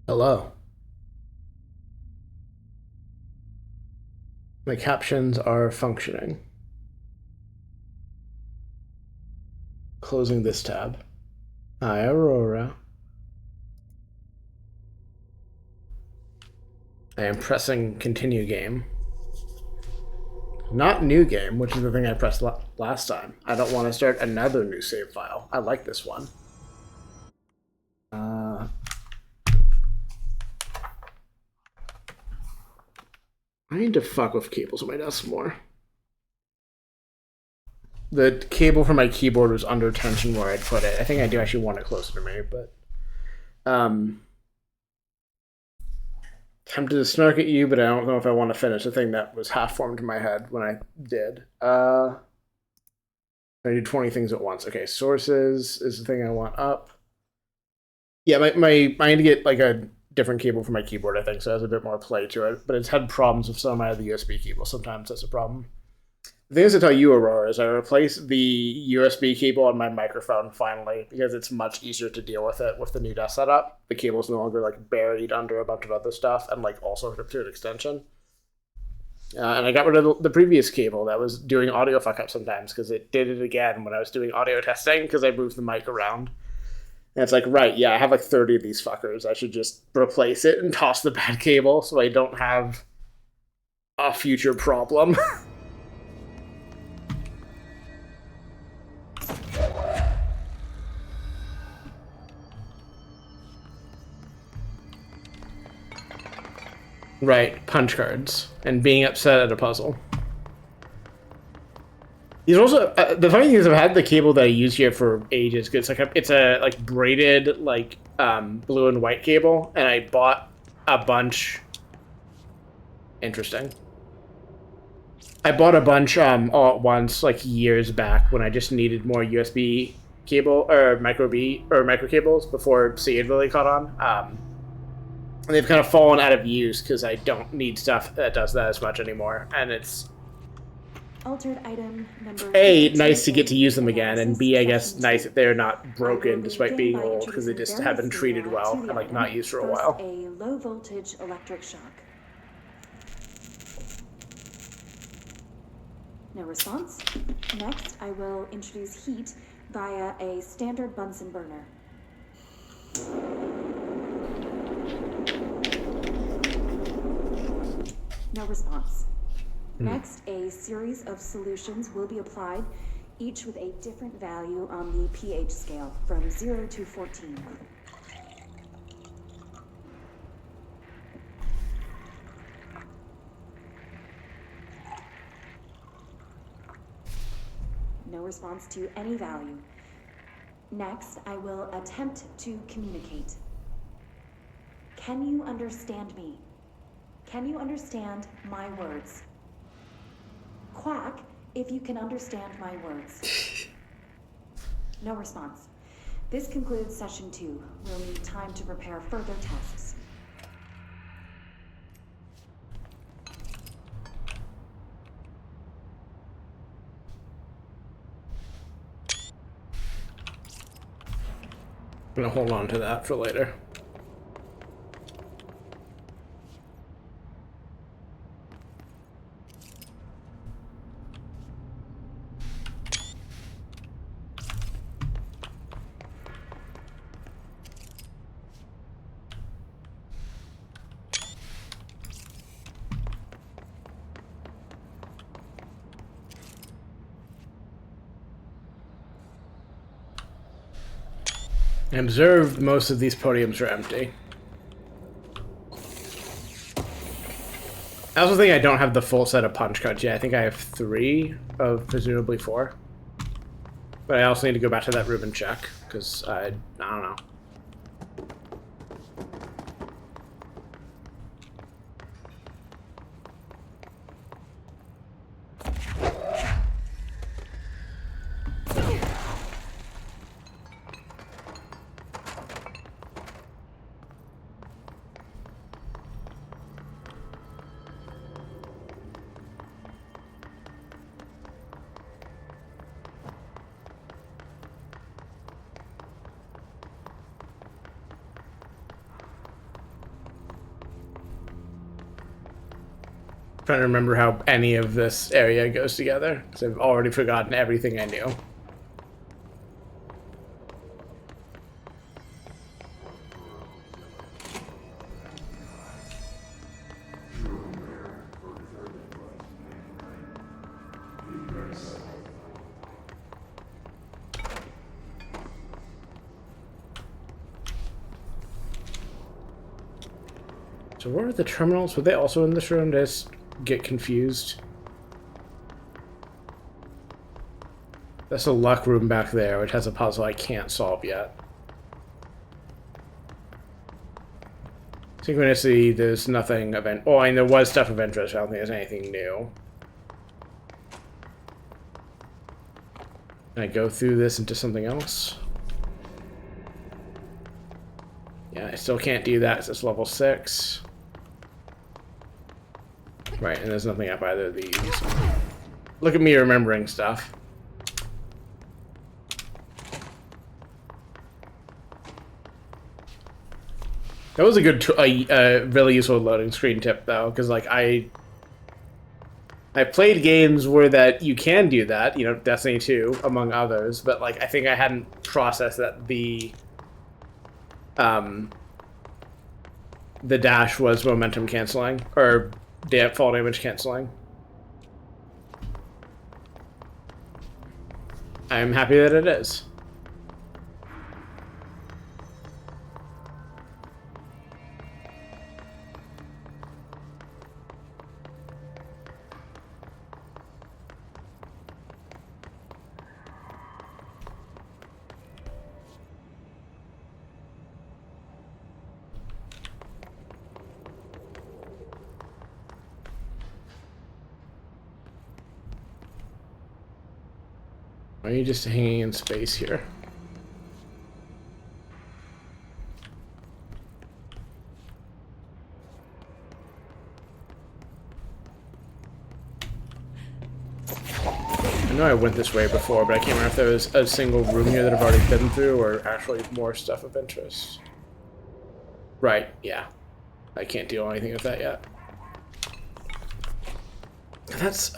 Hello. My captions are functioning. Closing this tab. Hi, Aurora. I am pressing continue game. Not new game, which is the thing I pressed last time. I don't want to start another new save file. I like this one. I need to fuck with cables on my desk more. The cable for my keyboard was under tension where I'd put it. I think I do actually want it closer to me, but tempted to snark at you, but I don't know if I want to finish the thing that was half formed in my head when I did. I do 20 things at once. Okay, sources is the thing I want up. Yeah, I need to get like a different cable for my keyboard, I think, so it has a bit more play to it. But it's had problems with some of my other USB cables. Sometimes that's a problem. The thing is to tell you, Aurora, is I replaced the USB cable on my microphone finally because it's much easier to deal with it with the new desk setup. The cable's no longer like buried under a bunch of other stuff and like also hooked up to an extension. And I got rid of the previous cable that was doing audio fuck up sometimes because it did it again when I was doing audio testing because I moved the mic around. And it's like, right, yeah, I have like 30 of these fuckers. I should just replace it and toss the bad cable so I don't have a future problem. Right, punch cards and being upset at a puzzle. These also the funny thing is I've had the cable that I use here for ages because it's a like braided like blue and white cable, and I bought a bunch. Interesting. I bought a bunch all at once like years back when I just needed more USB cable or micro cables before C had really caught on. And they've kind of fallen out of use because I don't need stuff that does that as much anymore, and it's Altered item number A, nice to get to use them again, and B, I guess nice that they're not broken despite being old because they just have been treated well and like not used for a while. A low voltage electric shock. No response. Next, I will introduce heat via a standard Bunsen burner. No response. Next, a series of solutions will be applied, each with a different value on the pH scale from 0 to 14. No response to any value. Next, I will attempt to communicate. Can you understand me? Can you understand my words? Quack if you can understand my words. No response. This concludes session 2. We'll need time to prepare further tests. I'm gonna hold on to that for later. I observed most of these podiums are empty. I also think I don't have the full set of punch cards yet. I think I have 3 of presumably 4. But I also need to go back to that room and check, because I don't know. trying to remember how any of this area goes together, because I've already forgotten everything I knew. So where are the terminals? Were they also in this room? Did I just get confused? That's a luck room back there, which has a puzzle I can't solve yet. Synchronicity, there's nothing of oh, I mean, there was stuff of interest. I don't think there's anything new. Can I go through this into something else? Yeah, I still can't do that. It's level 6. Right, and there's nothing up either of these. Look at me remembering stuff. That was a good, really useful loading screen tip, though, because like I played games where that you can do that, you know, Destiny 2 among others, but like I think I hadn't processed that the dash was momentum canceling or fall damage canceling. I'm happy that it is. Why are you just hanging in space here? I know I went this way before, but I can't remember if there was a single room here that I've already been through or actually more stuff of interest. Right, yeah. I can't do anything with that yet. That's...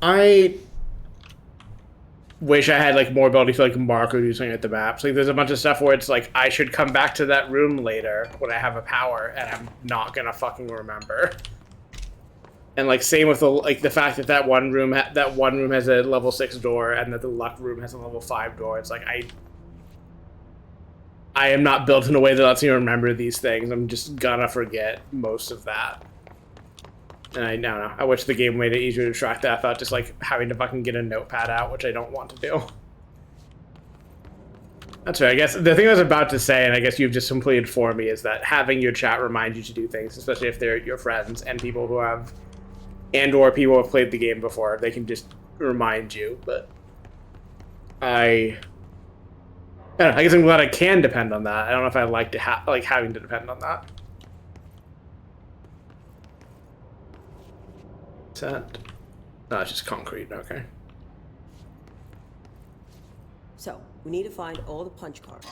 I wish I had like more ability to like mark or do something at the maps. Like there's a bunch of stuff where it's like I should come back to that room later when I have a power, and I'm not gonna fucking remember. And like same with the fact that that one room has a level 6 door and that the luck room has a level 5 door. It's like I am not built in a way that lets me remember these things. I'm just gonna forget most of that. And I don't know. I wish the game made it easier to track that without just like having to fucking get a notepad out, which I don't want to do. That's right. I guess the thing I was about to say, and I guess you've just completed for me, is that having your chat remind you to do things, especially if they're your friends and people who have, and/or people who have played the game before, they can just remind you. But I don't know, I guess I'm glad I can depend on that. I don't know if I like to like having to depend on that. That? No, it's just concrete. Okay. So, we need to find all the punch cards.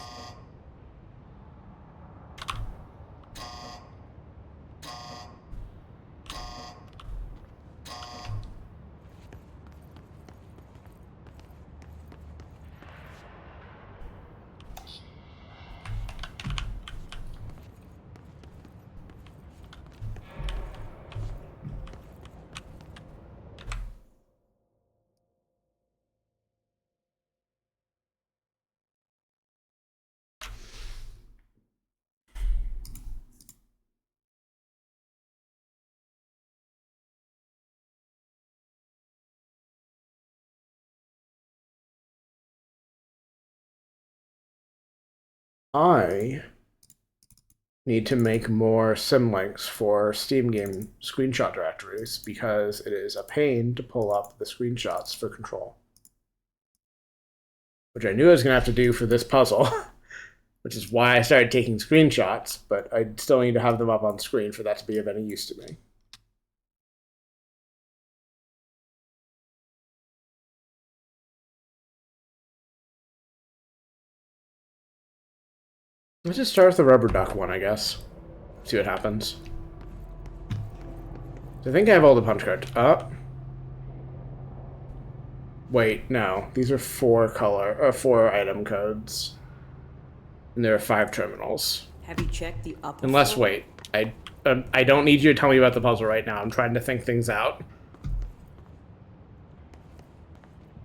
I need to make more symlinks for Steam game screenshot directories because it is a pain to pull up the screenshots for control. Which I knew I was going to have to do for this puzzle, which is why I started taking screenshots, but I still need to have them up on screen for that to be of any use to me. Let's just start with the rubber duck one, I guess. See what happens. So I think I have all the punch cards up. Wait, no. These are 4 item codes. And there are 5 terminals. Have you checked the upper Unless, floor? wait. I don't need you to tell me about the puzzle right now. I'm trying to think things out.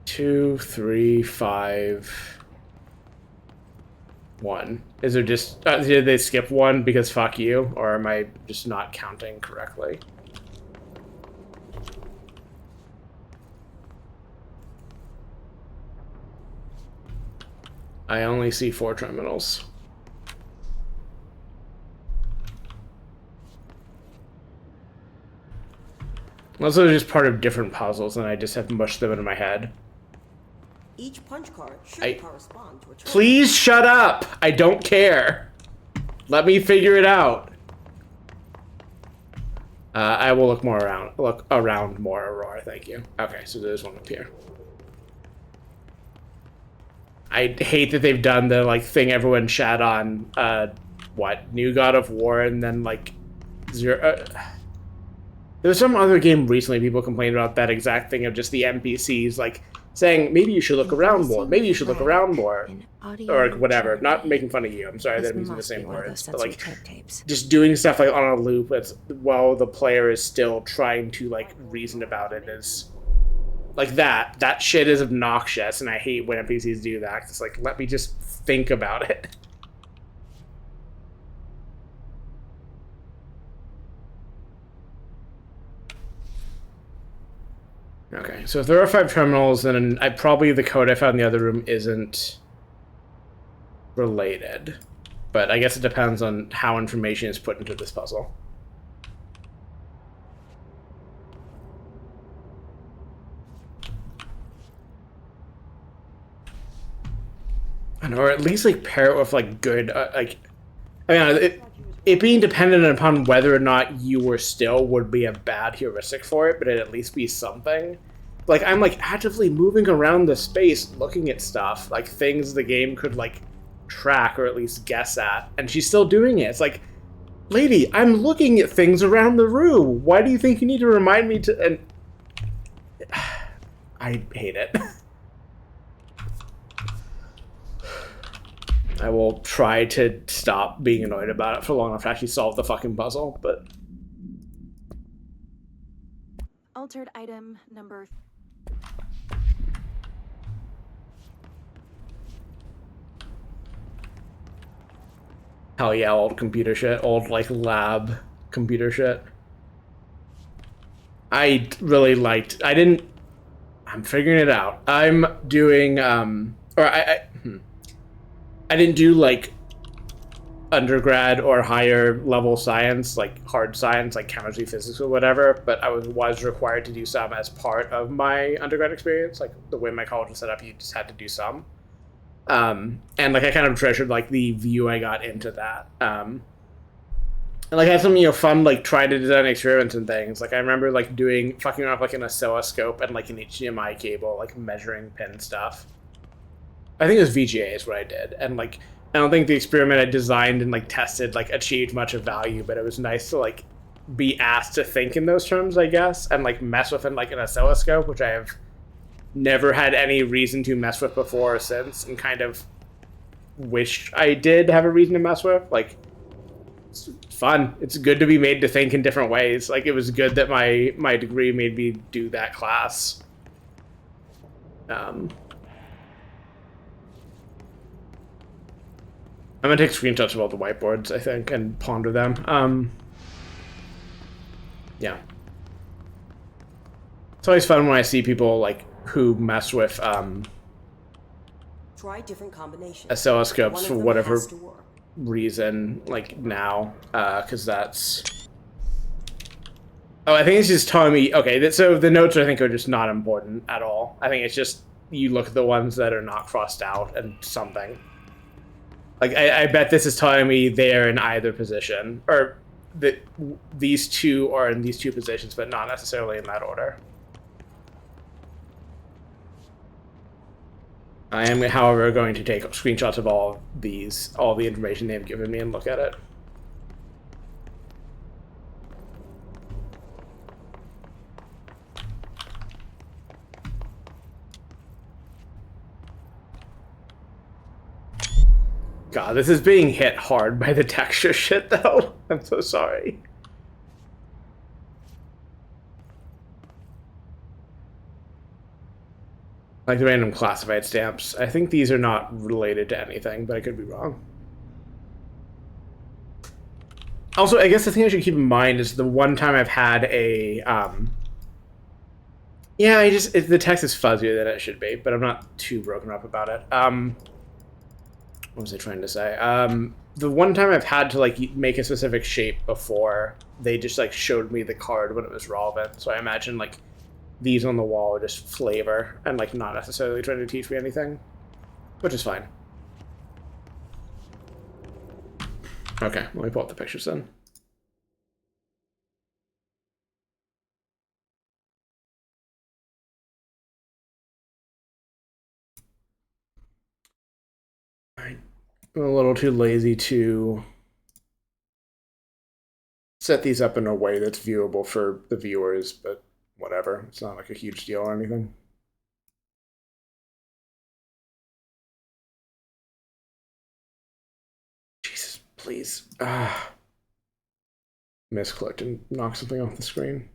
2, 3, 5... 1. Is there just... did they skip 1 because fuck you? Or am I just not counting correctly? I only see 4 terminals. Unless those are just part of different puzzles and I just have mushed them into my head. Each punch card should correspond to a terminal. Please shut up! I don't care. Let me figure it out. I will look around more, Aurora, thank you. Okay, so there's one up here. I hate that they've done the like thing everyone chat on New God of War and then like zero there was some other game recently people complained about that exact thing of just the NPCs like saying maybe you should look around more, maybe you should look around more, or whatever. Not making fun of you. I'm sorry that I'm using the same words, but like just doing stuff like on a loop while the player is still trying to like reason about it is like that shit is obnoxious, and I hate when NPCs do that. It's like, let me just think about it. Okay, so if there are 5 terminals, then probably the code I found in the other room isn't related. But I guess it depends on how information is put into this puzzle. Or at least like pair it with like good like I mean it being dependent upon whether or not you were still would be a bad heuristic for it, but it'd at least be something. Like I'm like actively moving around the space looking at stuff, like things the game could like track or at least guess at, and she's still doing it. It's like, lady, I'm looking at things around the room. Why do you think you need to remind me to? And I hate it. I will try to stop being annoyed about it for long enough to actually solve the fucking puzzle, but... Altered item number... Hell yeah, old computer shit. Old, like, lab computer shit. I really liked... I'm figuring it out. I'm doing, I didn't do, like, undergrad or higher level science, like hard science, like chemistry, physics, or whatever, but I was required to do some as part of my undergrad experience. Like, the way my college was set up, you just had to do some. And, like, I kind of treasured, like, the view I got into that. And, like, I had some, fun, like, trying to design experiments and things. Like, I remember, like, fucking around with, like, an oscilloscope and, like, an HDMI cable, like, measuring pin stuff. I think it was VGA is what I did, and like I don't think the experiment I designed and like tested like achieved much of value, but it was nice to like be asked to think in those terms, I guess, and like mess with like an oscilloscope, which I have never had any reason to mess with before or since, and kind of wish I did have a reason to mess with. Like, it's fun. It's good to be made to think in different ways. Like, it was good that my degree made me do that class. I'm gonna take screenshots of all the whiteboards, I think, and ponder them. Yeah. It's always fun when I see people, like, who mess with, Try different combinations. oscilloscopes for whatever reason, like, now, because that's... Oh, I think it's just telling me... Okay, so the notes, I think, are just not important at all. I think it's just you look at the ones that are not crossed out and something. Like, I bet this is telling me they're in either position, or that these two are in these two positions, but not necessarily in that order. I am, however, going to take screenshots of all the information they've given me, and look at it. God, this is being hit hard by the texture shit, though. I'm so sorry. Like the random classified stamps. I think these are not related to anything, but I could be wrong. Also, I guess the thing I should keep in mind is the one time I've had a... yeah, the text is fuzzier than it should be, but I'm not too broken up about it. What was I trying to say? The one time I've had to like make a specific shape before, they just like showed me the card when it was relevant. So I imagine like these on the wall are just flavor and like not necessarily trying to teach me anything, which is fine. Okay, let me pull up the pictures then. I'm a little too lazy to set these up in a way that's viewable for the viewers, but whatever. It's not like a huge deal or anything. Jesus, please. Misclicked and knocked something off the screen.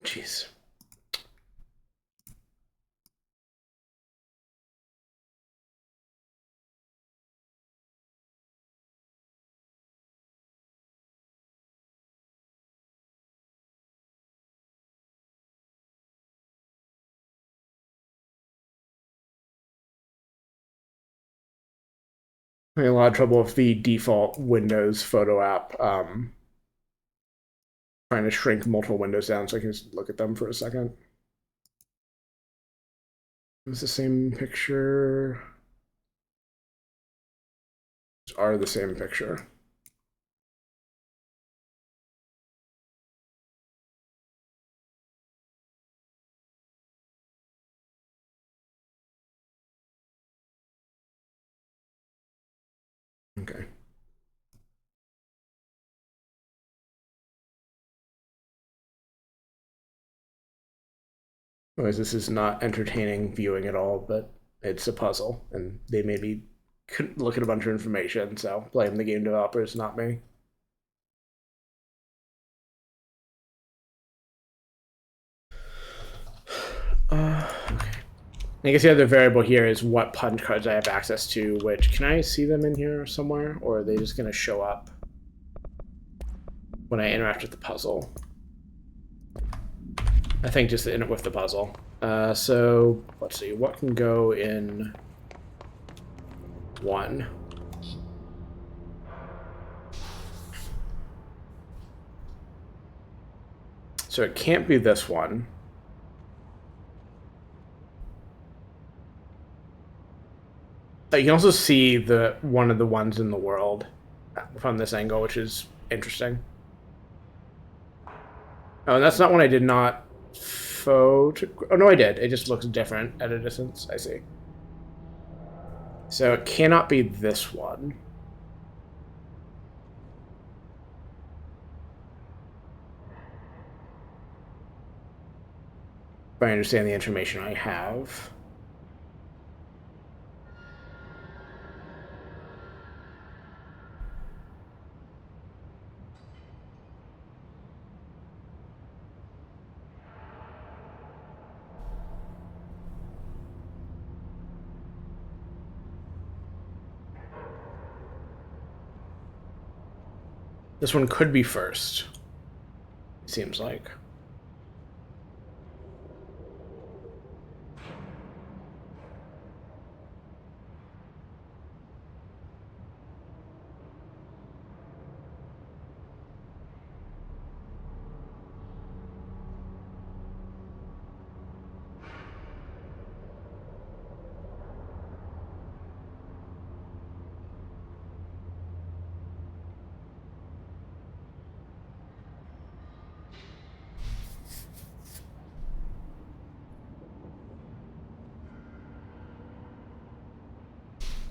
Jeez. I'm having a lot of trouble with the default Windows photo app. Trying to shrink multiple windows down so I can just look at them for a second. It's the same picture. Are the same picture. Okay. Otherwise, this is not entertaining viewing at all, but it's a puzzle, and they made me look at a bunch of information, so blame the game developers, not me. Okay. I guess the other variable here is what punch cards I have access to, which, can I see them in here somewhere, or are they just going to show up when I interact with the puzzle? I think just with the puzzle. So, let's see, what can go in 1? So it can't be this one. You can also see one of the ones in the world from this angle, which is interesting. Oh, and that's not one I did not photo. Oh, no, I did. It just looks different at a distance. I see. So it cannot be this one. If I understand the information I have. This one could be first. It seems like.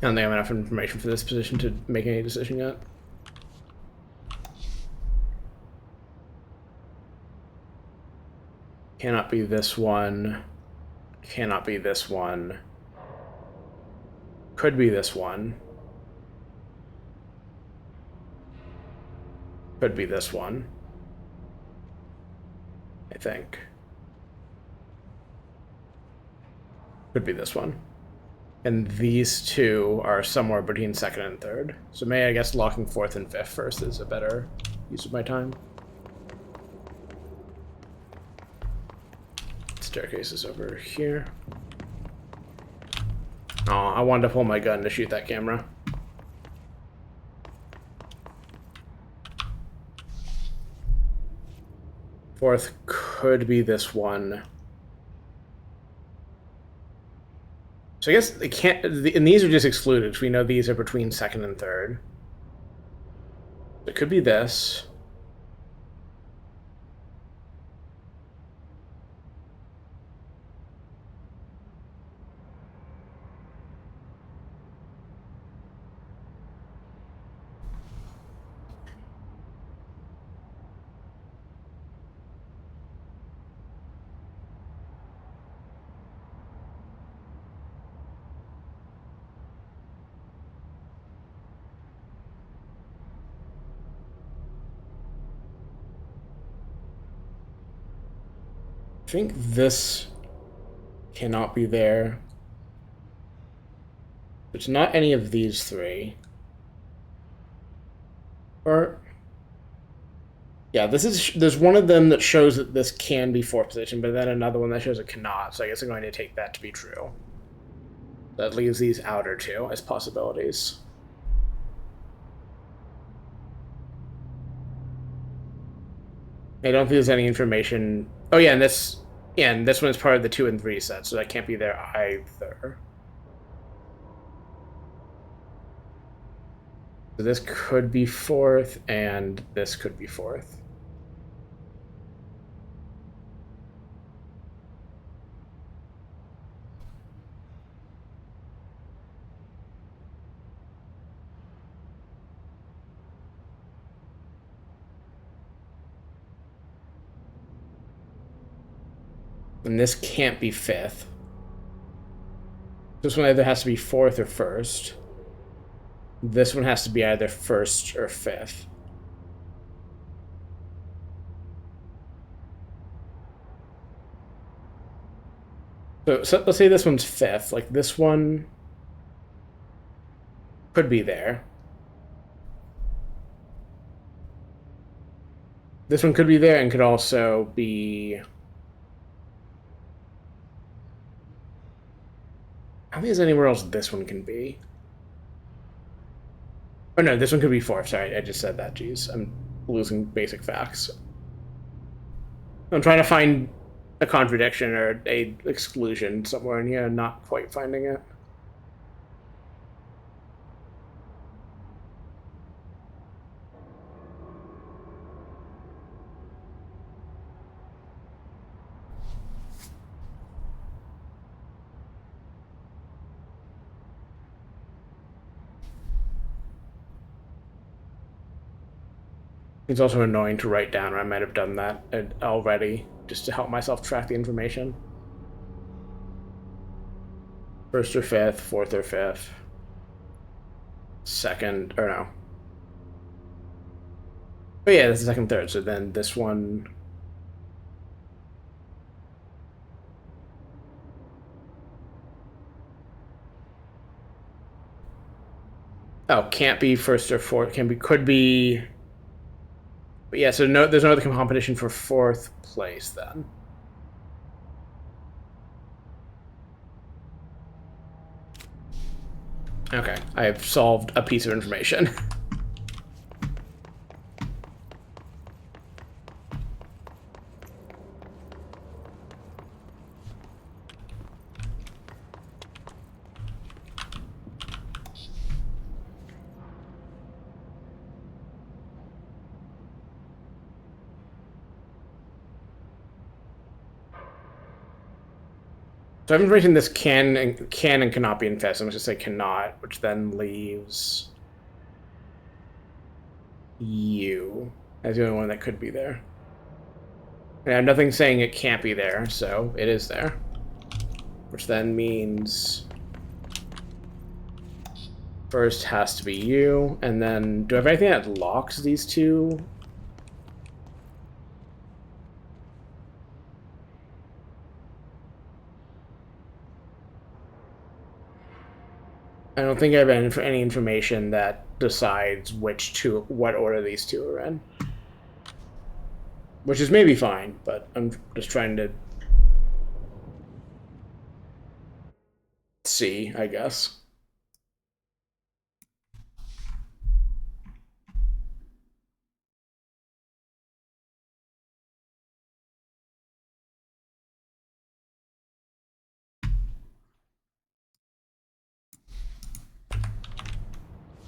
I don't think I have enough information for this position to make any decision yet. Cannot be this one. Cannot be this one. Could be this one. Could be this one. I think. Could be this one. And these two are somewhere between second and third. So maybe I guess locking fourth and fifth first is a better use of my time. Staircase is over here. Oh, I wanted to pull my gun to shoot that camera. Fourth could be this one. So I guess it can't, and these are just excluded. We know these are between second and third. It could be this. I think this cannot be there. It's not any of these three. Or yeah, there's one of them that shows that this can be fourth position, but then another one that shows it cannot. So I guess I'm going to take that to be true. That leaves these outer two as possibilities. I don't think there's any information. Oh yeah, and this one is part of the 2 and 3 set, so that can't be there either. So this could be fourth, and this could be fourth. And this can't be fifth. This one either has to be fourth or first. This one has to be either first or fifth. So let's say this one's fifth. Like this one could be there. This one could be there and could also be... I don't think there's anywhere else this one can be. Oh no, this one could be fourth. Sorry, I just said that. Jeez, I'm losing basic facts. I'm trying to find a contradiction or a exclusion somewhere in here, not quite finding it. It's also annoying to write down, or I might have done that already, just to help myself track the information. First or fifth, fourth or fifth. Second, or no. Oh yeah, this is second, third, so then this one... Oh, can't be first or fourth, could be... But yeah, so no, there's no other competition for fourth place then. Okay, I have solved a piece of information. So I'm writing this can and cannot be infested. I'm just say cannot, which then leaves you as the only one that could be there. And I have nothing saying it can't be there, so it is there. Which then means first has to be you, and then do I have anything that locks these two? I don't think I have any information that decides what order these two are in. Which is maybe fine, but I'm just trying to see, I guess.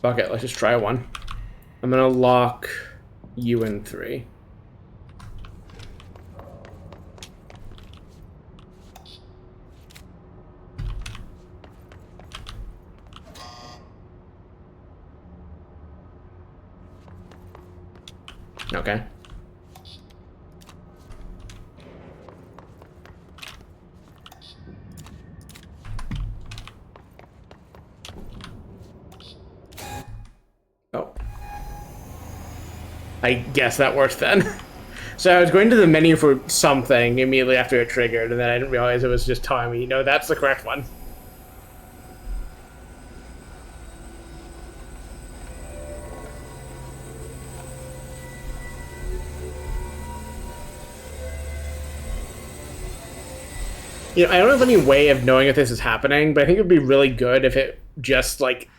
Fuck it, let's just try one. I'm gonna lock you in 3. Okay. Oh. I guess that worked then. So I was going to the menu for something immediately after it triggered, and then I didn't realize it was just telling me, no, that's the correct one. You know, I don't have any way of knowing if this is happening, but I think it would be really good if it just, like,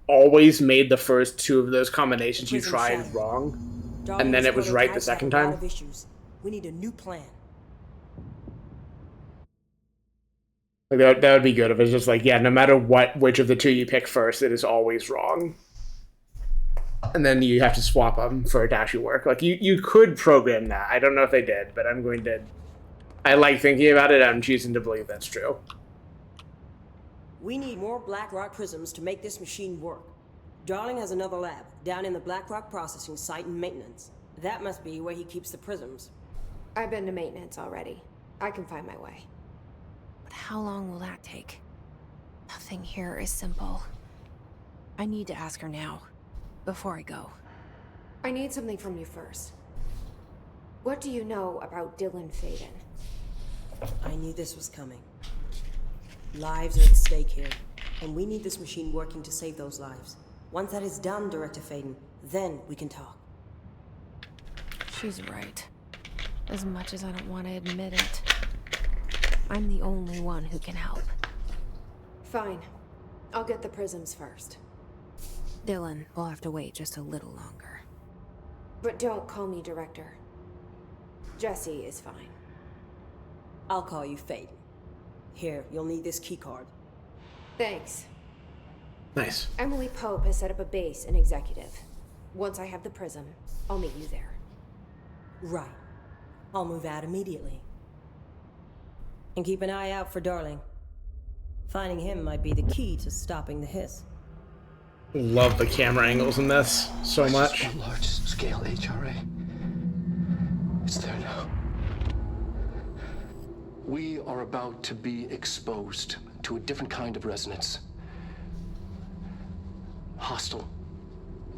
always made the first 2 of those combinations you tried wrong, and then it was right the second time. We need a new plan. Like that would be good if it's just like, yeah, no matter which of the 2 you pick first, it is always wrong. And then you have to swap them for it to actually work. Like, you could program that. I don't know if they did, but I'm going to... I like thinking about it, I'm choosing to believe that's true. We need more black rock prisms to make this machine work. Darling has another lab, down in the black rock processing site in maintenance. That must be where he keeps the prisms. I've been to maintenance already. I can find my way. But how long will that take? Nothing here is simple. I need to ask her now, before I go. I need something from you first. What do you know about Dylan Faden? I knew this was coming. Lives are at stake here, and we need this machine working to save those lives. Once that is done, Director Faden, then we can talk. She's right. As much as I don't want to admit it. I'm the only one who can help. Fine. I'll get the prisms first. Dylan will have to wait just a little longer. But don't call me Director. Jesse is fine. I'll call you Faden. Here, you'll need this keycard. Thanks. Nice. Emily Pope has set up a base in Executive. Once I have the prism, I'll meet you there. Right. I'll move out immediately. And keep an eye out for Darling. Finding him might be the key to stopping the hiss. Love the camera angles in this so much. A large-scale HRA. It's there now. We are about to be exposed to a different kind of resonance. Hostile,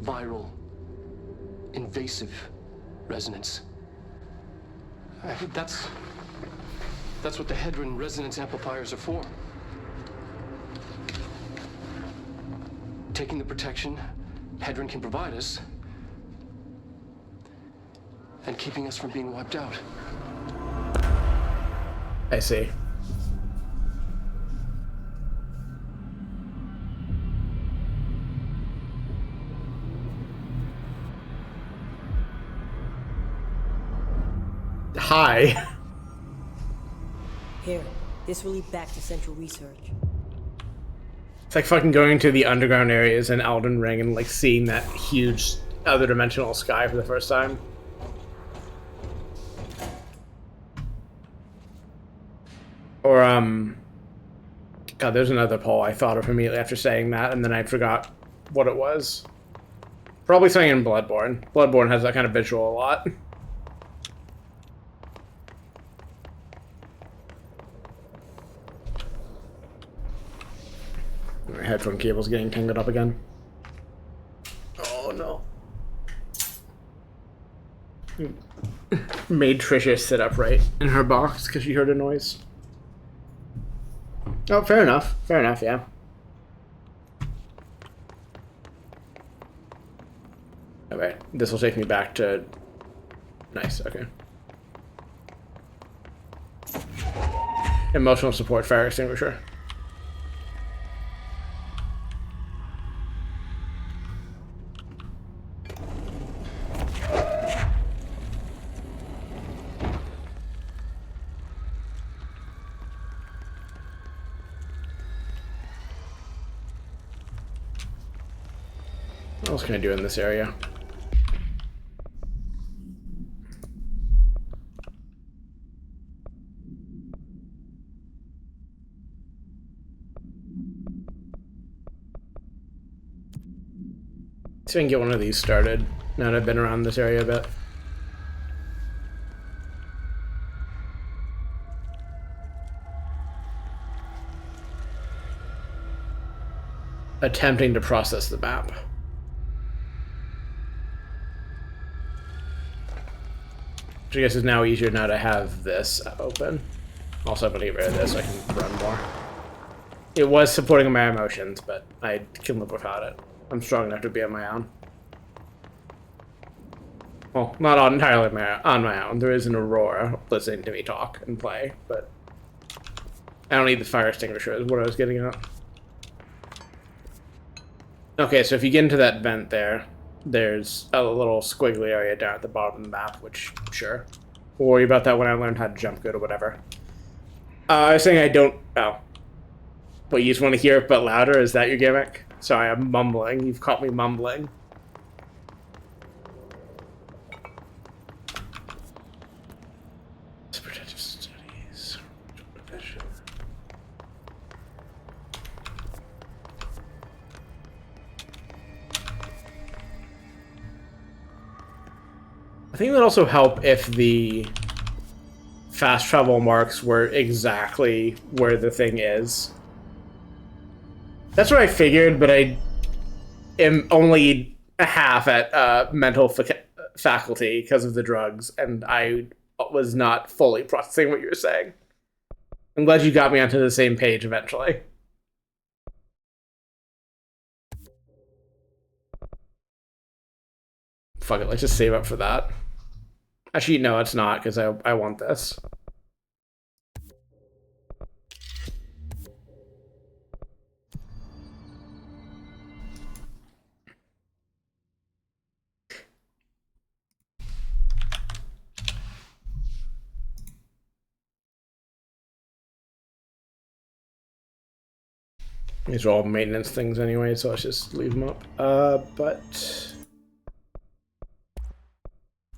viral, invasive resonance. That's what the Hedron resonance amplifiers are for. Taking the protection Hedron can provide us and keeping us from being wiped out. I see. Hi. Here, this will lead back to Central Research. It's like fucking going to the underground areas in Elden Ring and like seeing that huge other dimensional sky for the first time. Or God, there's another poll I thought of immediately after saying that, and then I forgot what it was. Probably something in Bloodborne. Bloodborne has that kind of visual a lot. My headphone cable's getting tangled up again. Oh no. Made Trisha sit upright in her box because she heard a noise. Oh, fair enough. Fair enough, yeah. Alright, this will take me back to... Nice, okay. Emotional support fire extinguisher. What else can I do in this area? See if I can get one of these started now that I've been around this area a bit. Attempting to process the map. Which I guess is now easier now to have this open. Also, I'm gonna get rid of this so I can run more. It was supporting my emotions, but I can live without it. I'm strong enough to be on my own. Well, not entirely on my own. There is an Aurora listening to me talk and play, but I don't need the fire extinguisher is what I was getting at. Okay, so if you get into that vent there, there's a little squiggly area down at the bottom of the map, which, sure. We'll worry about that when I learn how to jump good or whatever. I was saying I don't... Oh. But you just want to hear it but louder? Is that your gimmick? Sorry, I'm mumbling. You've caught me mumbling. Protective studies. I think it would also help if the fast travel marks were exactly where the thing is. That's what I figured, but I am only a half at mental faculty because of the drugs, and I was not fully processing what you were saying. I'm glad you got me onto the same page eventually. Fuck it, let's just save up for that. Actually, no, it's not, because I want this. These are all maintenance things anyway, so let's just leave them up. But...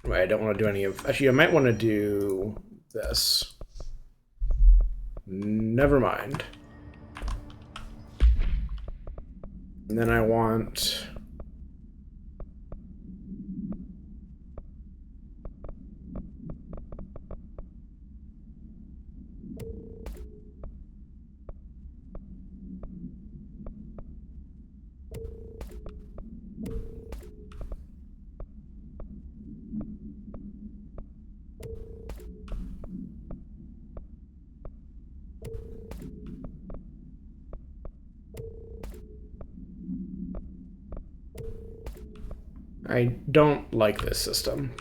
Right, I don't want to do any of... Actually, I might want to do this. Never mind. And then I want... I don't like this system.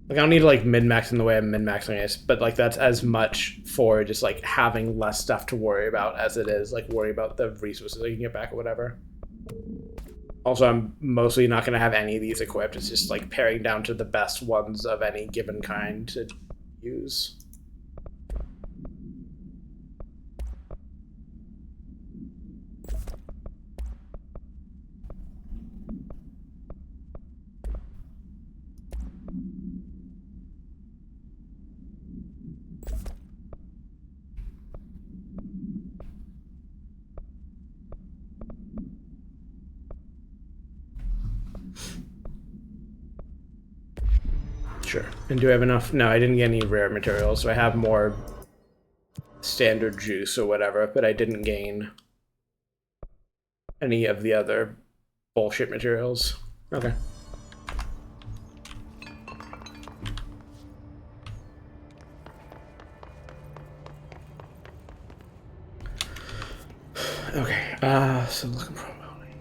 Like, I don't need to, like, min-max in the way I'm min-maxing it, but, like, that's as much for just, like, having less stuff to worry about as it is, like, worry about the resources I can get back or whatever. Also, I'm mostly not going to have any of these equipped. It's just, like, paring down to the best ones of any given kind to use. Sure. And do I have enough? No, I didn't get any rare materials, so I have more standard juice or whatever, but I didn't gain any of the other bullshit materials. Okay. Okay, so looking for mobility.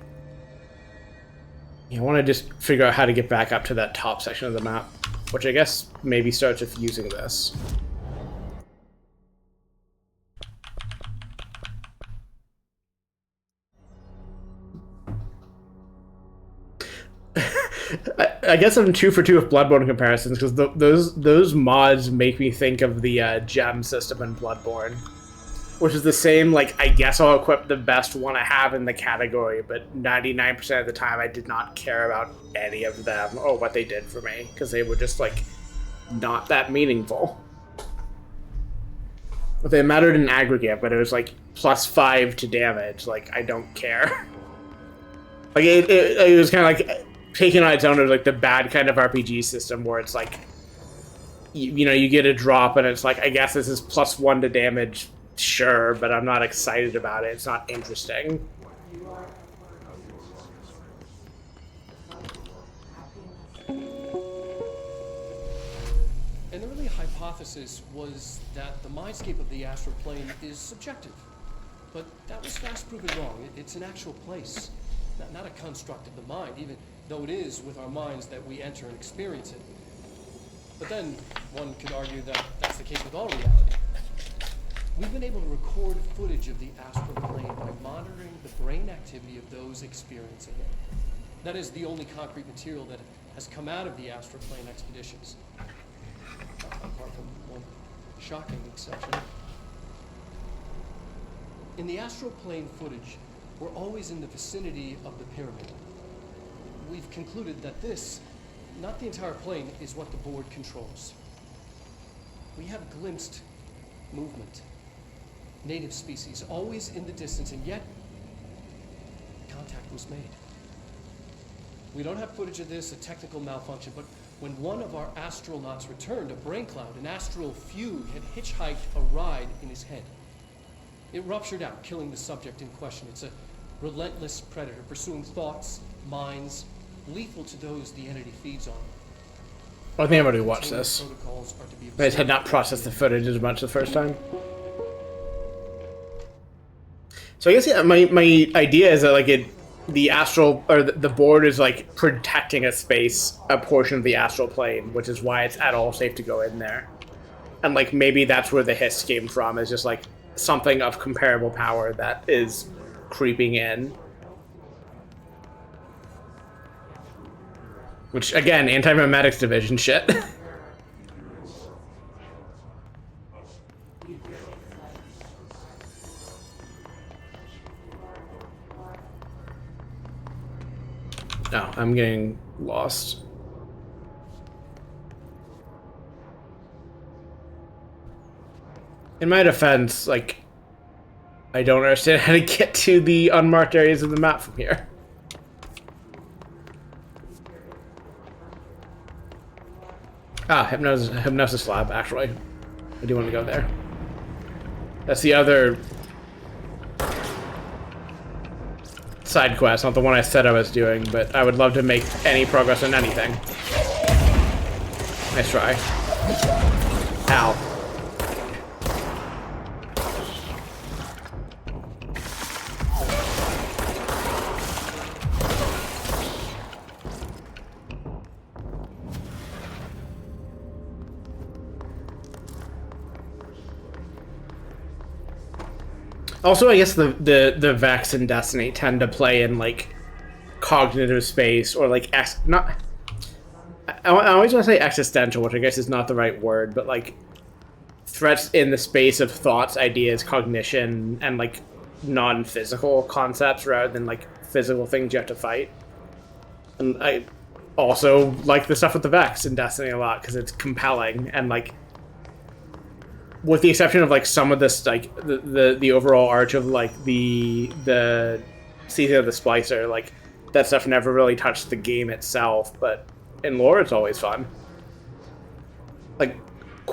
Yeah, I want to just figure out how to get back up to that top section of the map, which I guess maybe starts with using this. I guess I'm 2 for 2 with Bloodborne comparisons, because those mods make me think of the gem system in Bloodborne, which is the same, like, I guess I'll equip the best one I have in the category, but 99% of the time I did not care about any of them or what they did for me, because they were just, like, not that meaningful. But they mattered in aggregate, but it was, like, +5 to damage. Like, I don't care. Like, it was kind of like taking on its own as, like, the bad kind of RPG system where it's, like, you know, you get a drop and it's like, I guess this is +1 to damage. Sure, but I'm not excited about it. It's not interesting. An early hypothesis was that the mindscape of the astral plane is subjective. But that was fast proven wrong. It's an actual place, not a construct of the mind, even though it is with our minds that we enter and experience it. But then one could argue that that's the case with all reality. We've been able to record footage of the astral plane by monitoring the brain activity of those experiencing it. That is the only concrete material that has come out of the astral plane expeditions. Apart from one shocking exception. In the astral plane footage, we're always in the vicinity of the pyramid. We've concluded that this, not the entire plane, is what the board controls. We have glimpsed movement. Native species, always in the distance, and yet contact was made. We don't have footage of this, a technical malfunction, but when one of our astronauts returned, a brain cloud, an astral fugue, had hitchhiked a ride in his head. It ruptured out, killing the subject in question. It's a relentless predator, pursuing thoughts, minds, lethal to those the entity feeds on. I think I've already watched this. I just had not processed the footage as much the first time. So I guess, yeah, my idea is that, like, the astral, or the board is, like, protecting a space, a portion of the astral plane, which is why it's at all safe to go in there. And, like, maybe that's where the hiss came from, is just, like, something of comparable power that is creeping in. Which, again, anti-memetics division shit. No, I'm getting lost. In my defense, like, I don't understand how to get to the unmarked areas of the map from here. Ah, hypnosis lab, actually. I do want to go there. That's the other side quest, not the one I said I was doing, but I would love to make any progress on anything. Nice try. Ow. Also, I guess the Vex and Destiny tend to play in, like, cognitive space, or, like, I always want to say existential, which I guess is not the right word, but, like, threats in the space of thoughts, ideas, cognition, and, like, non-physical concepts rather than, like, physical things you have to fight. And I also like the stuff with the Vex in Destiny a lot, because it's compelling, and, like, with the exception of, like, some of this, like, the overall arch of, like, the season of the Splicer, like, that stuff never really touched the game itself, but in lore it's always fun.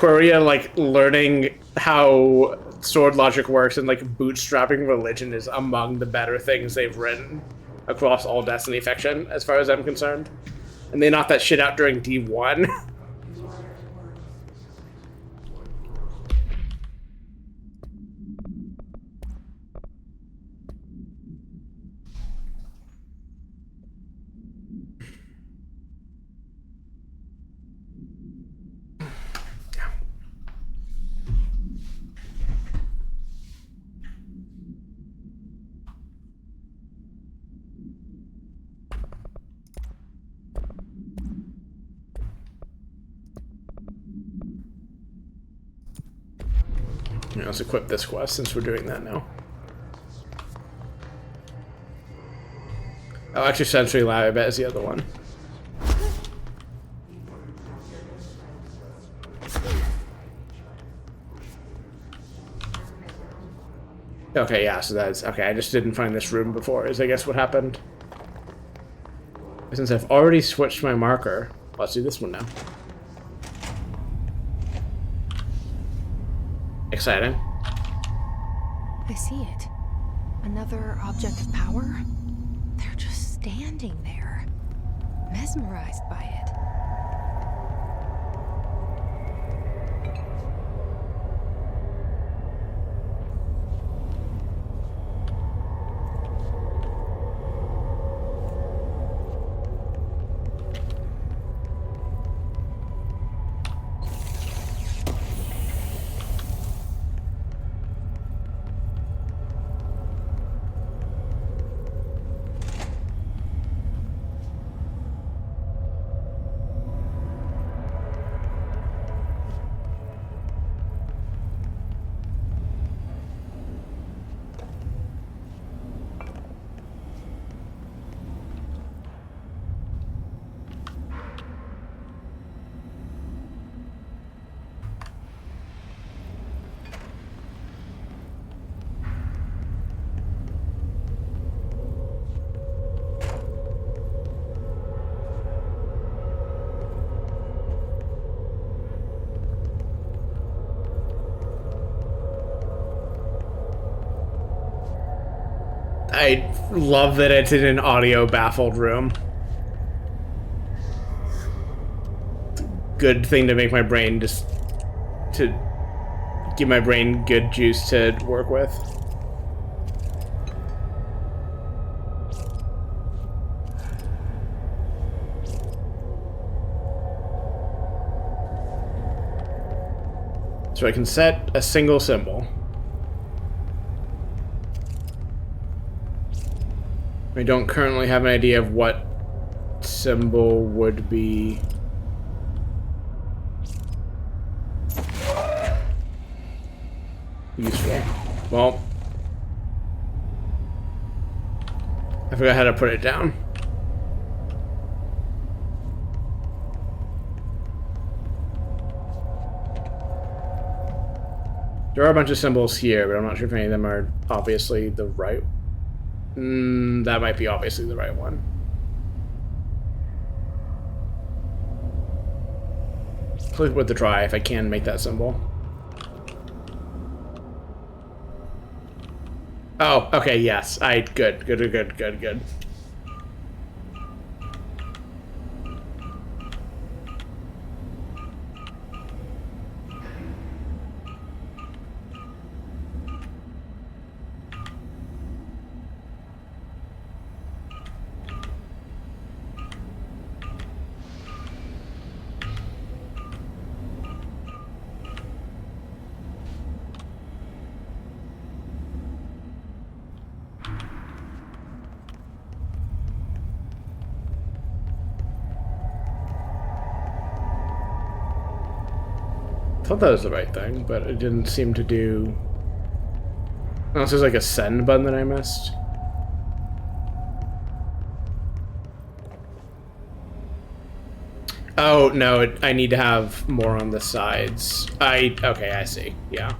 Aquaria, like, learning how sword logic works and, like, bootstrapping religion is among the better things they've written across all Destiny fiction, as far as I'm concerned. And they knocked that shit out during D1. Yeah, let's equip this quest since we're doing that now. Oh, actually, Sensory Lab, I bet, is the other one. Okay, yeah, so that's... Okay, I just didn't find this room before, is I guess what happened. Since I've already switched my marker, let's do this one now. Exciting. I see it. Another object of power? They're just standing there, mesmerized by it. I love that it's in an audio baffled room. Good thing to make my brain just... to give my brain good juice to work with. So I can set a single symbol. I don't currently have an idea of what symbol would be useful. Well, I forgot how to put it down. There are a bunch of symbols here, but I'm not sure if any of them are obviously the right. That might be obviously the right one. Click with the try if I can make that symbol. Oh, okay, yes. Good. I thought that was the right thing, but it didn't seem to do... Unless there's like a send button that I missed. Oh, no, I need to have more on the sides. Okay, I see. Yeah.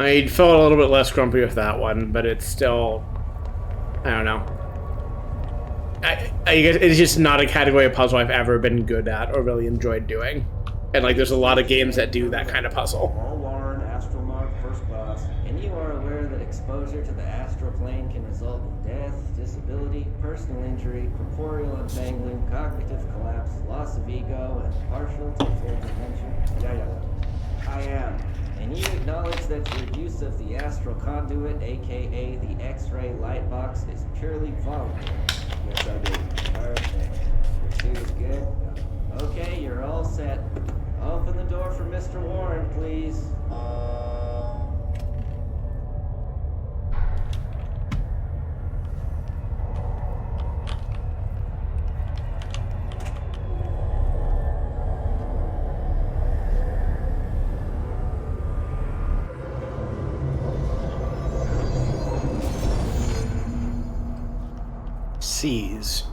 I felt a little bit less grumpy with that one, but it's still, I don't know. I guess it's just not a category of puzzle I've ever been good at or really enjoyed doing. And like, there's a lot of games that do that kind of puzzle. All Warren, Astromark, First Class. And you are aware that exposure to the astral plane can result in death, disability, personal injury, corporeal untangling, cognitive collapse, loss of ego, and partial to full dementia? Yeah. I am. And you acknowledge that your use of the astral conduit, aka the X-ray light box, is purely voluntary. Yes, I do. Perfect. Your suit is good? Okay, you're all set. Open the door for Mr. Warren, please. C's.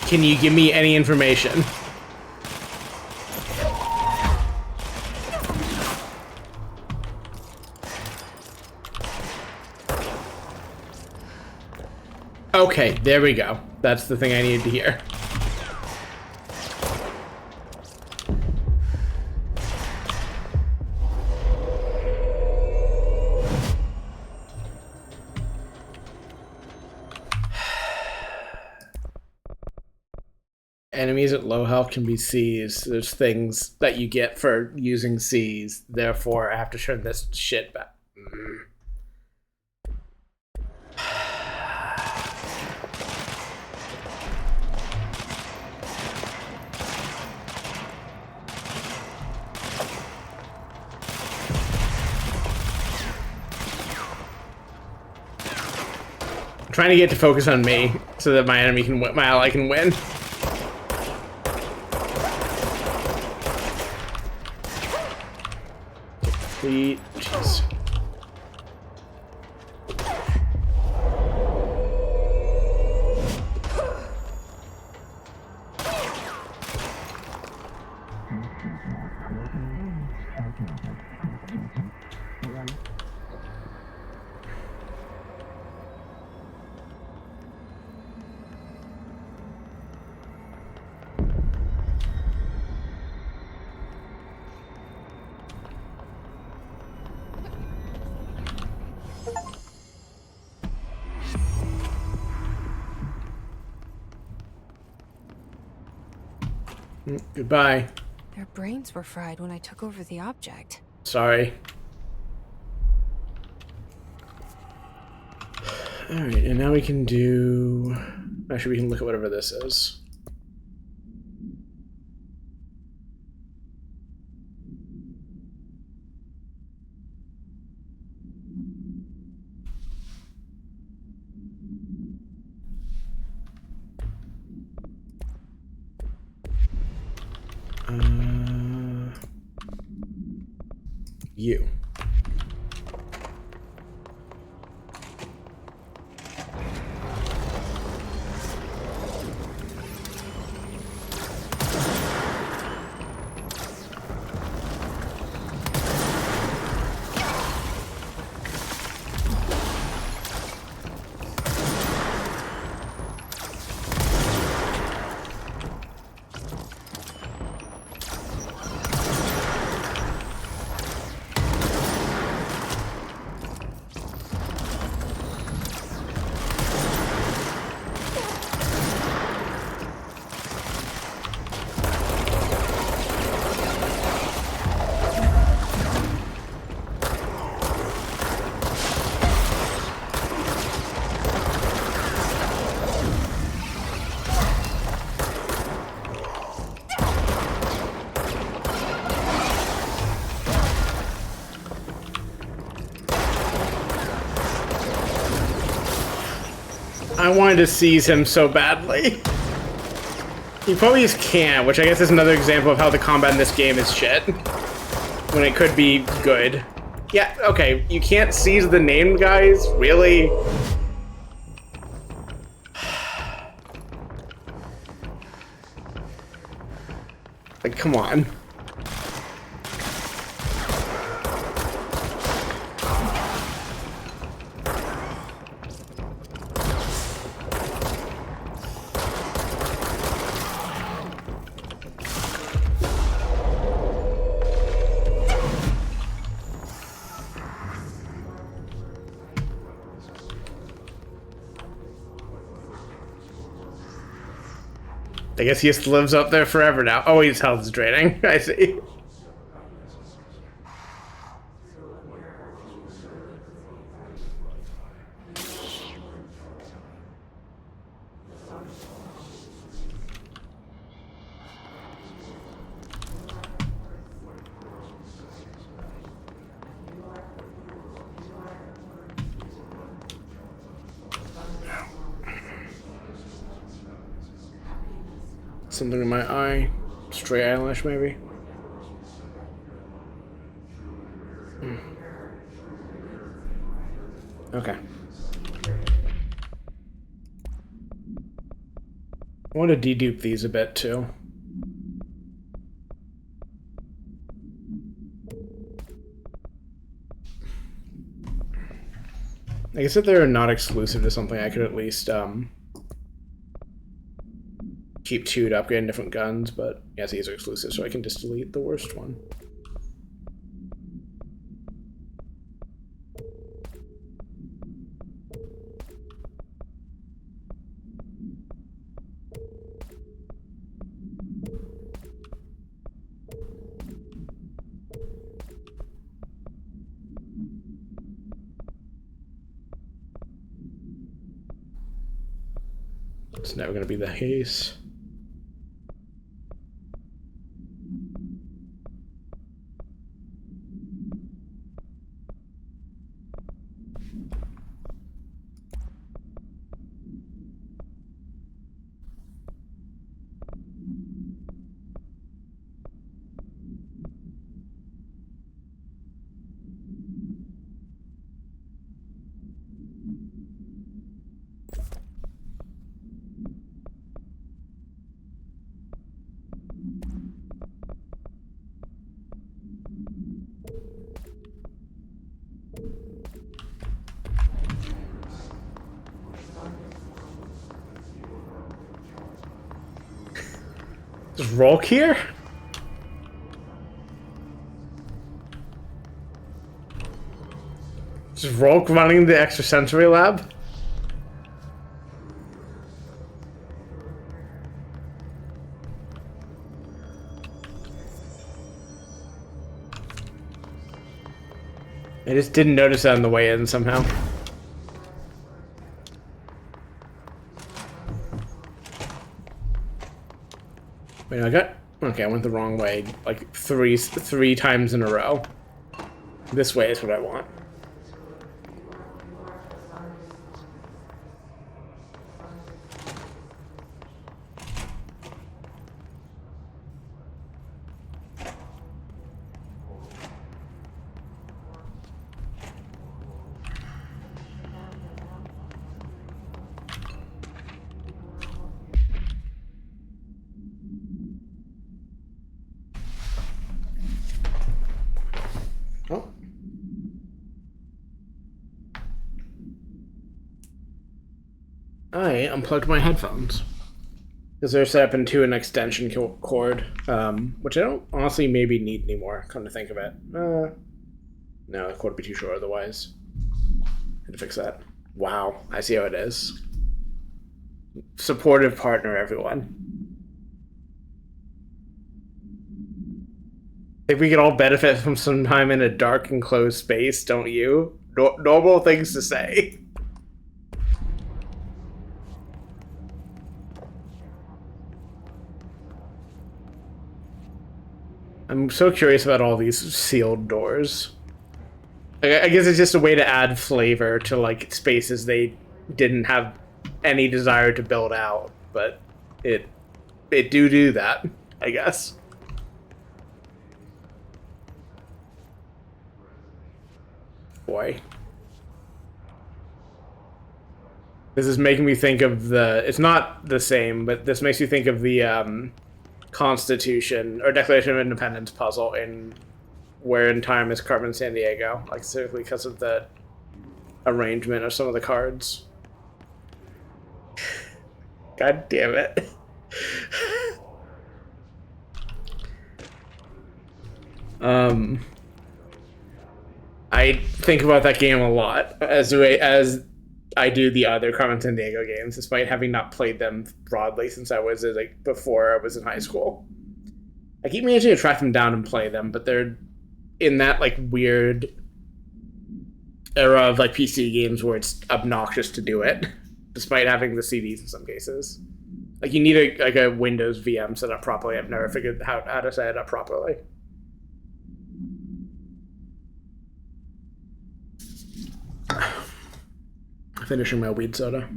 Can you give me any information? Okay, there we go. That's the thing I needed to hear. Enemies at low health can be C's. There's things that you get for using C's. Therefore, I have to turn this shit back. I'm trying to get to focus on me so that my enemy can win, my ally can win. Jeez. Goodbye. Their brains were fried when I took over the object. Sorry. Alright, and now we can do... Actually, we can look at whatever this is. You. I wanted to seize him so badly. You probably just can't, which I guess is another example of how the combat in this game is shit. When it could be good. Yeah, okay, you can't seize the named guys? Really? Like, come on. I guess he just lives up there forever now. Oh, his health is draining. I see. Something in my eye. Stray eyelash, maybe. Okay. I want to dedupe these a bit, too. I guess if they're not exclusive to something, I could at least, keep two to upgrade different guns, but yes, these are exclusive, so I can just delete the worst one. It's never going to be the case. Is Rolk here? Is Rolk running the extrasensory lab? I just didn't notice that on the way in somehow. Wait, I got... Okay, I went the wrong way, like three times in a row. This way is what I want. Oh. I unplugged my headphones. Because they're set up into an extension cord, which I don't honestly maybe need anymore, come to think of it. No, the cord would be too short otherwise. Had to fix that. Wow, I see how it is. Supportive partner, everyone. I think we could all benefit from some time in a dark and closed space, don't you? Normal things to say. I'm so curious about all these sealed doors. I guess it's just a way to add flavor to, like, spaces they didn't have any desire to build out, but it do that, I guess. Boy. This is making me think of it's not the same, but this makes me think of the Constitution or Declaration of Independence puzzle in Where in Time is Carmen Sandiego, like specifically because of the arrangement of some of the cards. God damn it. I think about that game a lot as I do the other Carmen Sandiego games, despite having not played them broadly since I was like before I was in high school. I keep managing to track them down and play them, but they're in that like weird era of like PC games where it's obnoxious to do it, despite having the CDs in some cases. Like you need a Windows VM set up properly. I've never figured out how to set it up properly. Finishing my weed soda.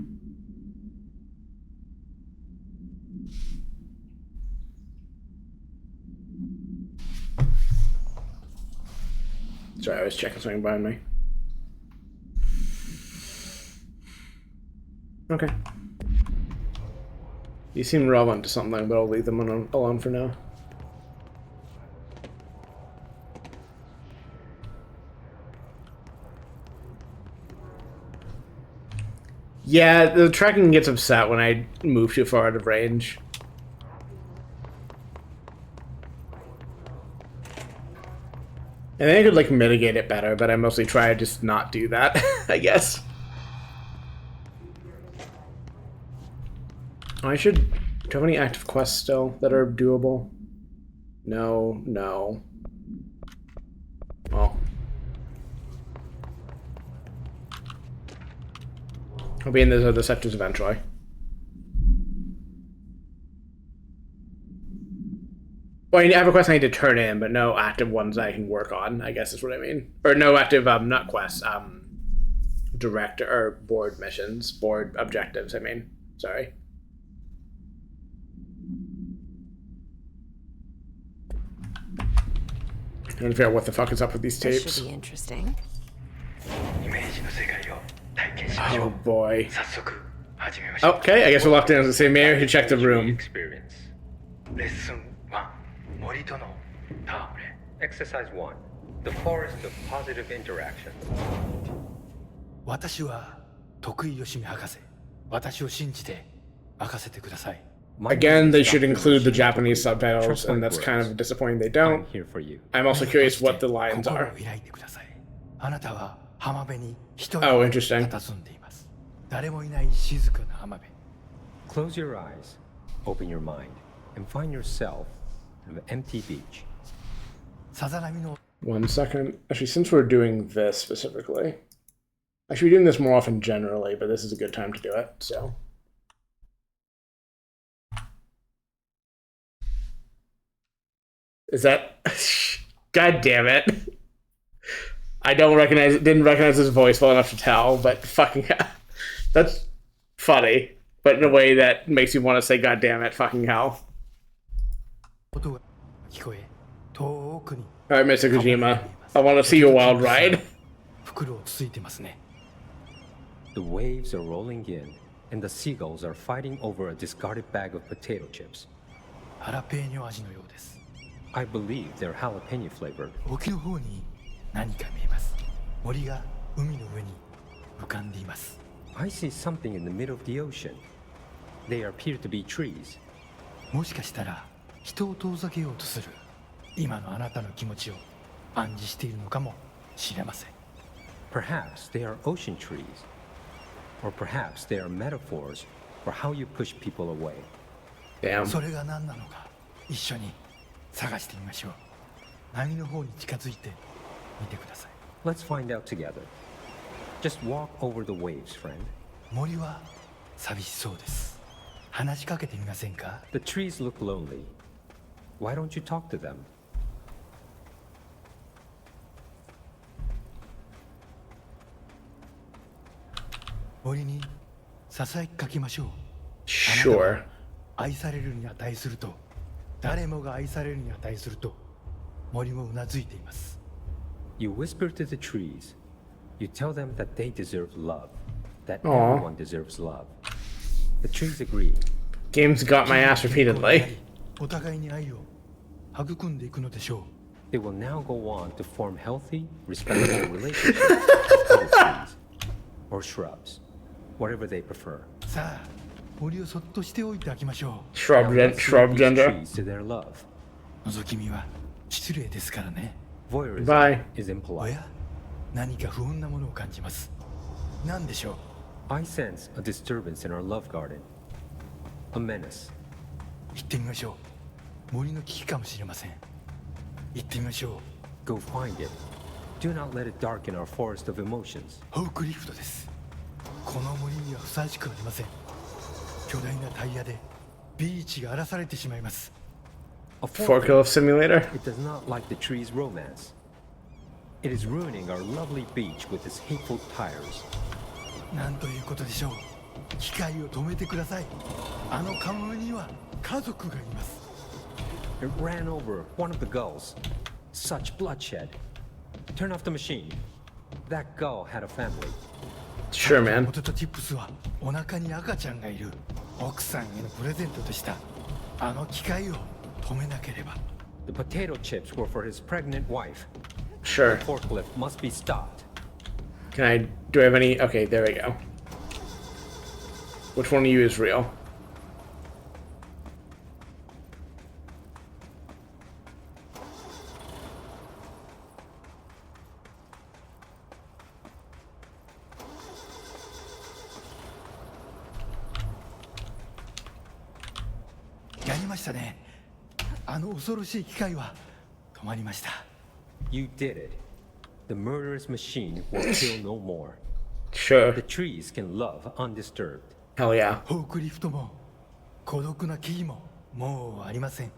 Sorry, I was checking something behind me. Okay. You seem relevant to something, but I'll leave them alone for now. Yeah, the tracking gets upset when I move too far out of range. I think I could like mitigate it better, but I mostly try to just not do that, I guess. I should... Do you have any active quests still that are doable? No, no. Well. I'll be in those other sectors eventually. Well, I have a quest I need to turn in, but no active ones I can work on, I guess is what I mean. Or no active, not quests, director, or board missions, board objectives, I mean. Sorry. I'm trying to figure out what the fuck is up with these This tapes. should be interesting. Oh boy. Okay, I guess we're locked in as the same mayor who checked the room. Lesson 1. Morito no Taore. Exercise 1. The forest of positive interaction. 私は徳井義美博士。私を信じて任せてください。 Again, they should include the Japanese subtitles, and that's kind of disappointing they don't. I'm here for you. I'm also curious what the lines are. 心を開いてください。あなたは浜辺に一人 Oh, interesting. 佇んでいます。誰もいない静かな浜辺。 Close your eyes, open your mind, and find yourself on an empty beach. さざ波の One second. Actually, since we're doing this specifically, I should be doing this more often generally, but this is a good time to do it, so. Is that... God damn it. I didn't recognize his voice well enough to tell, but fucking hell. That's funny, but in a way that makes you want to say God damn it, fucking hell. 音が聞こえ、遠くに Alright, Mr. Kojima. I want to see your wild ride. 袋をついてますね。 The waves are rolling in, and the seagulls are fighting over a discarded bag of potato chips. ハラペーニョ味のようです。 I believe they're jalapeno flavored. 沖の方に何か見えます。森が海の上に浮かんでいます。 I see something in the middle of the ocean. They appear to be trees. もしかしたら人を遠ざけようとする今のあなたの気持ちを暗示しているのかもしれません。 Perhaps they are ocean trees. Or perhaps they are metaphors for how you push people away. Damn. それが何なのか一緒に探してみましょう。波の方に近づいてみてください。 Let's find out together. Just walk over the waves, friend. 森は寂しそうです。話しかけてみませんか？ The trees look lonely. Why don't you talk to them? 森にささやきかけましょう。 Sure. 愛されるに値すると、誰もが愛されるに値すると、森もうなずいています。 You whisper to the trees. You tell them that they deserve love, that Aw. everyone deserves love. The trees agree. Game's got my ass repeatedly. お互いに愛を育んでいくのでしょ They will now go on to form healthy, respectful relationships with other trees or shrubs, whatever they prefer. う。さあ、森をそっとしておいてあげましょ Shrub, Now let's shrub lead these gender. trees to their love. う。覗き見は失礼ですからね。 Voyeurism Bye. is お impolite. や、何か不穏なものを感じます。何でしょう。 I sense a disturbance in our love garden. A menace. 行ってみましょう。森の危機かもしれません。行ってみましょ Go find it. Do not let it darken our forest of emotions. う。ホークリフトです。この森にはふさわしくありません。巨大なタイヤでビーチが荒らされてしまいます。 A Forklift simulator. It does not like the tree's romance. It is ruining our lovely beach with its hateful tires. なんということでしょう。機械を止めてください。あのカモメには家族がいます。 It ran over one of the gulls. Such bloodshed. Turn off the machine. That gull had a family. Sure, man. ポテトチップスはお腹に赤ちゃんがいる奥さんへのプレゼントでした。あの機械を止めなければ。 The potato chips were for his pregnant wife. Sure. The forklift must be stopped. Can I? Do I have any? Okay, there we go. Which one of you is real?「やりましたね。あの恐ろしい機械は止まりました。 You did it. The murderous machine will kill no more. Sure. The trees can love undisturbed. Hell yeah. フォークリフトも孤独な木々ももうありません。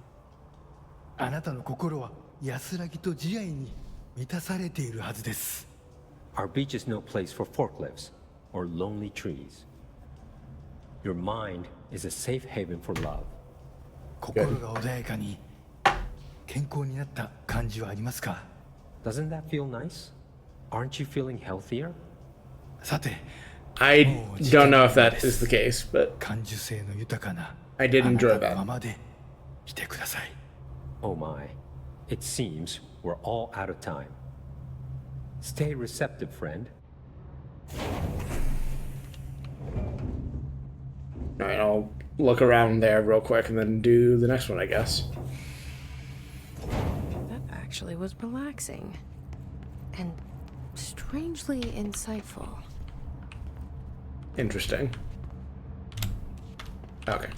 あなたの心は安らぎと慈愛に満たされているはずです。 Our beach is no place for forklifts or lonely trees. Your mind is a safe haven for love. 心が穏やかに健康になった感じはありますか？ Doesn't that feel nice? Aren't you feeling healthier? さて、 I don't know if that is the case, but 感受性の豊かな I did enjoy あなた that. のままでいてください。 Oh my. It seems we're all out of time. Stay receptive, friend. All right, I'll look around there real quick and then do the next one, I guess. That actually was relaxing. And strangely insightful. Interesting. Okay.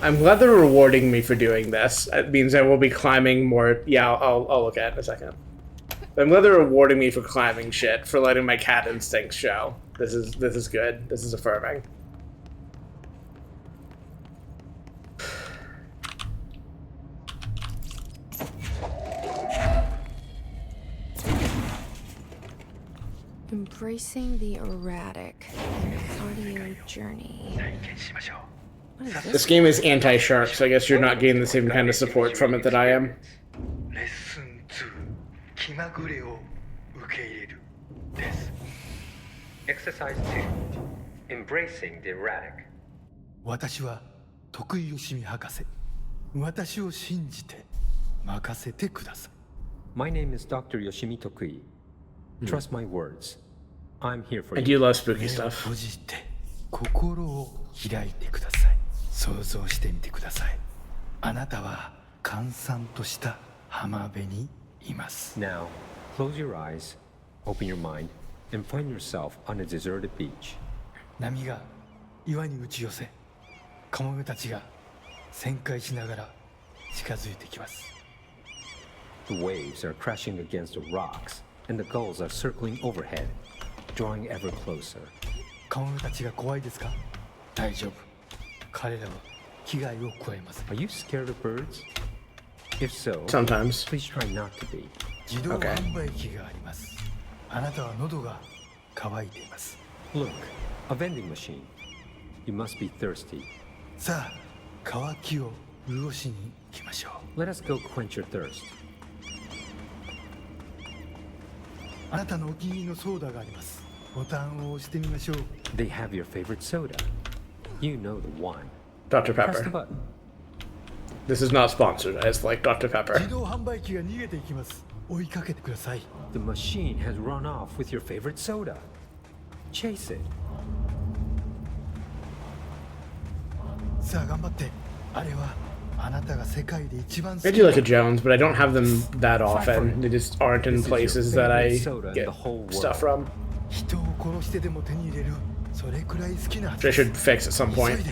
I'm glad they're rewarding me for doing this. It means I will be climbing more. Yeah, I'll look at it in a second. I'm glad they're rewarding me for climbing shit, for letting my cat instincts show. This is good. This is affirming. Embracing the erratic and cardio journey. What is This this? game is anti-shark, so I guess you're not getting the same kind of support from it that I am. レッスン2気まぐれを受け入れるです。 Exercise 2. Embracing the erratic. 私は徳井義美博士。私を信じて任せてください。 My name is Dr. Yoshimi Tokui. Trust my words. I'm here for I you. do love spooky 目を stuff. 閉じて心を開いてください。想像してみてください。あなたは閑散とした浜辺にいます。 Now, close your eyes, open your mind, and find yourself on a deserted beach. 波が岩に打ち寄せ、カモメたちが旋回しながら近づいてきます。 The waves are crashing against the rocks, and the gulls are circling overhead, drawing ever closer. カモメたちが怖いですか？大丈夫。彼らは危害を加えます。 Are you scared of birds? If so, Sometimes. please try not to be. 自動 Okay. 販売機があります。あなたは喉が渇いています。Look, a vending machine. You must be thirsty. さあ渇きを潤しに行きましょう。 Let us go quench your thirst. あなたのお気に入りのソーダがあります。ボタンを押してみましょう。 They have your favorite soda. You know the one. Dr. Press the Pepper. button. This is not sponsored. I just like Dr. 自 Pepper. 動販売機が逃げていきます。追いかけてください。 The machine has run off with your favorite soda. Chase it. さあ頑張って。あれはあなたが世界で一番好 I き do な like a Jones, but I don't have them that often. They just aren't in This is your places that I favorite soda in get the whole world. stuff from. 人を殺してでも手に入れる。それくらい好きなはず Which I です。 should fix at some 急 point. いで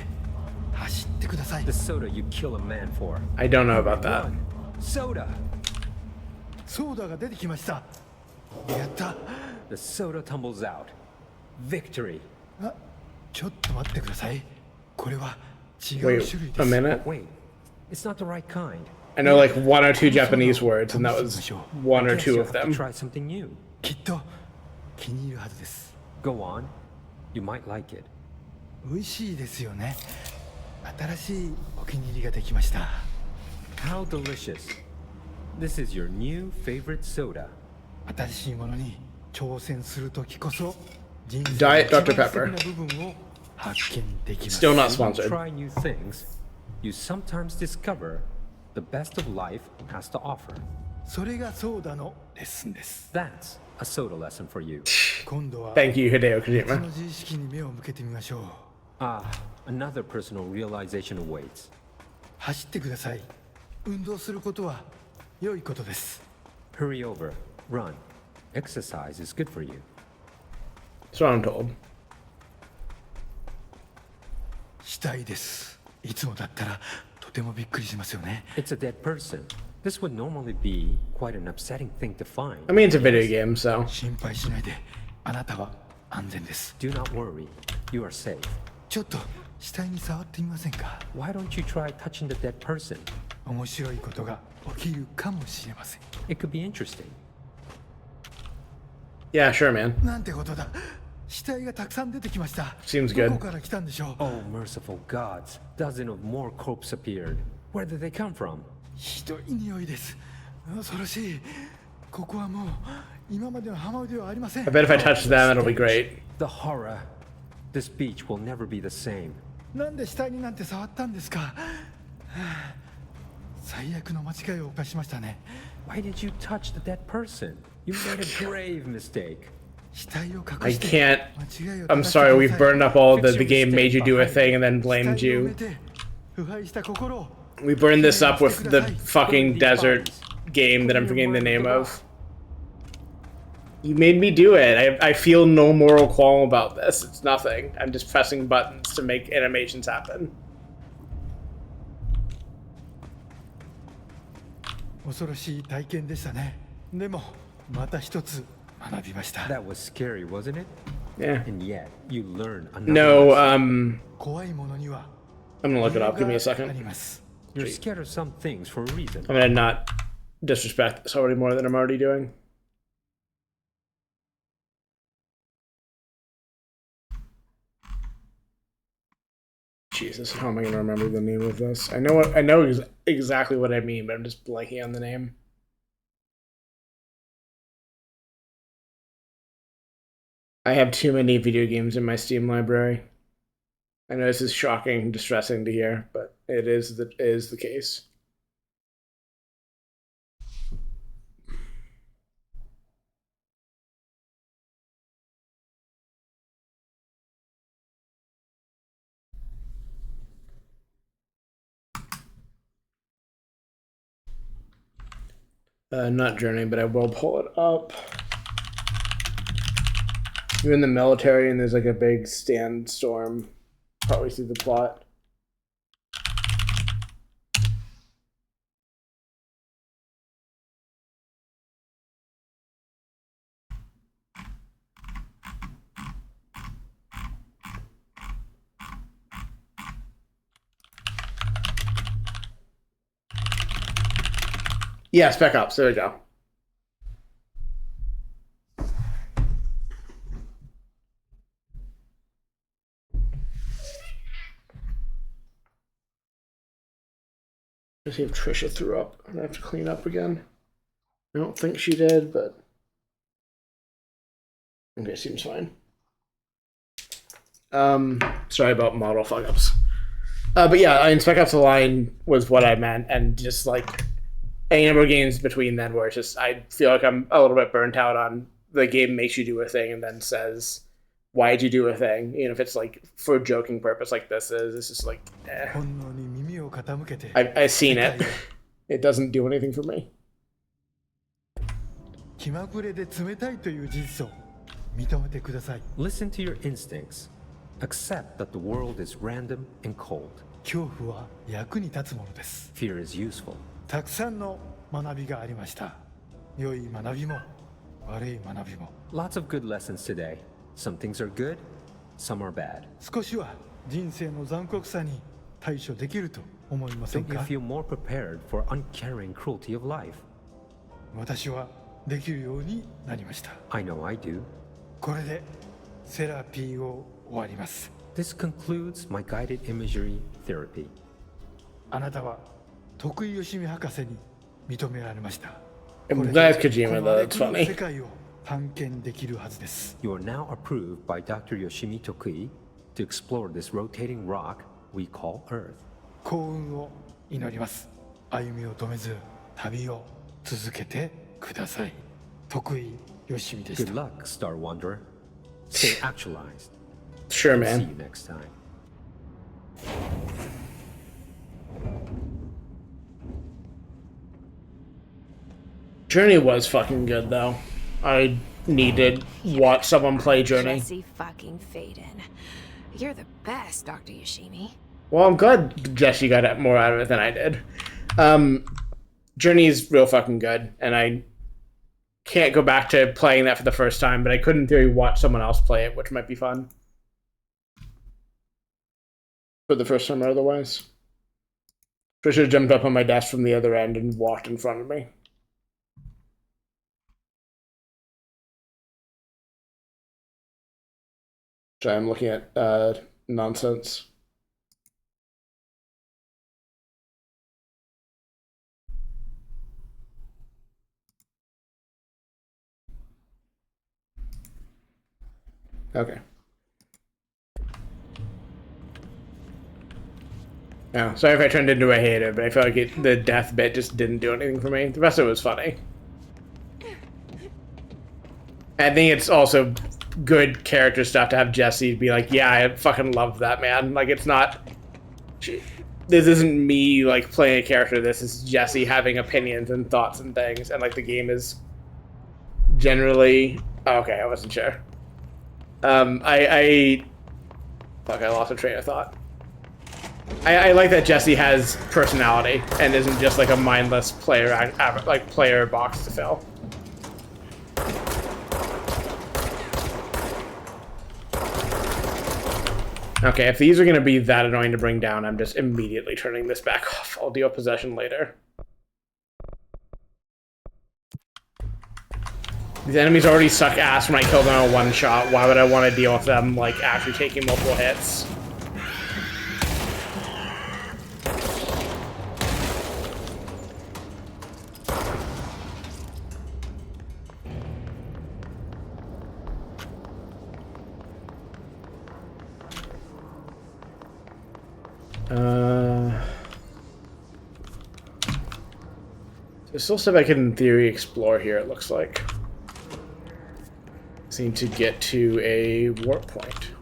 走ってください。 The soda you kill a man for. I don't know about that. Run. Soda. ソーダが出てきました。やった。 The soda tumbles out. Victory. あ、ちょっと待ってください。これは違う Wait 種類で a す。 minute. Wait, it's not the right kind. I know like one or two Japanese words, and that was one or Guess two you'll of have to them. try something new. きっと気に入るはずです。 Go on. You might like it. 美味しいですよね。新しいお気に入りができました。 How delicious. This is your new favorite soda. 新しいものに挑戦するときこそ人生 Diet の Dr. 一番 Pepper. 素敵な部分を発見できます。 Still not When you sponsored. try new things, you sometimes discover the best of life has to offer. それがソーダのレッスンです。 That's a soda lesson for you. 今度は Thank you, Hideo そ Kojima. の自意識に目を向けてみましょう。 Ah, another personal realization awaits. 走ってください。運動することは良いことです。 Hurry over. Run. Exercise is good for you. That's what I'm told. したいです。いつもだったらとてもびっくりしますよね。 It's a dead person. This would normally be quite an upsetting thing to find. I mean, it's a video game, so 心配しないで。あなたは安全です。 Do not worry. You are safe. ちょっと死体に触ってみませんか。 Why don't you try touching the dead person? 面白いことが起きるかもしれません。 It could be interesting. yeah, sure, man. なんてことだ。死体がたくさん出てきました。 Seems good. どこから来たんでしょう。 Oh, merciful gods. Dozen of more corpses appeared. Where did they come from? ひどい匂いです。恐ろしい。ここはもう今までの浜辺ではありません。 I bet if I touch them, it'll be great. The horror. This beach will never be the same. なんで死体になんて触ったんですか。はあ最悪の間違いを犯しましたね。 Why did you touch the dead person? You made a grave mistake. 死体を I 隠して can't. 間違いを I'm 正して sorry, く we've ださい。 burned up all the game made you do a thing and then 死 blamed 体を埋 you. めて腐敗した心を We burned this up with the fucking desert game that I'm forgetting the name of. You made me do it. I feel no moral qualm about this. It's nothing. I'm just pressing buttons to make animations happen. 恐ろしい体験でしたね。でもまた一つ学びました。 That was scary, wasn't it? Yeah. And yet, you learned another No, lesson. 怖いものには I'm gonna look it up. Give me a 理由があ second. ります。 You're scared of some things for a reason. I'm gonna not disrespect this already more than I'm already doing. Jesus, how am I gonna remember the name of this? I know exactly what I mean, but I'm just blanking on the name. I have too many video games in my Steam library. I know this is shocking and distressing to hear, but it is the case. Not Journey, but I will pull it up. You're in the military and there's like a big sandstorm partway through the plot. Yeah, Spec Ops. There we go. Let's see if Trisha threw up. I'm gonna have to clean up again. I don't think she did, but okay, seems fine. Sorry about model fuck-ups. But yeah, in Spec Ops: The Line was what I meant, and just like any number of games between then where it's just I feel like I'm a little bit burnt out on the game makes you do a thing and then says, why'd you do a thing? Even if it's like for a joking purpose like this is, it's just like, I've seen it. It doesn't do anything for me. Listen to your instincts. Accept that the world is random and cold. Fear is useful. Lots of good lessons today. Some things are good, some are bad. Don't you feel more prepared for uncaring cruelty of life? I know I do. This concludes my guided imagery therapy. That's Kojima, though. That's funny. You are now approved by Dr. Yoshimi Tokui to explore this rotating rock we call Earth. Good luck, Star Wanderer. Stay actualized. Sure, man. See you next time. Journey was fucking good, though. I need to watch someone play Journey. Jesse fucking Faden. You're the best, Dr. Yoshimi. Well, I'm glad Jesse got more out of it than I did. Journey is real fucking good, and I can't go back to playing that for the first time, but I could in theory watch someone else play it, which might be fun. For the first time or otherwise. Trisha jumped up on my desk from the other end and walked in front of me. So I'm looking at nonsense. Okay. No, sorry if I turned into a hater, but I felt like the death bit just didn't do anything for me. The rest of it was funny. I think it's also good character stuff to have Jesse be like, yeah, I fucking love that, man. Like, it's not... This isn't me, like, playing a character. This is Jesse having opinions and thoughts and things. And, like, the game is generally... Okay, I wasn't sure. Fuck, I lost a train of thought. I like that Jesse has personality and isn't just like a mindless player box to fill. Okay, if these are going to be that annoying to bring down, I'm just immediately turning this back off. I'll deal possession later. These enemies already suck ass when I kill them in a one-shot. Why would I want to deal with them, like, actually taking multiple hits? There's still stuff I can, in theory, explore here, it looks like. Seem to get to a warp point.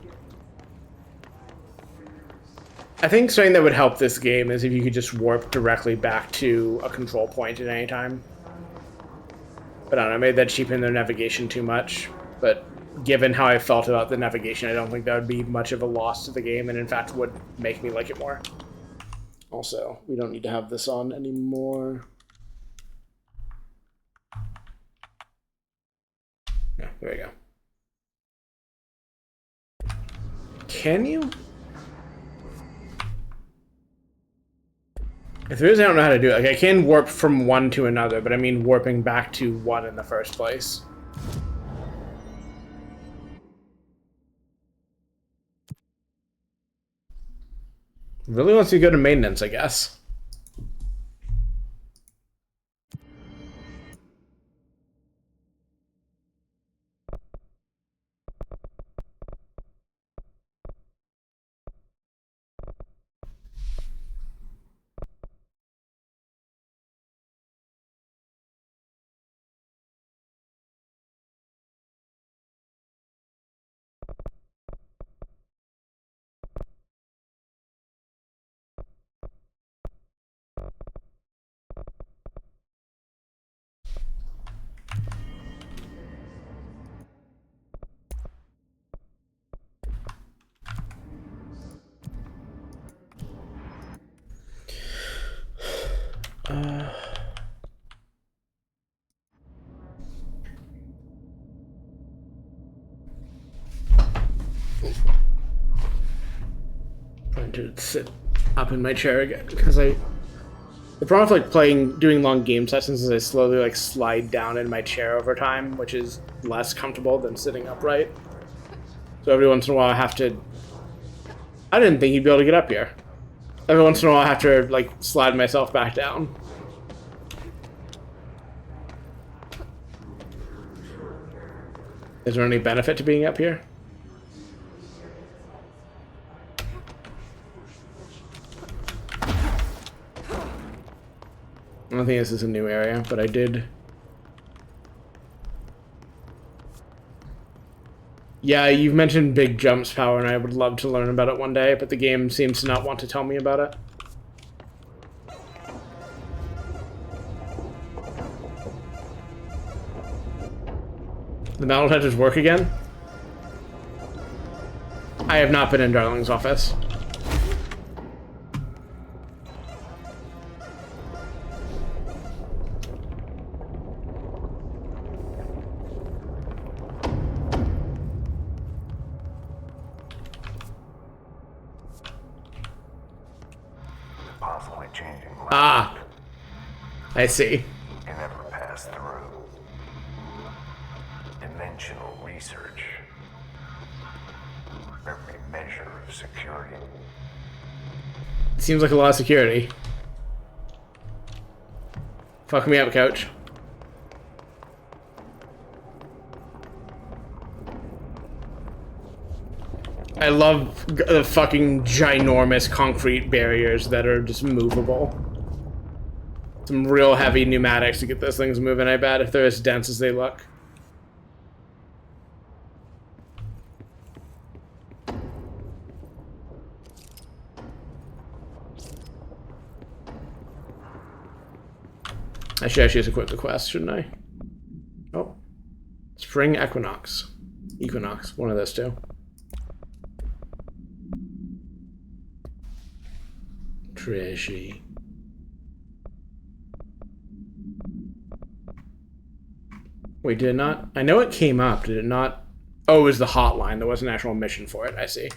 I think something that would help this game is if you could just warp directly back to a control point at any time. But I don't know, maybe that cheapened their navigation too much. But given how I felt about the navigation, I don't think that would be much of a loss to the game, and in fact would make me like it more. Also, we don't need to have this on anymore. Yeah, there we go. Can you? If there is, I don't know how to do it. Like, I can warp from one to another, but I mean warping back to one in the first place. Really wants to go to maintenance, I guess. Trying to sit up in my chair again because the problem with like doing long game sessions is I slowly like slide down in my chair over time, which is less comfortable than sitting upright. So every once in a while I have to. I didn't think you'd be able to get up here. Every once in a while I have to like slide myself back down. Is there any benefit to being up here? I don't think this is a new area, but I did. Yeah, you've mentioned big jumps power, and I would love to learn about it one day, but the game seems to not want to tell me about it. The metal detectors work again? I have not been in Darling's office. Possibly changing. Ah, I see. Can never pass through. Dimensional research. Every measure of security. Seems like a lot of security. Fuck me up, coach. I love the fucking ginormous concrete barriers that are just movable. Some real heavy pneumatics to get those things moving, I bet, if they're as dense as they look. I should actually just equip the quest, shouldn't I? Oh. Spring Equinox. Equinox, one of those two. Trashy. Wait, did it not? I know it came up, did it not? Oh, it was the hotline. There was an actual mission for it, I see.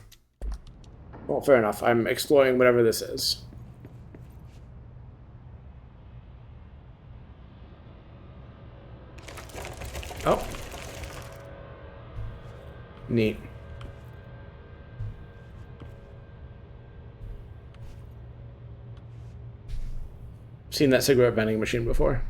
Well, fair enough. I'm exploring whatever this is. Oh. Neat. Seen that cigarette vending machine before.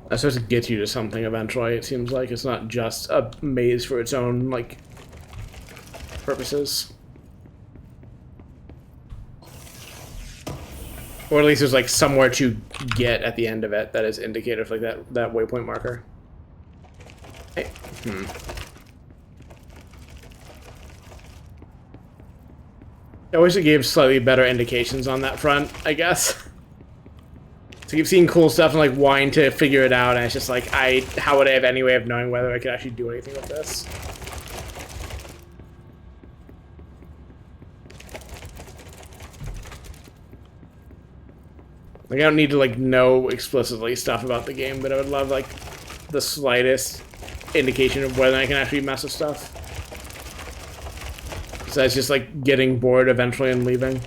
That's supposed to get you to something eventually, it seems like. It's not just a maze for its own, like, purposes. Or at least there's, like, somewhere to get at the end of it that is indicative, like that waypoint marker. Hey. I wish it gave slightly better indications on that front, I guess. So keep seeing cool stuff and like wanting to figure it out, and it's just like, how would I have any way of knowing whether I could actually do anything with this? Like, I don't need to like know explicitly stuff about the game, but I would love like the slightest indication of whether I can actually mess with stuff. Besides just like getting bored eventually and leaving.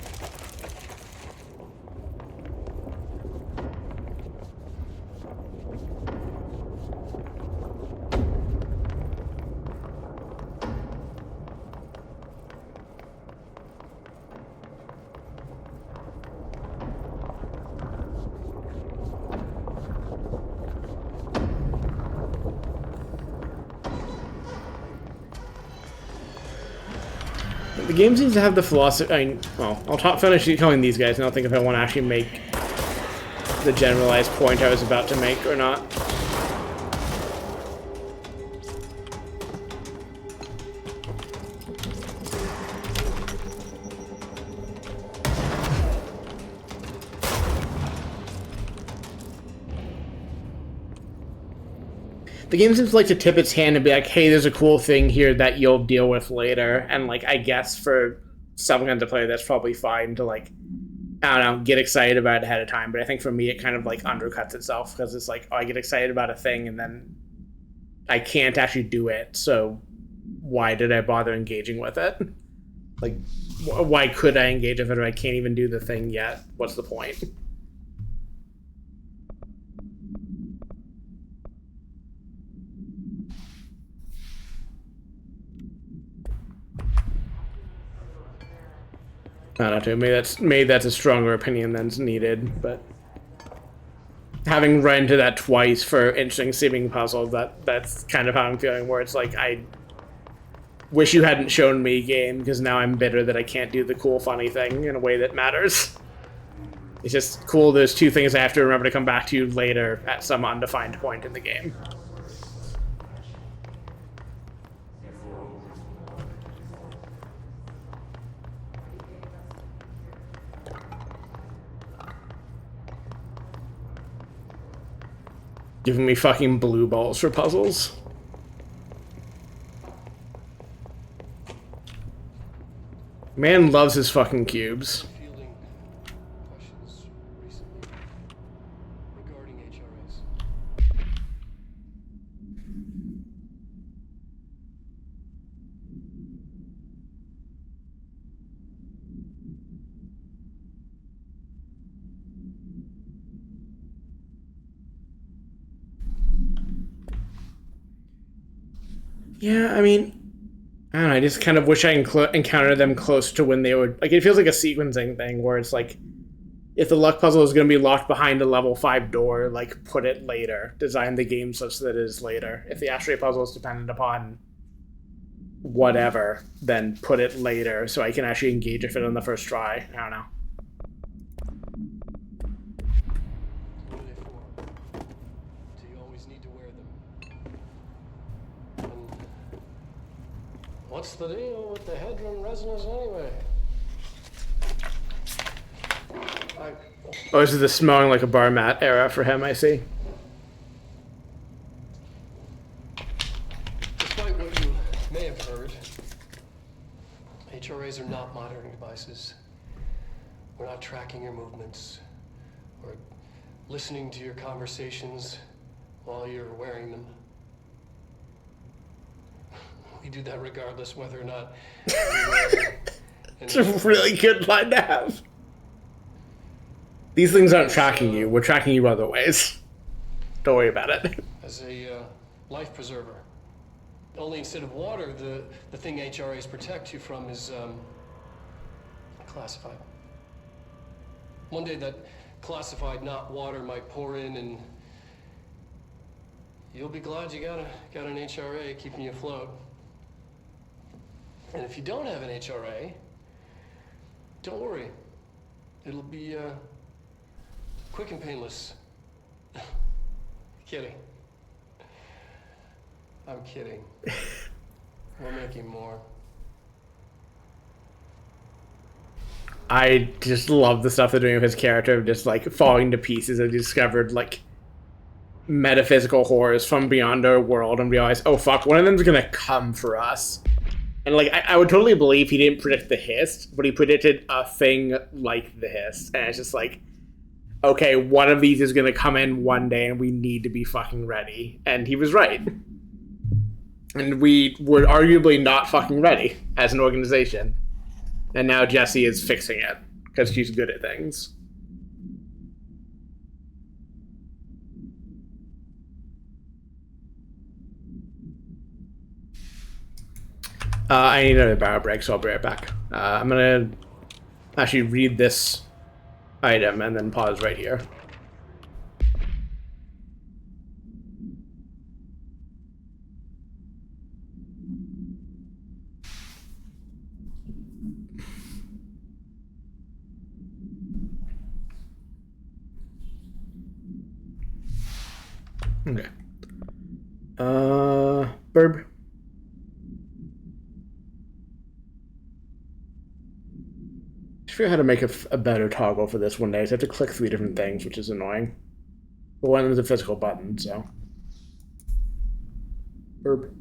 The game seems to have the philosophy. I mean, well, I'll finish killing these guys, and I'll think if I want to actually make the generalized point I was about to make or not. The game seems to like to tip its hand and be like, hey, there's a cool thing here that you'll deal with later. And, like, I guess for some kinds of player, that's probably fine to, like, I don't know, get excited about it ahead of time. But I think for me, it kind of, like, undercuts itself because it's like, oh, I get excited about a thing and then I can't actually do it. So why did I bother engaging with it? Like, why could I engage with it if I can't even do the thing yet? What's the point? I don't know. Maybe that's a stronger opinion than's needed, but having run into that twice for interesting seeming puzzles, that's kind of how I'm feeling. Where it's like I wish you hadn't shown me game because now I'm bitter that I can't do the cool, funny thing in a way that matters. It's just cool. There's two things I have to remember to come back to later at some undefined point in the game. Giving me fucking blue balls for puzzles. Man loves his fucking cubes. Fielding questions recently regarding HRAs. Yeah, I mean, I don't know, I just kind of wish I encountered them close to when they would... Like, it feels like a sequencing thing where it's like, if the luck puzzle is going to be locked behind a level 5 door, like, put it later. Design the game such that it is later. If the ashtray puzzle is dependent upon whatever, then put it later so I can actually engage with it on the first try. I don't know. What are they for? Do you always need to wear them? And what's the deal with the Hedron resonance anyway? Oh, this is the smelling like a bar mat era for him, I see. Despite what you may have heard, HRAs are not monitoring devices. We're not tracking your movements or listening to your conversations while you're wearing them. We do that regardless whether or not you wear It's a really good line to have. These things aren't tracking you. We're tracking you other ways. Don't worry about it. as a life preserver. Only instead of water, the thing HRAs protect you from is classified. One day that classified, not water, might pour in, and you'll be glad you got an HRA keeping you afloat. And if you don't have an HRA, don't worry. It'll be quick and painless. Kidding. I'm kidding. We're making more. I just love the stuff they're doing with his character, just like falling to pieces and discovered like metaphysical horrors from beyond our world and realize, oh fuck, one of them's gonna come for us. And like I would totally believe he didn't predict the hiss, but he predicted a thing like the hiss. And it's just like, okay, one of these is gonna come in one day and we need to be fucking ready. And he was right. And we were arguably not fucking ready as an organization. And now Jessie is fixing it because she's good at things. I need another barrel break, so I'll be right back. I'm going to actually read this item and then pause right here. Okay. Burb. I figure out how to make a better toggle for this one day. So I have to click 3 different things, which is annoying. But one of them is a physical button, so. Burb.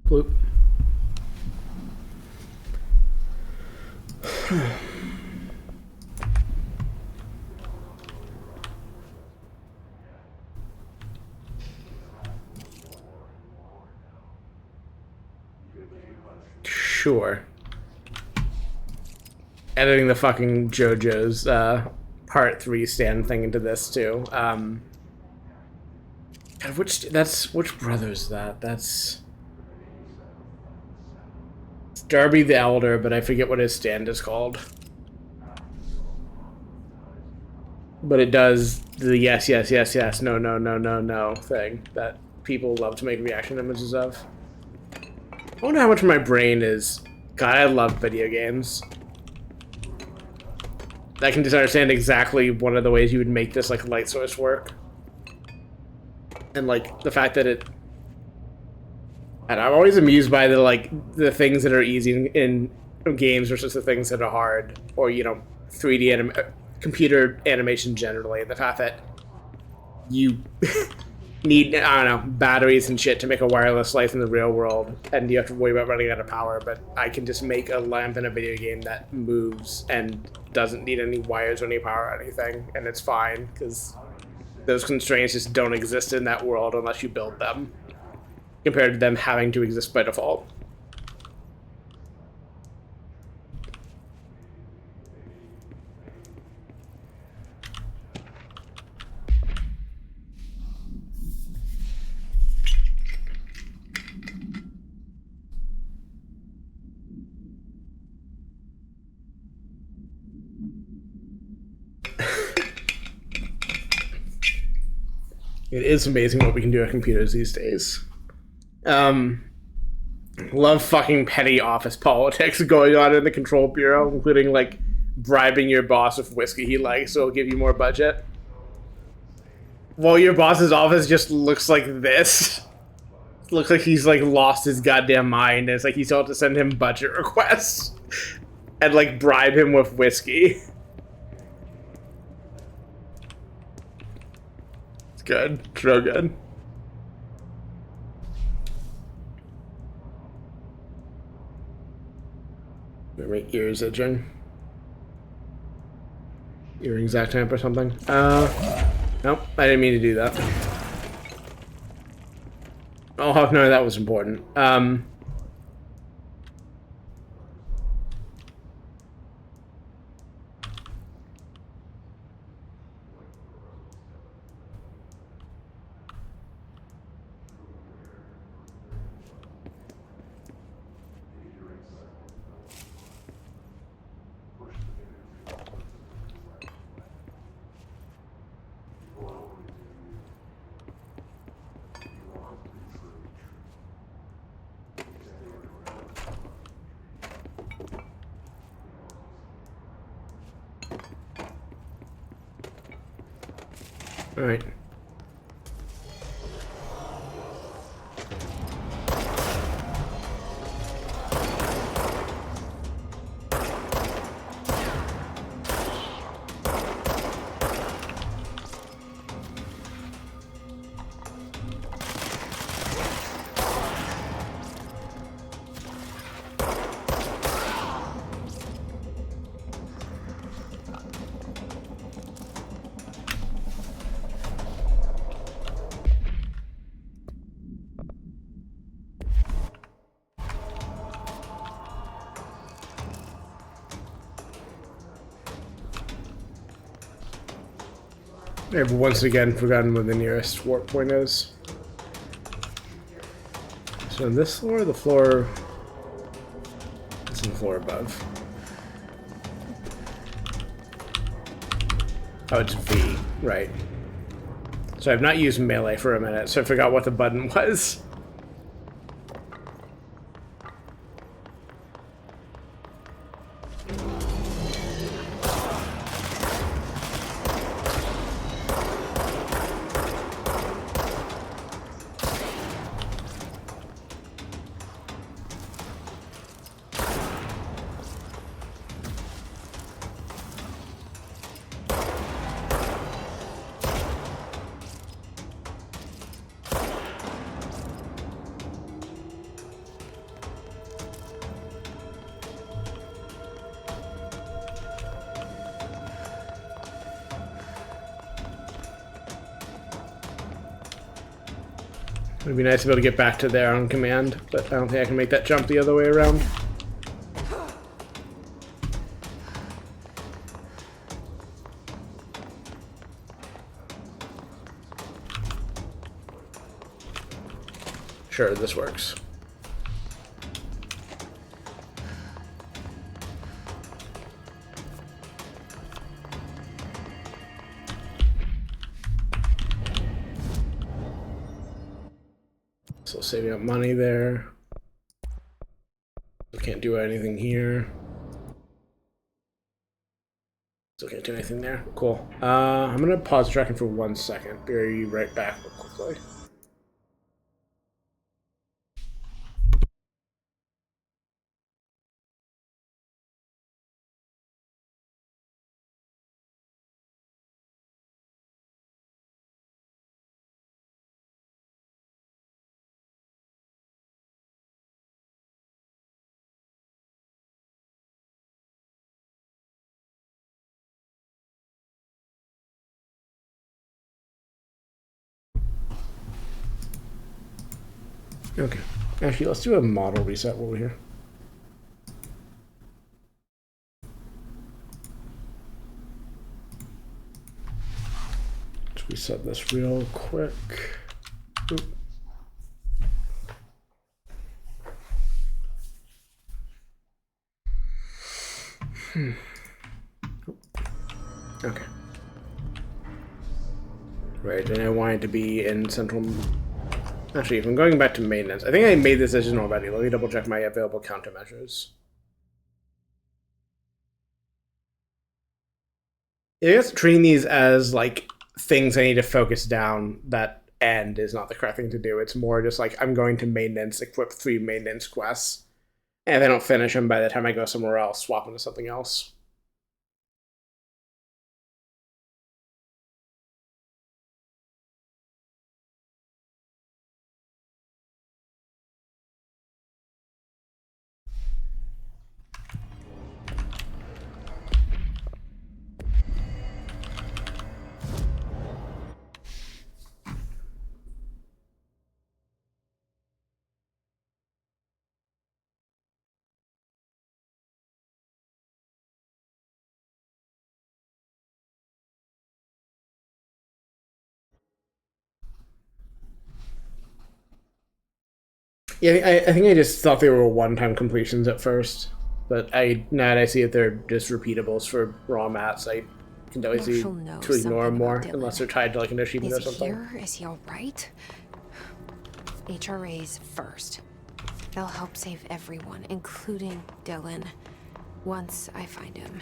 Bloop. Sure. Editing the fucking JoJo's part 3 stand thing into this too. God, which brother is that? That's Darby the Elder, but I forget what his stand is called. But it does the yes, yes, yes, yes, no, no, no, no, no thing that people love to make reaction images of. I wonder how much my brain is. God, I love video games. I can just understand exactly one of the ways you would make this like light source work. And like the fact that it, and I'm always amused by the things that are easy in games versus the things that are hard, or 3D computer animation generally. The fact that you need, I don't know, batteries and shit to make a wireless light in the real world, and you have to worry about running out of power, but I can just make a lamp in a video game that moves and doesn't need any wires or any power or anything, and it's fine, because those constraints just don't exist in that world unless you build them, compared to them having to exist by default. It is amazing what we can do with computers these days. Love fucking petty office politics going on in the control bureau, including like bribing your boss with whiskey he likes so he'll give you more budget. Well, your boss's office just looks like this. It looks like he's like lost his goddamn mind, and it's like you still have to send him budget requests and like bribe him with whiskey. Good. So good. My ears itching. Ear exact temp or something. Nope, I didn't mean to do that. Oh, no, that was important. All right. I've once again forgotten where the nearest warp point is. So in this floor, the floor... It's in the floor above. Oh, it's V, right. So I've not used melee for a minute, so I forgot what the button was. It'd be nice to be able to get back to there on command, but I don't think I can make that jump the other way around. Sure, this works. So saving up money there. Can't do anything here. Still can't do anything there. Cool. I'm gonna pause tracking for 1 second. Be right back real quickly. Okay. Actually, let's do a model reset while we're here. Let's reset this real quick. Oop. Okay. Right, and I want it to be in central. Actually, if I'm going back to maintenance, I think I made this decision already. Let me double check my available countermeasures. I guess treating these as like things I need to focus down that end is not the correct thing to do. It's more just like I'm going to maintenance, equip 3 maintenance quests, and if I don't finish them by the time I go somewhere else, swap them to something else. Yeah, I think I just thought they were one-time completions at first, but now that I see that they're just repeatables for raw mats, I can always see to ignore them more unless they're tied to like an achievement or something. Is he here? Is he all right? HRAs first. They'll help save everyone, including Dylan, once I find him.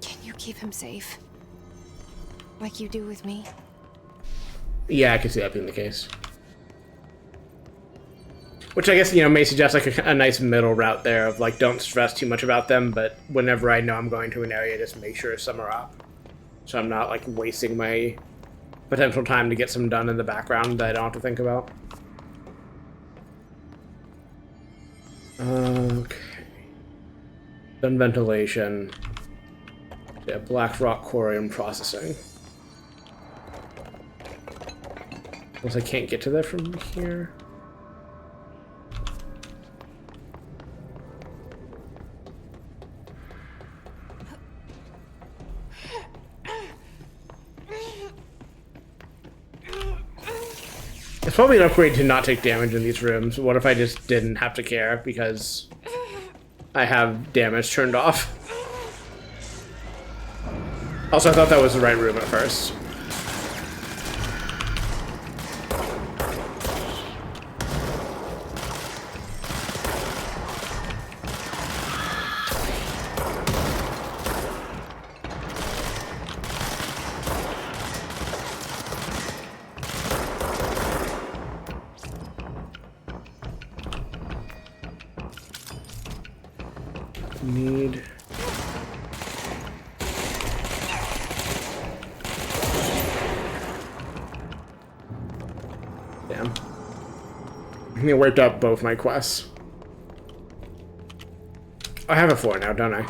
Can you keep him safe? Like you do with me? Yeah, I can see that being the case. Which I guess, may suggest like a nice middle route there of like, don't stress too much about them, but whenever I know I'm going to an area, just make sure some are up. So I'm not like wasting my potential time to get some done in the background that I don't have to think about. Okay. Done ventilation. Yeah, black rock quarry and processing. Unless I can't get to that from here. It's probably an upgrade to not take damage in these rooms. What if I just didn't have to care because I have damage turned off? Also, I thought that was the right room at first. Need... Damn. I think I wiped out both my quests. I have a 4 now, don't I?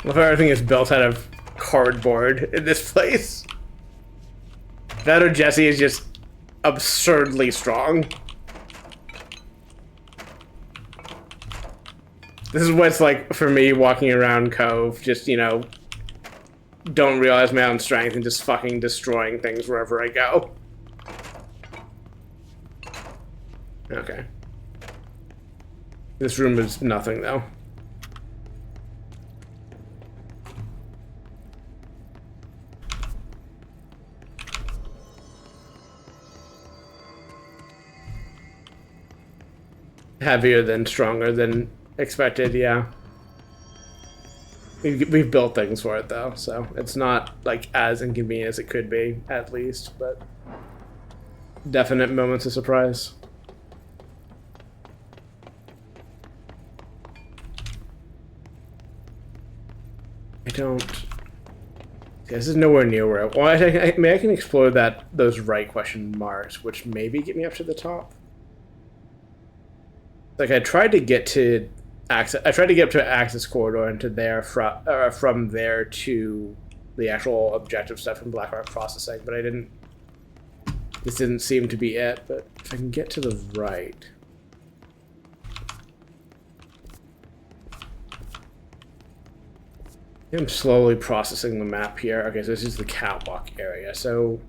love how everything is built out of cardboard in this place. That or Jesse is just absurdly strong. This is what it's like for me walking around Cove, just, you know, don't realize my own strength and just fucking destroying things wherever I go. Okay. This room is nothing, though. Heavier than stronger than expected, yeah. We've built things for it, though, so it's not, like, as inconvenient as it could be, at least, but definite moments of surprise. I don't... This is nowhere near where well, I can explore those right question marks, which maybe get me up to the top. Like, I tried to get to access. I tried to get up to access corridor and to there from there to the actual objective stuff in Blackrock processing, but I didn't. This didn't seem to be it. But if I can get to the right. I'm slowly processing the map here. Okay, so this is the catwalk area. So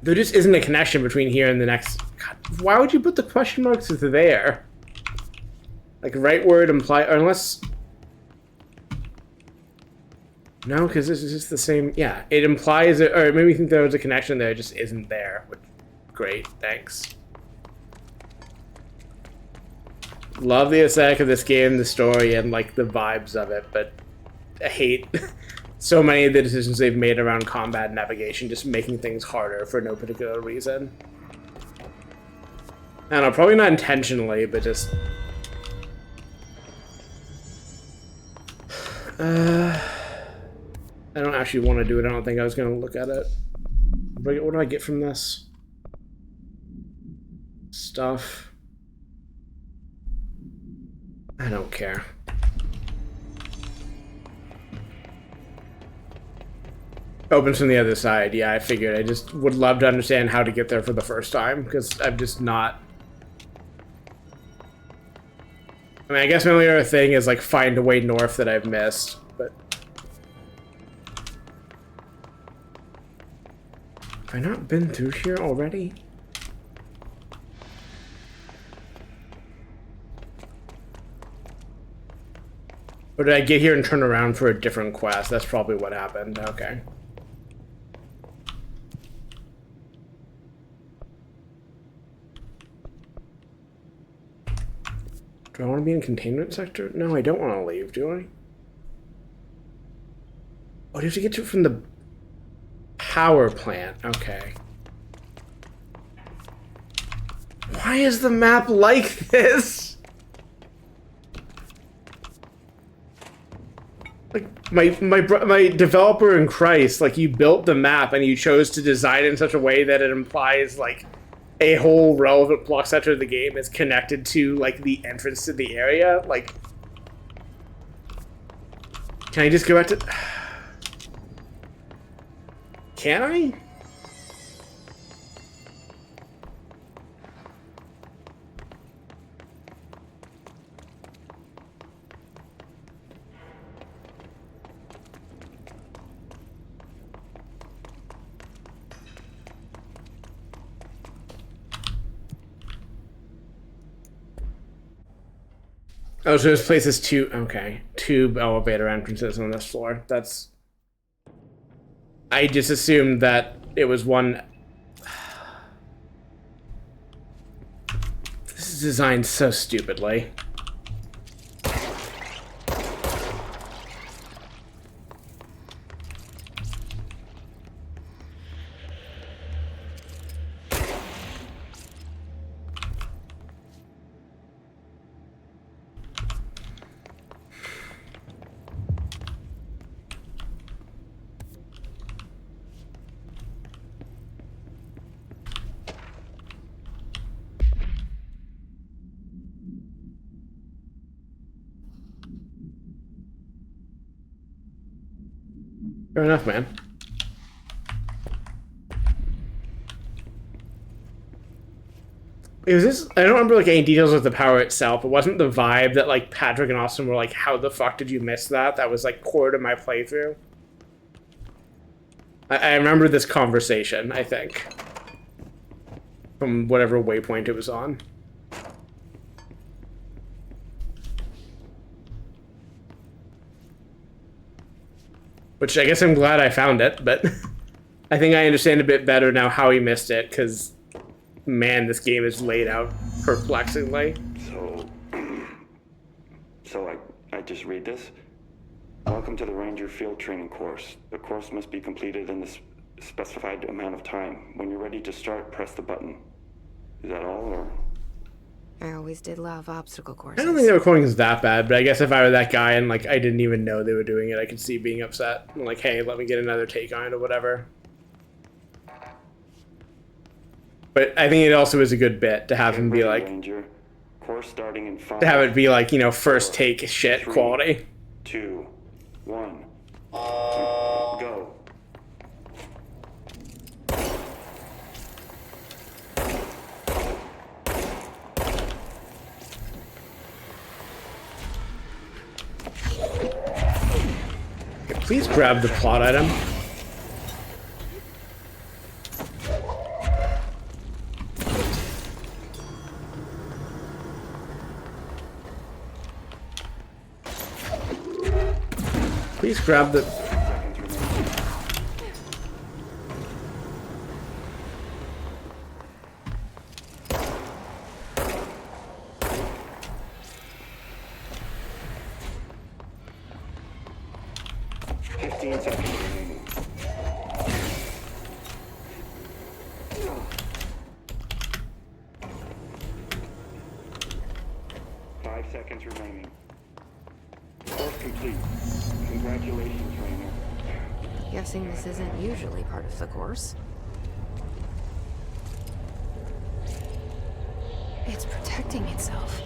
there just isn't a connection between here and the next. God, why would you put the question marks there? Like, right word imply, or unless. No, because this is just the same. Yeah, it implies it, or it made me think there was a connection there. It just isn't there. Which, great, thanks. Love the aesthetic of this game, the story, and like the vibes of it, but I hate so many of the decisions they've made around combat navigation, just making things harder for no particular reason. I don't know, probably not intentionally, but just... I don't actually want to do it. I don't think I was going to look at it. What do I get from this? Stuff. I don't care. Opens from the other side. Yeah, I figured. I just would love to understand how to get there for the first time, because I'm just not... I mean, I guess my only other thing is, like, find a way north that I've missed, but... Have I not been through here already? Or did I get here and turn around for a different quest? That's probably what happened. Okay. Do I want to be in containment sector? No, I don't want to leave, do I? Oh, do you have to get to it from the power plant? Okay. Why is the map like this? Like, my developer in Christ, like, you built the map and you chose to design it in such a way that it implies, like, a whole relevant block sector of the game is connected to, like, the entrance to the area. Like, can I just go back to... Can I? Oh, so this place is two... Okay. Two elevator entrances on this floor. That's... I just assumed that it was one... This is designed so stupidly. Fair enough, man. It was this, I don't remember like any details of the power itself. It wasn't the vibe that like Patrick and Austin were like, how the fuck did you miss that? That was like core to my playthrough. I remember this conversation, I think. From whatever waypoint it was on. Which I guess I'm glad I found it, but I think I understand a bit better now how he missed it, because man, this game is laid out perplexingly. So I just read this. Welcome to the Ranger Field Training course. The course must be completed in the specified amount of time. When you're ready to start, press the button. Is that all, or? I always did love obstacle courses. I don't think the recording is that bad, but I guess if I were that guy and like I didn't even know they were doing it, I could see being upset. I'm like, hey, let me get another take on it or whatever. But I think it also is a good bit to have him be like, Ranger. Course starting in 5, to have it be like, you know, first take shit 3, quality. 2, 1. Go. Okay, please grab the plot item. Please grab the... Seconds remaining. Course complete. Congratulations, Rainer. Guessing this isn't usually part of the course. It's protecting itself.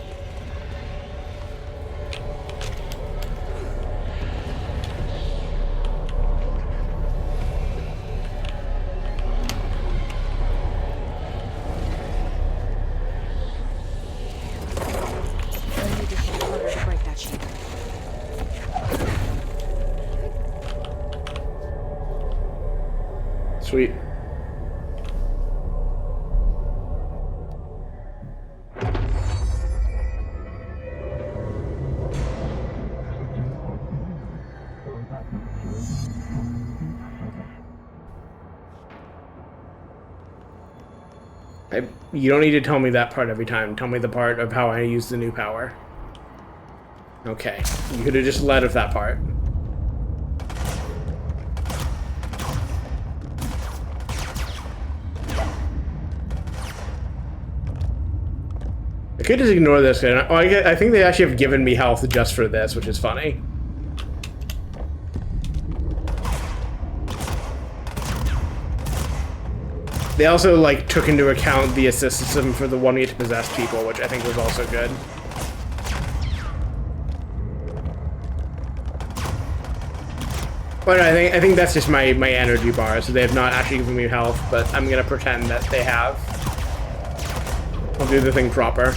Sweet. You don't need to tell me that part every time. Tell me the part of how I use the new power. Okay. You could have just led with that part. I could just ignore this. I think they actually have given me health just for this, which is funny. They also like took into account the assist system for the one we get to possess people, which I think was also good. But I think that's just my energy bar, so they have not actually given me health, but I'm gonna pretend that they have. I'll do the thing proper.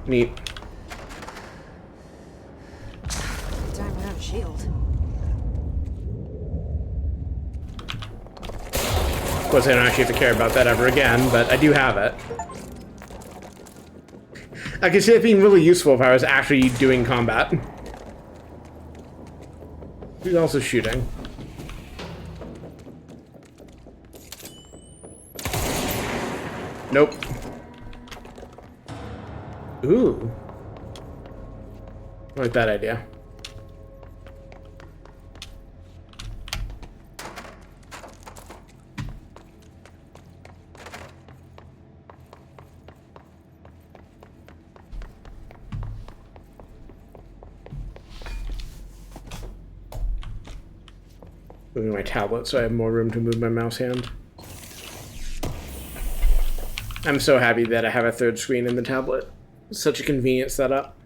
Neat. Time without a shield. Of course, I don't actually have to care about that ever again, but I do have it. I could see it being really useful if I was actually doing combat. He's also shooting. Nope. Ooh. I like that idea. Moving my tablet so I have more room to move my mouse hand. I'm so happy that I have a third screen in the tablet. It's such a convenient setup.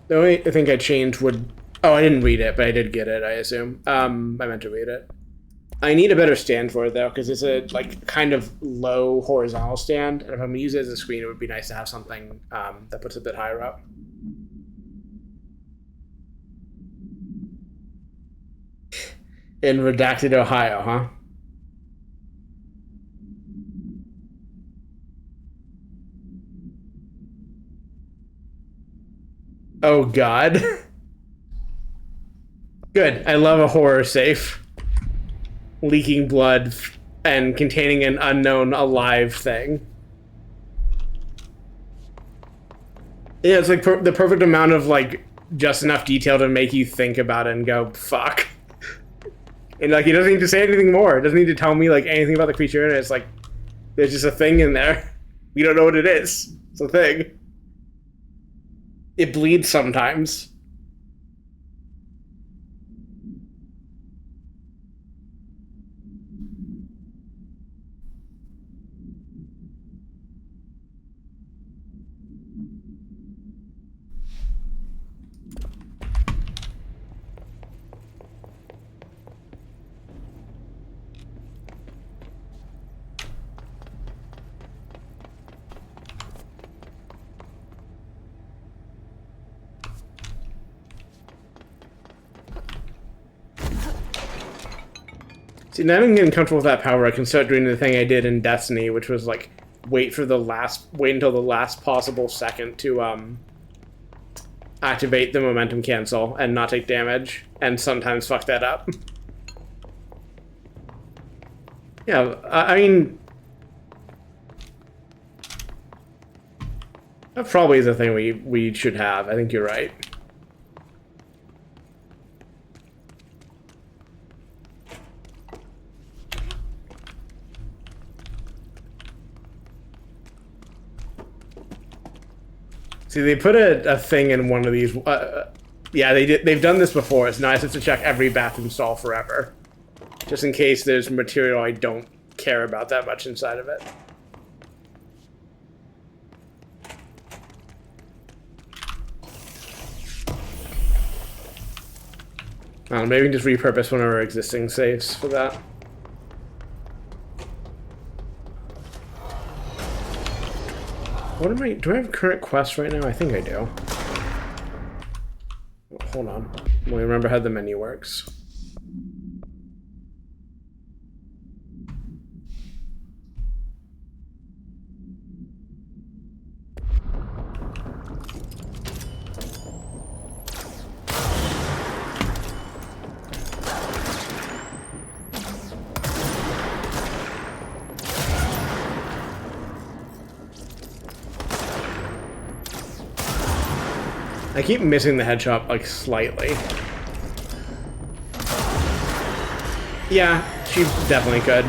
The only thing I changed would... Oh, I didn't read it, but I did get it, I assume. I meant to read it. I need a better stand for it, though, because it's a, like, kind of low horizontal stand. And if I'm going to use it as a screen, it would be nice to have something that puts it a bit higher up. In redacted Ohio, huh? Oh, God. Good. I love a horror safe. Leaking blood and containing an unknown alive thing. Yeah, it's like the perfect amount of, like, just enough detail to make you think about it and go, fuck. And, like, he doesn't need to say anything more. It doesn't need to tell me, like, anything about the creature in it. It's like, there's just a thing in there. We don't know what it is. It's a thing. It bleeds sometimes. See, now I'm getting comfortable with that power, I can start doing the thing I did in Destiny, which was, like, wait until the last possible second to, activate the momentum cancel and not take damage, and sometimes fuck that up. Yeah, I mean... That probably is a thing we should have, I think you're right. See, they put a thing in one of these. Yeah, they've done this before. It's nice to check every bathroom stall forever, just in case there's material I don't care about that much inside of it. Maybe we can just repurpose one of our existing saves for that. What am I... Do I have current quests right now? I think I do. Oh, hold on. Let me remember how the menu works. I keep missing the headshot, like, slightly. Yeah, she definitely could.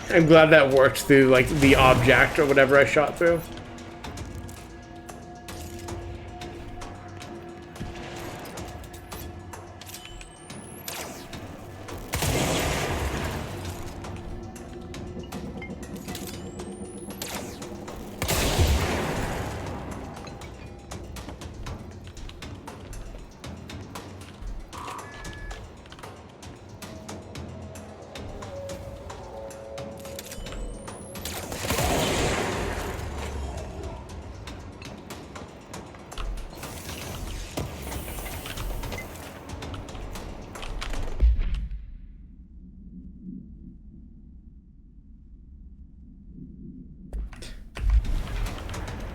I'm glad that worked through, like, the object or whatever I shot through.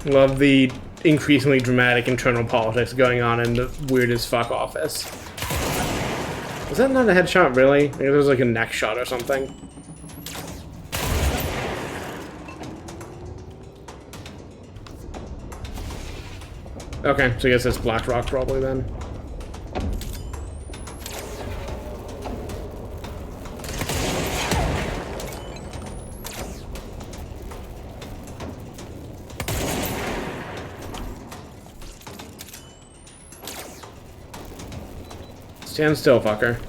Love the increasingly dramatic internal politics going on in the weird as fuck office. Was that not a headshot, really? Maybe it was like a neck shot or something. Okay, so I guess that's Black Rock probably then. Stand still, fucker.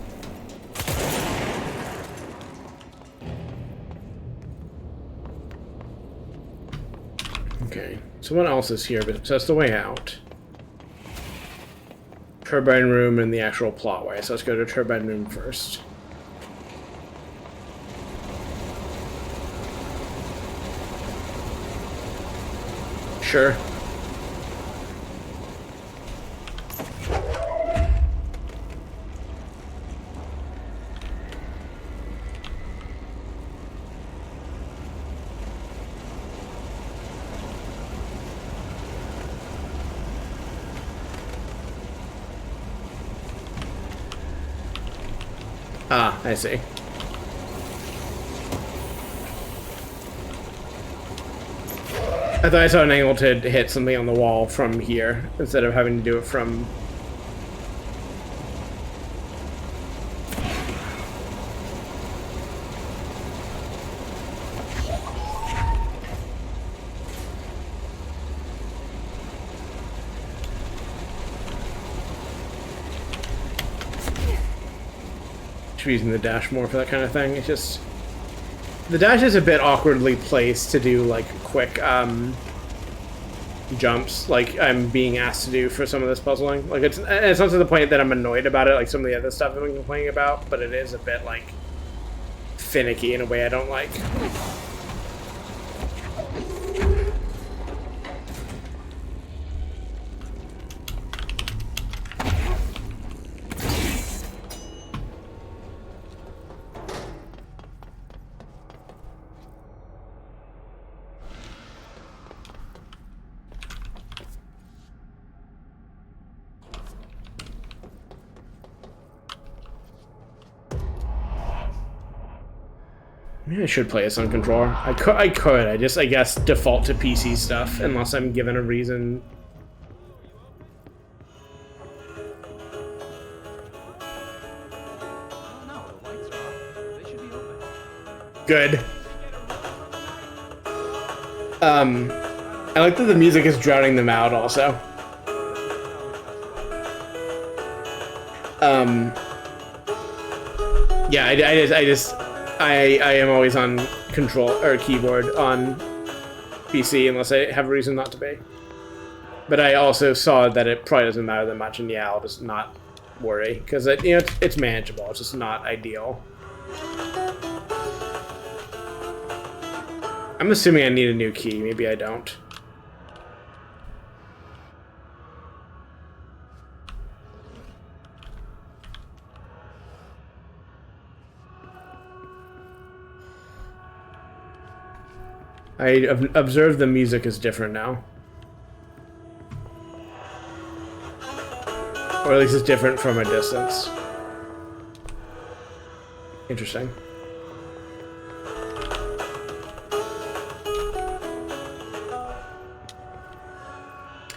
Okay, so what else is here? So that's the way out. Turbine room and the actual plot way. So let's go to turbine room first. Sure. Ah, I see. I thought I saw an angle to hit something on the wall from here, instead of having to do it from... using the dash more for that kind of thing. It's just... The dash is a bit awkwardly placed to do, like, quick, jumps, like I'm being asked to do for some of this puzzling. Like, it's not to the point that I'm annoyed about it, like some of the other stuff I've been complaining about, but it is a bit, like, finicky in a way I don't like. Maybe I should play this on controller. I could. I guess, default to PC stuff, unless I'm given a reason. Good. I like that the music is drowning them out, also. Yeah, I am always on control or keyboard on PC unless I have a reason not to be. But I also saw that it probably doesn't matter that much, and yeah, I'll just not worry because it's manageable. It's just not ideal. I'm assuming I need a new key. Maybe I don't. I observed the music is different now. Or at least it's different from a distance. Interesting.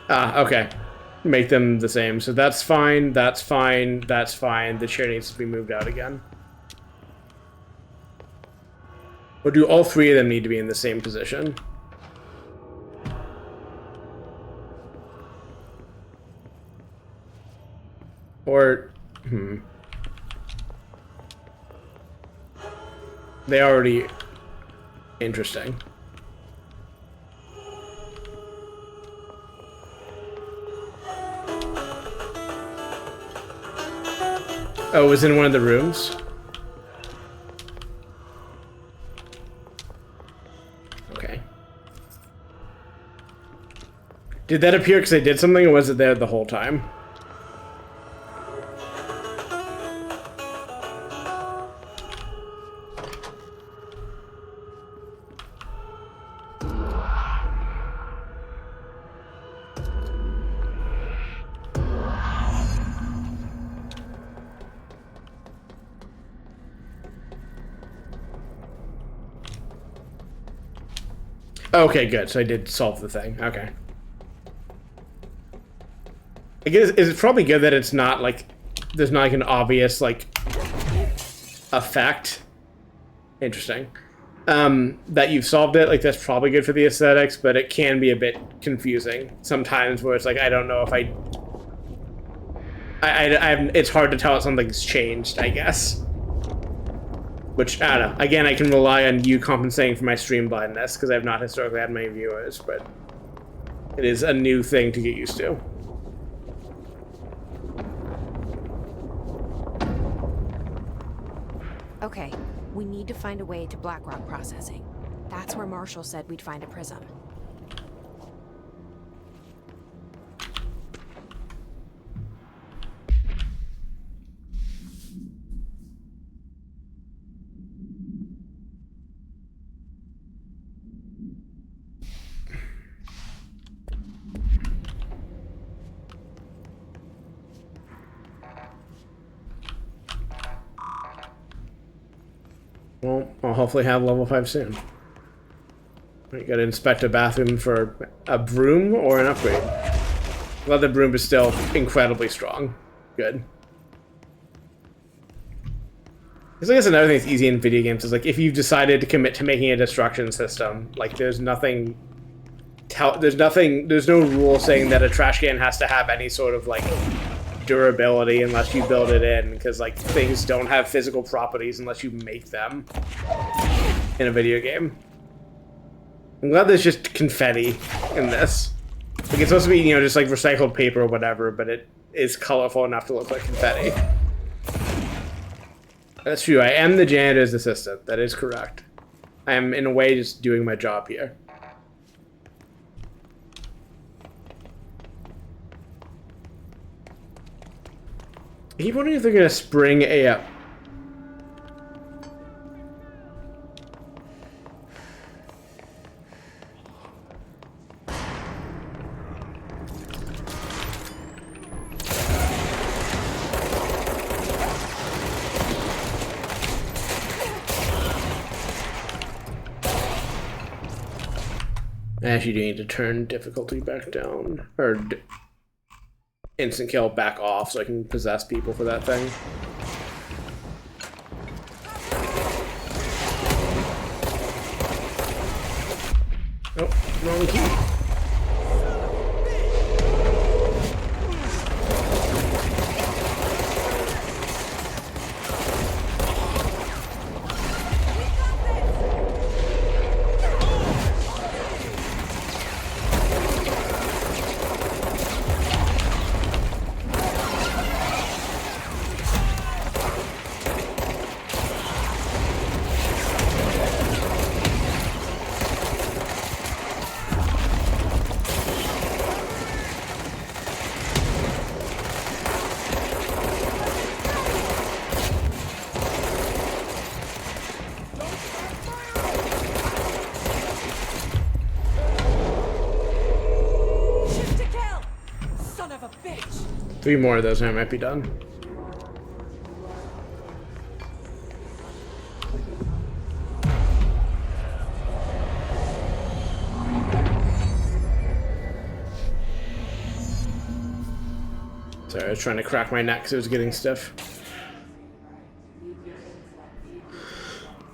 Ah, okay. Make them the same. So that's fine, that's fine, that's fine. The chair needs to be moved out again. Or do all three of them need to be in the same position? Or, They already... Interesting. Oh, it was in one of the rooms? Okay. Did that appear because I did something, or was it there the whole time? Okay, good. So I did solve the thing. Okay. I guess it's probably good that it's not like there's not like an obvious like effect. Interesting. That you've solved it. Like that's probably good for the aesthetics, but it can be a bit confusing sometimes where it's like I don't know if I it's hard to tell if something's changed, I guess. Which, I don't know. Again, I can rely on you compensating for my stream blindness, because I've not historically had many viewers, but it is a new thing to get used to. Okay, we need to find a way to Blackrock processing. That's where Marshall said we'd find a prism. Well, I'll hopefully have level 5 soon. You gotta inspect a bathroom for a broom or an upgrade. Well, the broom is still incredibly strong. Good. Because I guess another thing that's easy in video games is like if you've decided to commit to making a destruction system, like there's no rule saying that a trash can has to have any sort of like durability unless you build it in, because like things don't have physical properties unless you make them in a video game. I'm glad there's just confetti in this. Like it's supposed to be, you know, just like recycled paper or whatever, but it is colorful enough to look like confetti. That's true, I am the janitor's assistant. That is correct. I am in a way just doing my job here. I keep wondering if they're gonna spring a I actually do need to turn difficulty back down, or instant kill back off so I can possess people for that thing. Oh, wrong key. Three more of those and I might be done. Sorry, I was trying to crack my neck because it was getting stiff.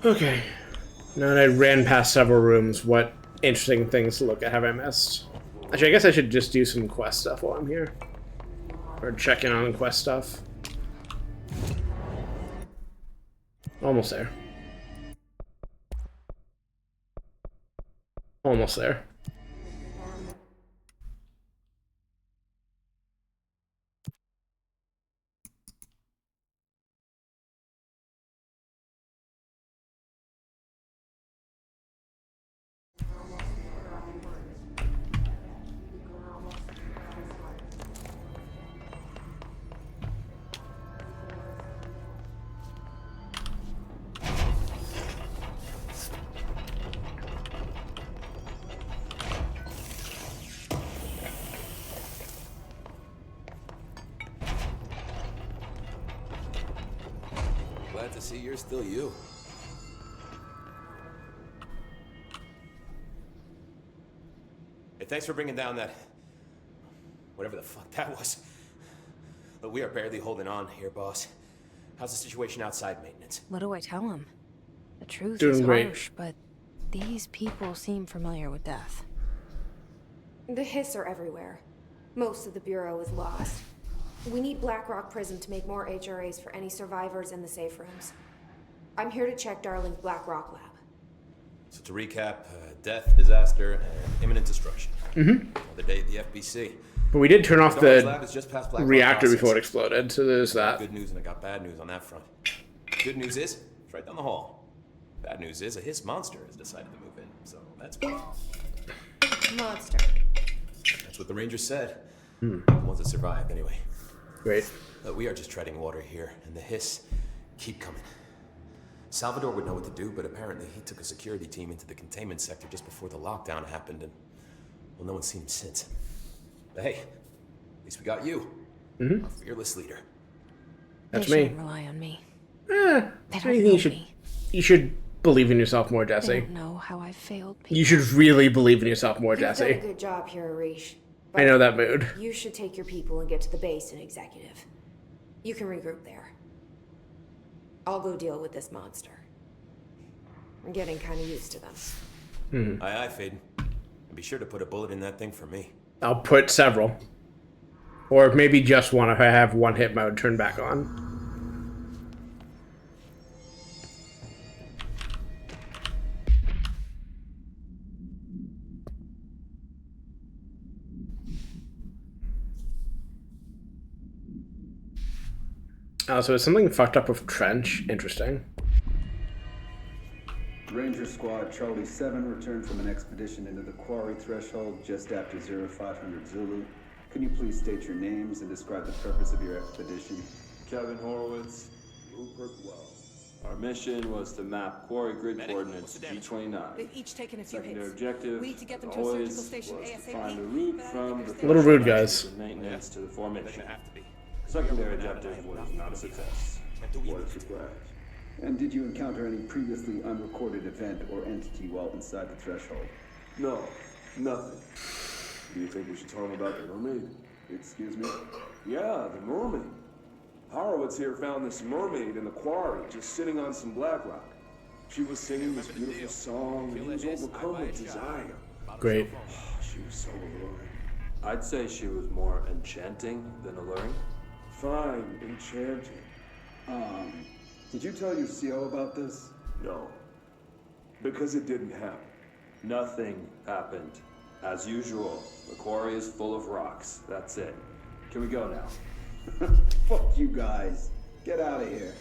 Okay. Now that I ran past several rooms, what interesting things to look at have I missed? Actually, I guess I should just do some quest stuff while I'm here. Or check in on quest stuff. Almost there. Almost there. Glad to see you're still you. Hey, thanks for bringing down that... whatever the fuck that was. But we are barely holding on here, boss. How's the situation outside maintenance? What do I tell him? The truth Doing is great. harsh, but these people seem familiar with death. The Hiss are everywhere. Most of the Bureau is lost. We need Blackrock Prison to make more HRAs for any survivors in the safe rooms. I'm here to check Darling's Blackrock lab. So to recap, death, disaster, and imminent destruction. Mm-hmm. Another day at the FBC. But we did turn off Darling's lab the is just past Blackrock reactor process. before it exploded, so there's that. Good news, and I got bad news on that front. Good news is, it's right down the hall. Bad news is, a Hiss monster has decided to move in, so that's good. Monster. That's what the Rangers said. Hmm. The ones that survived, anyway. Great. We are just treading water here, and the Hiss keep coming. Salvador would know what to do, but apparently he took a security team into the containment sector just before the lockdown happened, and, well, no one's seen him since. But hey, at least we got you. Mm-hmm. Our fearless leader. That's They me. shouldn't rely on me. They They don't know me. You should believe in yourself more, They Jesse. don't know how I failed people. You should really believe in yourself more, You've done a Jesse. good job here, Arish. I know that mood. You should take your people and get to the base in Executive. You can regroup there. I'll go deal with this monster. I'm getting kind of used to them. Hmm. Aye, aye, Faden. And be sure to put a bullet in that thing for me. I'll put several. Or maybe just one if I have one hit mode turned back on. So is something fucked up with Trench? Interesting. Ranger Squad Charlie 7 returned from an expedition into the quarry threshold just after 0500 Zulu. Can you please state your names and describe the purpose of your expedition? Kevin Horowitz, Rupert Wells. Our mission was to map quarry grid coordinates G29. They've each taken a few Secondary hits. objective, We need to get them as to a surgical always, station was to ASAP. find a route from the A little rude, guys. of maintenance to the formation. Secondary objective was not a success. What a surprise. And did you encounter any previously unrecorded event or entity while inside the threshold? No, nothing. Do you think we should tell them about the mermaid? Excuse me? Yeah, the mermaid. Horowitz here found this mermaid in the quarry, just sitting on some black rock. She was singing this beautiful song, and he was overcome with desire. Great. She was so alluring. I'd say she was more enchanting than alluring. Fine, enchanting. Did you tell your CO about this? No. Because it didn't happen. Nothing happened. As usual, the quarry is full of rocks. That's it. Can we go now? Fuck you guys. Get out of here.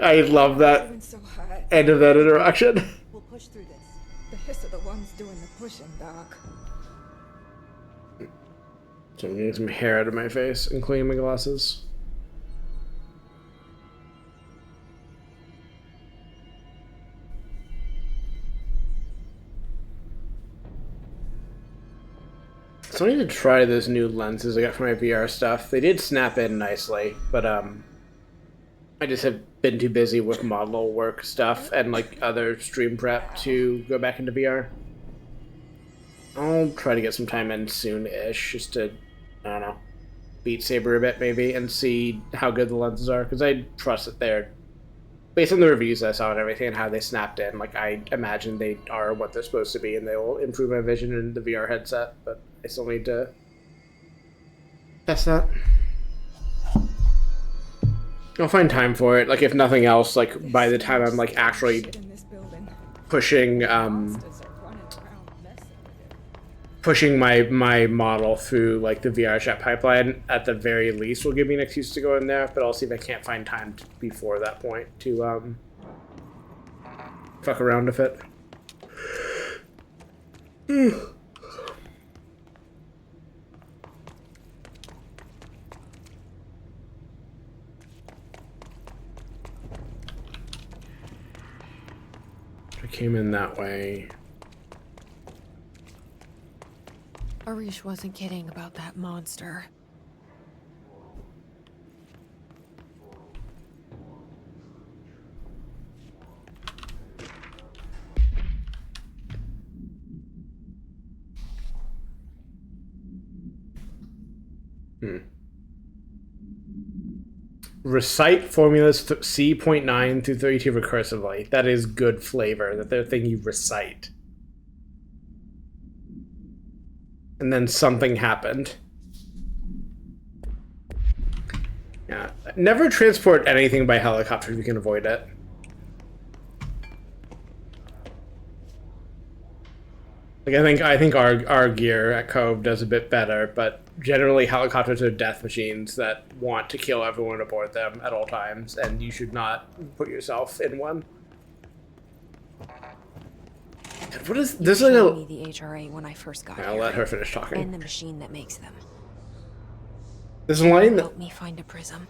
I love that Moving so high. end of that interaction. We'll push through this. The Hiss are the ones doing the pushing, Doc. So I'm getting some hair out of my face and cleaning my glasses. So I need to try those new lenses I got for my VR stuff. They did snap in nicely, but I just have been too busy with model work stuff and like other stream prep to go back into VR. I'll try to get some time in soon-ish, just to, I don't know, Beat Saber a bit maybe, and see how good the lenses are, because I trust that they're based on the reviews I saw and everything and how they snapped in, like I imagine they are what they're supposed to be, and they will improve my vision in the VR headset. But I still need to test that. I'll find time for it. Like if nothing else, like by the time I'm like actually pushing pushing my model through like the VR chat pipeline, at the very least will give me an excuse to go in there, but I'll see if I can't find time before that point to fuck around with it. I came in that way. Arish wasn't kidding about that monster. Recite formulas C.9 through 32 recursively. That is good flavor. That they're thing you recite. And then something happened. Yeah. Never transport anything by helicopter if you can avoid it. Like I think our gear at Cove does a bit better, but generally helicopters are death machines that want to kill everyone aboard them at all times, and you should not put yourself in one. What is this? Like showed me the HRA when I first got here. I'll let her finish talking. And the machine that makes them. There's a line that help me find a prism.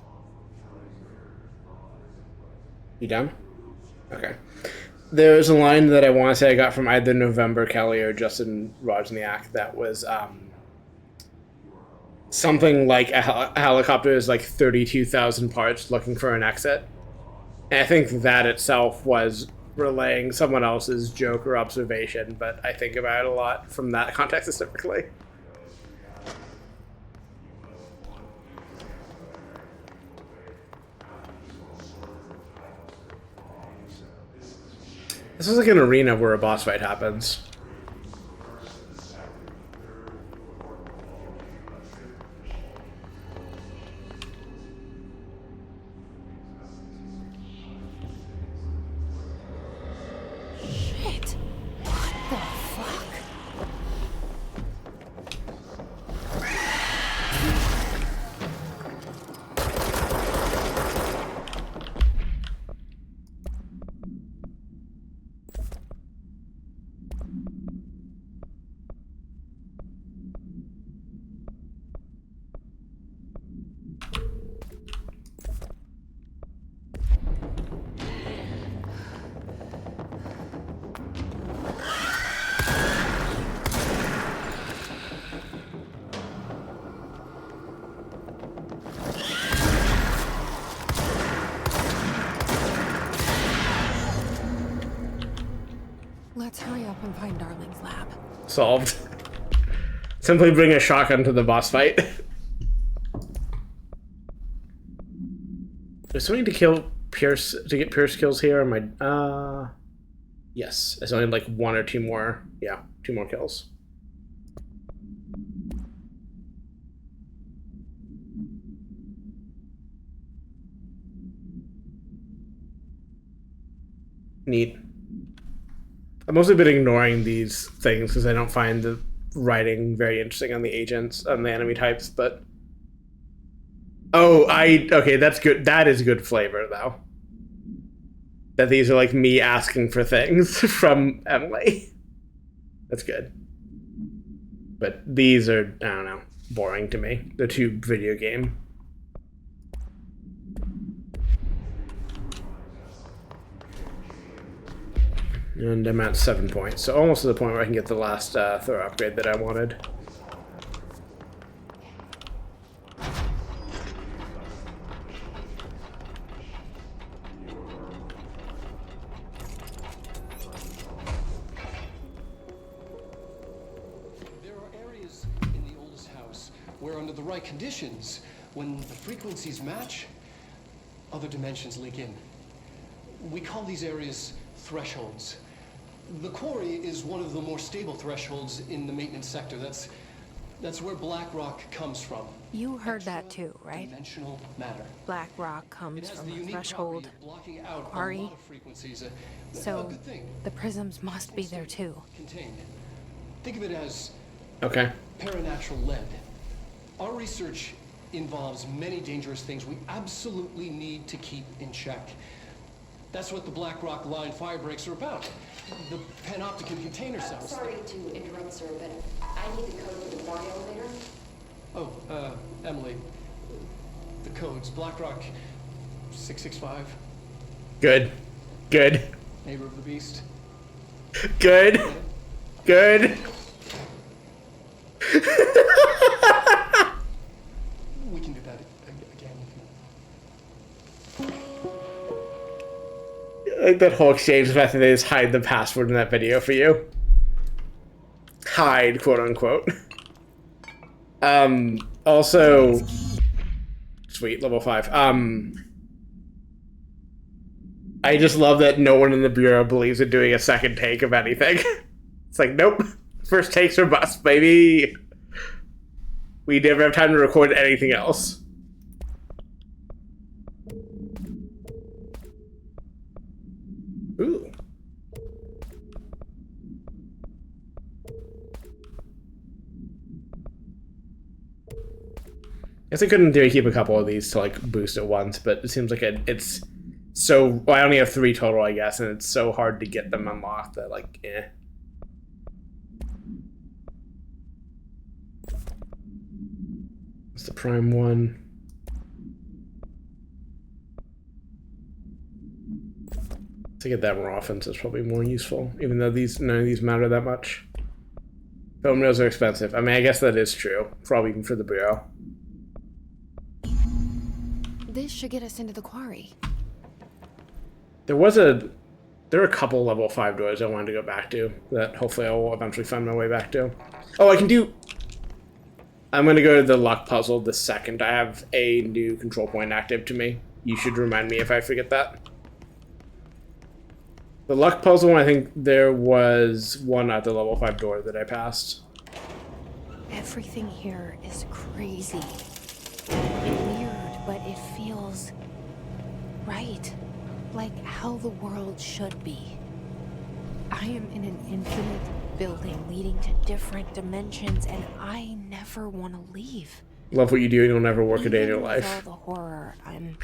You done? Okay. There's a line that I want to say I got from either November Kelly or Justin Wozniak that was something like a helicopter is like 32,000 parts looking for an exit. And I think that itself was relaying someone else's joke or observation, but I think about it a lot from that context specifically. This is like an arena where a boss fight happens. Shit. What the fuck? Let's hurry up and find Darling's lab. Solved. Simply bring a shotgun to the boss fight. There's something to kill Pierce to get Pierce kills here. Am I? Yes. There's only like one or two more. Yeah, 2 more kills. Neat. I've mostly been ignoring these things because I don't find the writing very interesting on the agents, on the enemy types, but... Oh, okay, that's good. That is good flavor, though. That these are like me asking for things from Emily. That's good. But these are, I don't know, boring to me. They're too video game. And I'm at 7 points, so almost to the point where I can get the last throw upgrade that I wanted. There are areas in the oldest house where, under the right conditions, when the frequencies match, other dimensions link in. We call these areas thresholds. The quarry is one of the more stable thresholds in the maintenance sector. That's where black rock comes from. You heard that too, right? Dimensional matter. Black rock comes from a threshold Blocking out a quarry. lot of frequencies. A So good thing. the prisms must be there too. Contained. Think of it as Okay. paranatural lead. Our research involves many dangerous things we absolutely need to keep in check. That's what the Black Rock Line fire breaks are about. The panopticon container cells. Sorry to interrupt, sir, but I need the code for the quarry elevator. Oh, Emily. The codes. Black Rock 665. Good. Good. Neighbor of the Beast. Good. Good. We can do that again. I like that whole exchange, the fact that they just hide the password in that video for you. Hide, quote unquote. Also, sweet, level 5. I just love that no one in the Bureau believes in doing a second take of anything. It's like, nope. First takes are bust, baby. We never have time to record anything else. Ooh. Guess I couldn't keep a couple of these to like boost at once, but it seems like it's so. Well, I only have 3 total, I guess, and it's so hard to get them unlocked that like, eh. It's the prime one. To get that more often is probably more useful, even though none of these matter that much. Film reels are expensive. I mean, I guess that is true, probably even for the Bureau. This should get us into the quarry. There are a couple level 5 doors I wanted to go back to that hopefully I will eventually find my way back to. Oh, I'm gonna go to the luck puzzle the second I have a new control point active to me. You should remind me if I forget that. The luck puzzle, I think there was one at the level 5 door that I passed. Everything here is crazy. Weird, but it feels right. Like how the world should be. I am in an infinite building leading to different dimensions, and I never want to leave. Love what you do and you'll never work a day in your Even life. with all the horror, I'm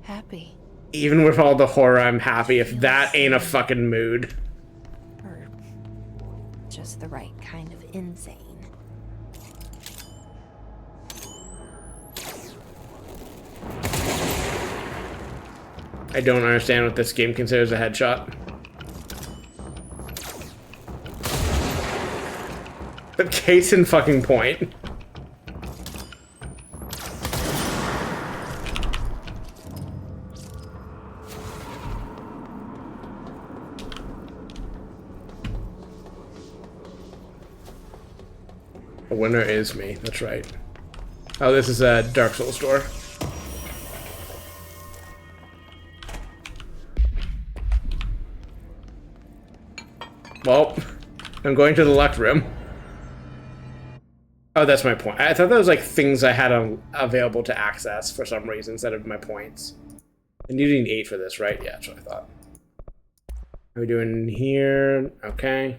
happy. Even with all the horror, I'm happy if that ain't a fucking mood. Or just the right kind of insane. I don't understand what this game considers a headshot. But case in fucking point. A winner is me, that's right. Oh, this is a Dark Souls door. Well, I'm going to the luck room. Oh, that's my point. I thought that was like things I had available to access for some reason instead of my points. And you need 8 for this, right? Yeah, that's what I thought. Are we doing here? Okay.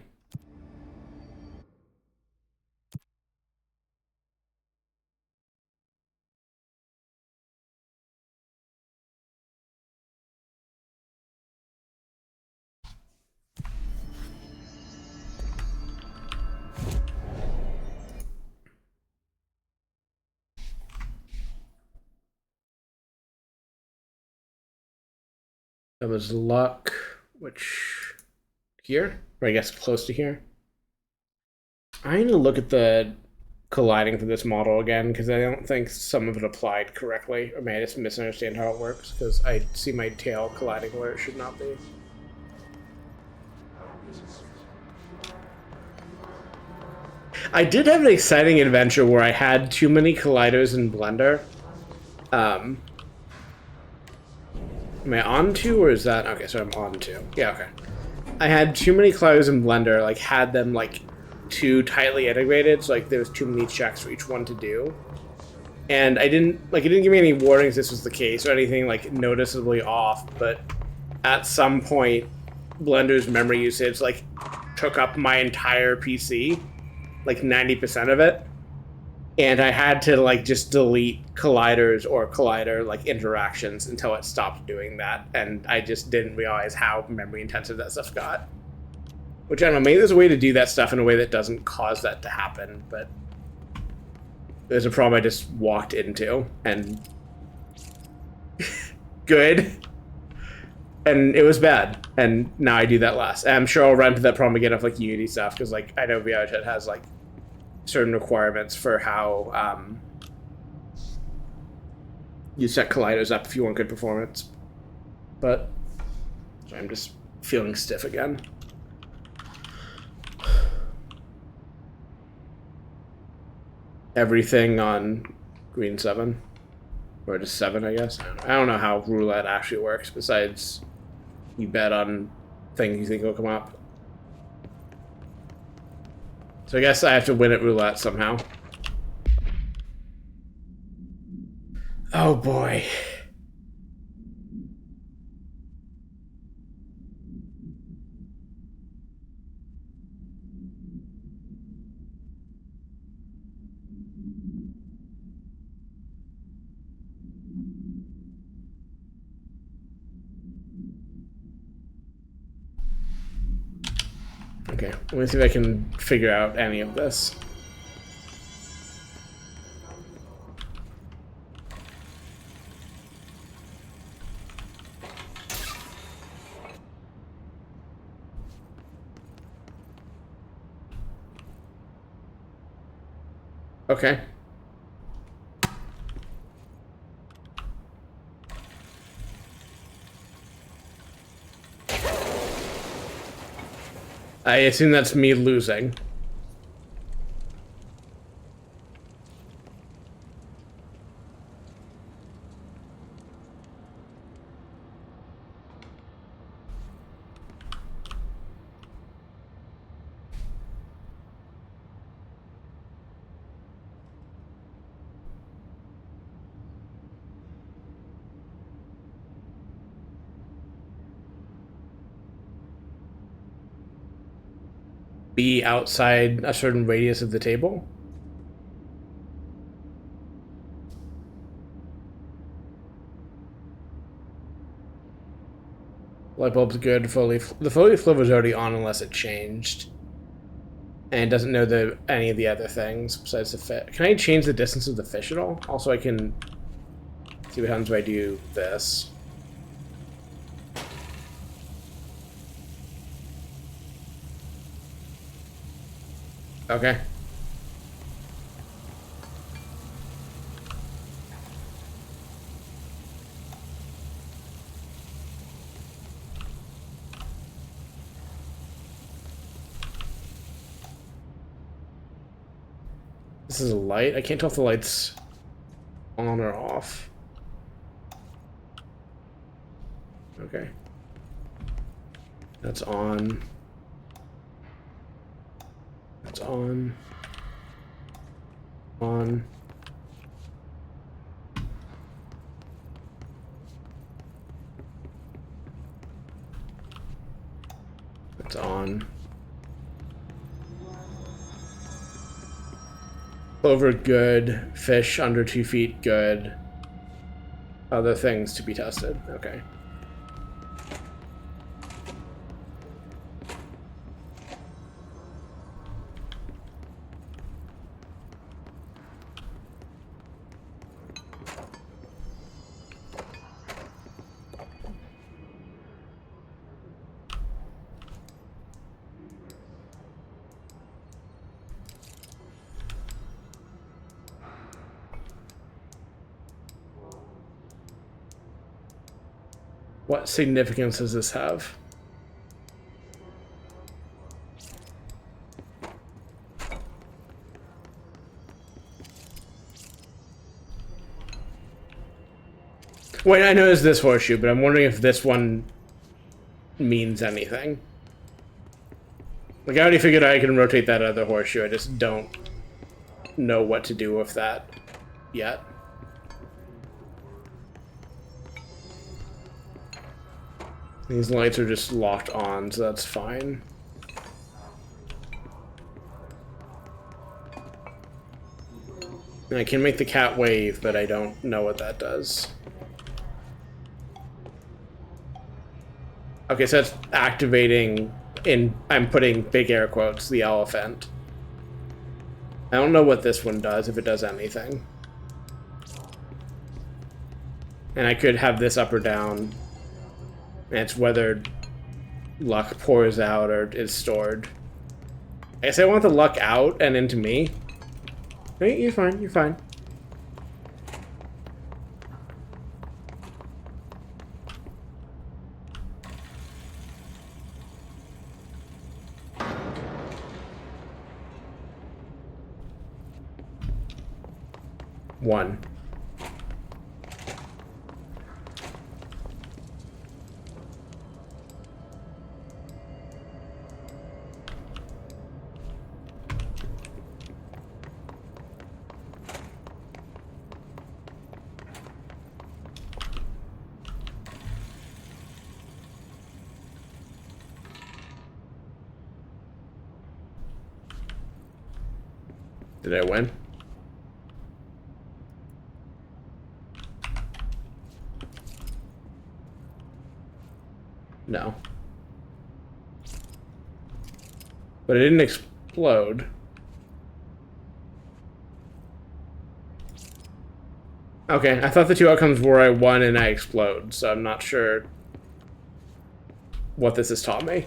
That was luck, which here, or I guess close to here. I need to look at the colliding for this model again because I don't think some of it applied correctly, or maybe I just misunderstand how it works because I see my tail colliding where it should not be. I did have an exciting adventure where I had too many colliders in Blender. Am I on 2 or is that... Okay, so I'm on 2. Yeah, okay. I had too many colliders in Blender, like, had them, like, too tightly integrated, so, like, there was too many checks for each one to do. And I didn't... Like, it didn't give me any warnings this was the case or anything, like, noticeably off, but at some point, Blender's memory usage, like, took up my entire PC, like, 90% of it. And I had to, like, just delete colliders or collider, like, interactions until it stopped doing that. And I just didn't realize how memory intensive that stuff got. Which, I don't know, maybe there's a way to do that stuff in a way that doesn't cause that to happen, but there's a problem I just walked into, and good. And it was bad, and now I do that less. And I'm sure I'll run into that problem again of, like, Unity stuff, because, like, I know VRChat has, like, certain requirements for how you set colliders up if you want good performance. But I'm just feeling stiff again. Everything on green 7. Or just 7, I guess. I don't know how roulette actually works, besides you bet on things you think will come up. So I guess I have to win at roulette somehow. Oh boy. Okay, let me see if I can figure out any of this. Okay. I assume that's me losing. Be outside a certain radius of the table. Light bulb's good. The foliage flow was already on unless it changed. And it doesn't know any of the other things besides the fish. Can I change the distance of the fish at all? Also, I can see what happens if I do this. Okay. This is a light. I can't tell if the light's on or off. Okay. That's on. That's on. On. That's on. Clover, good. Fish under 2 feet, good. Other things to be tested. Okay. What significance does this have? Wait, I know it's this horseshoe, but I'm wondering if this one means anything. Like, I already figured I can rotate that other horseshoe. I just don't know what to do with that yet. These lights are just locked on, so that's fine. And I can make the cat wave, but I don't know what that does. Okay, so that's activating I'm putting big air quotes, the elephant. I don't know what this one does, if it does anything. And I could have this up or down. And it's whether luck pours out or is stored. I guess I want the luck out and into me. Hey, you're fine, you're fine. One. Did I win? No. But it didn't explode. Okay, I thought the two outcomes were I won and I explode, so I'm not sure what this has taught me.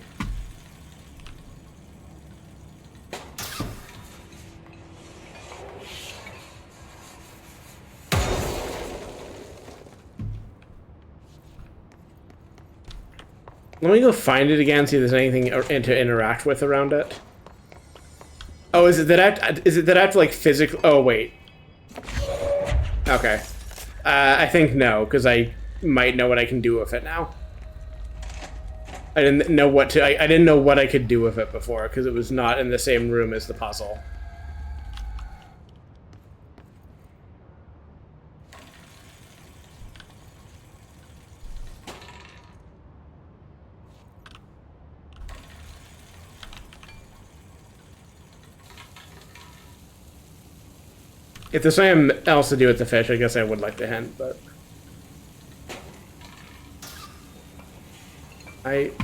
Let me go find it again, see if there's anything to interact with around it. Oh, is it that I have to like physically? Oh wait. Okay. I think no, because I might know what I can do with it now. I didn't know what to. I didn't know what I could do with it before because it was not in the same room as the puzzle. If there's something else to do with the fish, I guess I would like to hint, but... I'm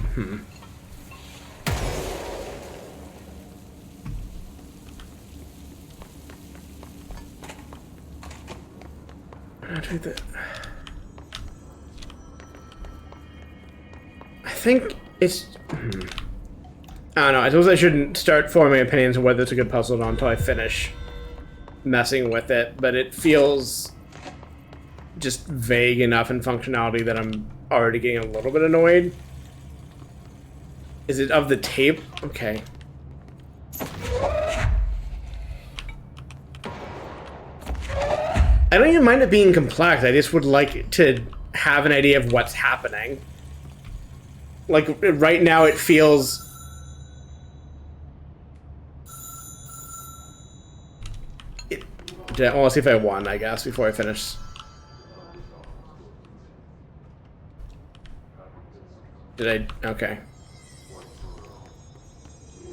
not doing that. I think it's... I don't know, I suppose I shouldn't start forming opinions on whether it's a good puzzle or not until I finish messing with it, but it feels just vague enough in functionality that I'm already getting a little bit annoyed. Is it of the tape? Okay. I don't even mind it being complex, I just would like to have an idea of what's happening. Like, right now it feels... Well, let's see if I won, I guess, before I finish. Did I? Okay.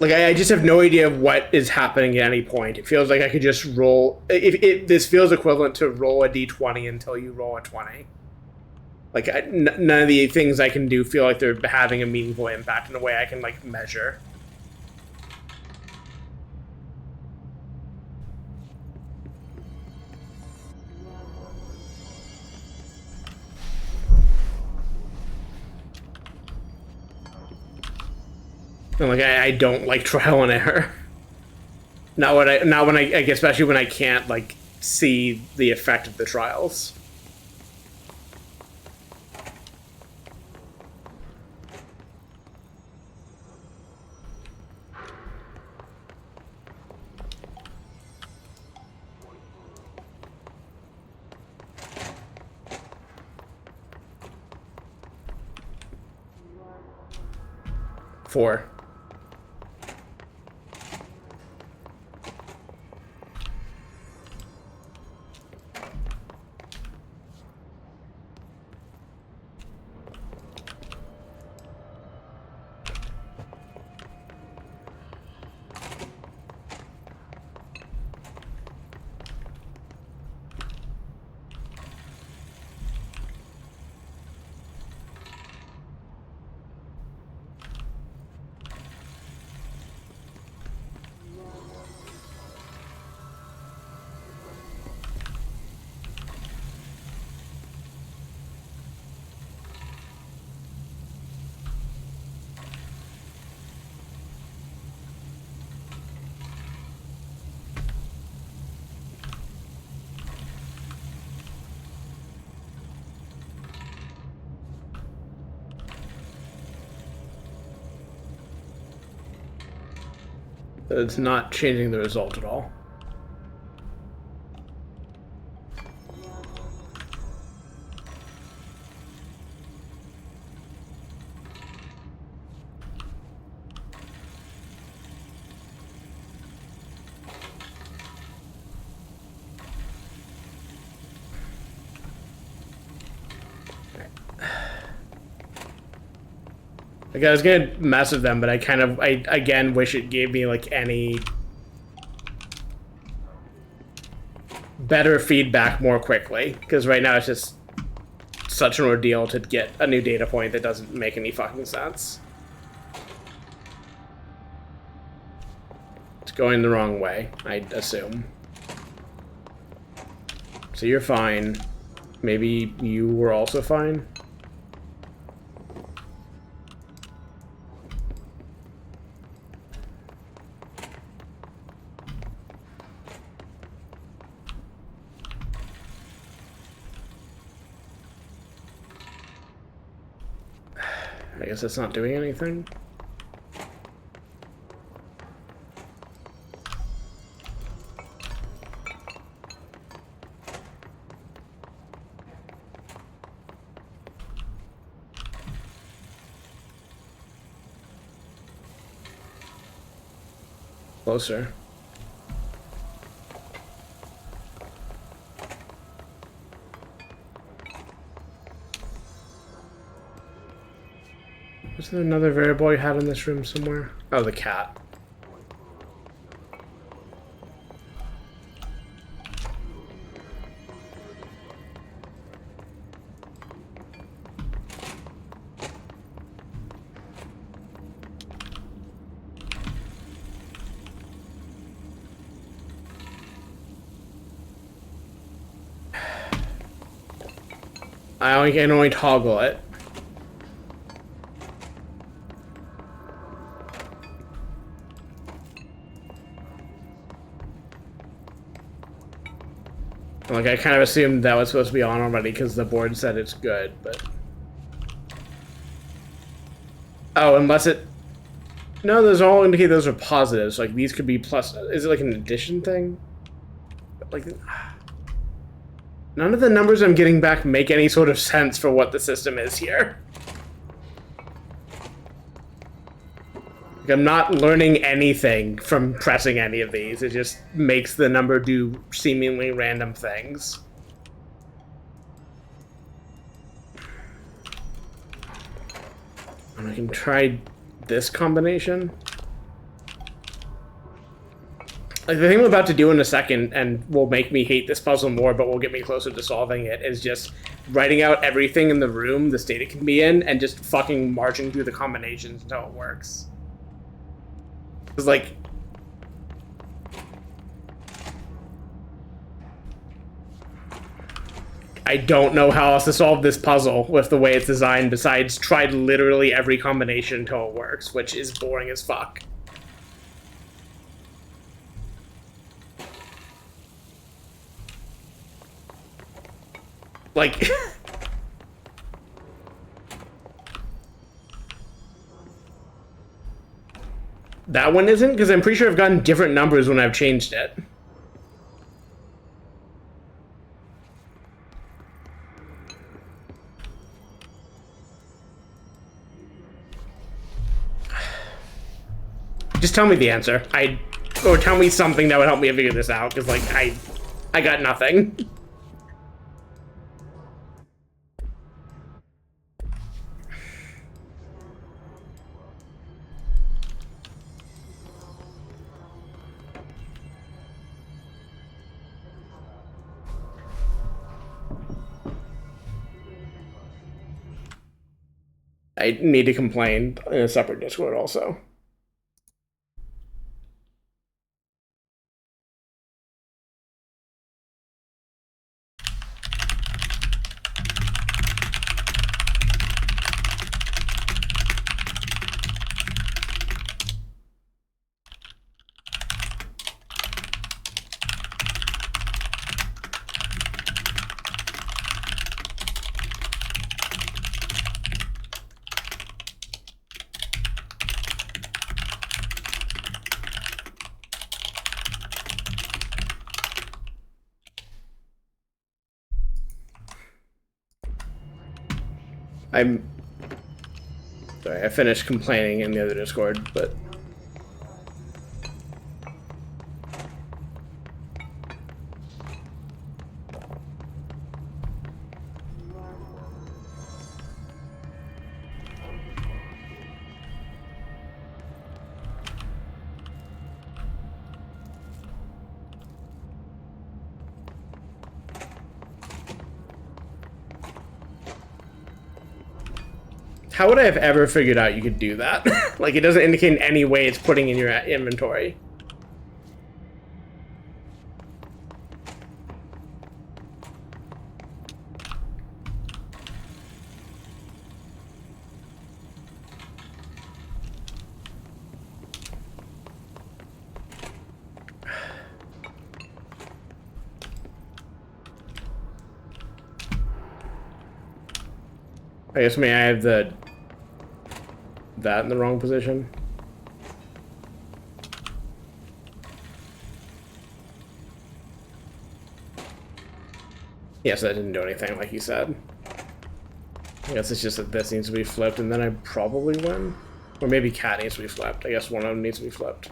Like, I just have no idea of what is happening at any point. It feels like I could just roll... This feels equivalent to roll a d20 until you roll a 20. Like, none of the things I can do feel like they're having a meaningful impact in a way I can, like, measure. And like I don't like trial and error. Not when I especially when I can't like see the effect of the trials. 4. It's not changing the result at all. Like, I was gonna mess with them, but I again wish it gave me like any better feedback more quickly, because right now it's just such an ordeal to get a new data point that doesn't make any fucking sense. It's going the wrong way, I assume. So you're fine. Maybe you were also fine? I guess it's not doing anything. Closer. Was there another variable you had in this room somewhere? Oh, the cat. I can only toggle it. Like, I kind of assumed that was supposed to be on already because the board said it's good, but... Oh, unless it... No, those all indicate those are positives. Like, these could be plus... Is it like an addition thing? Like... None of the numbers I'm getting back make any sort of sense for what the system is here. Like, I'm not learning anything from pressing any of these. It just makes the number do seemingly random things. And I can try this combination. Like, the thing I'm about to do in a second, and will make me hate this puzzle more, but will get me closer to solving it, is just writing out everything in the room this data can be in, and just fucking marching through the combinations until it works. Because, like... I don't know how else to solve this puzzle with the way it's designed, besides try literally every combination until it works, which is boring as fuck. Like... That one isn't, because I'm pretty sure I've gotten different numbers when I've changed it. Just tell me the answer. Or tell me something that would help me figure this out, because, like, I got nothing. I need to complain in a separate Discord also. Sorry, I finished complaining in the other Discord, but how would I have ever figured out you could do that? Like, it doesn't indicate in any way it's putting in your inventory. I guess may I have that in the wrong position? Yes, that didn't do anything like you said. I guess it's just that this needs to be flipped and then I probably win. Or maybe cat needs to be flipped. I guess one of them needs to be flipped.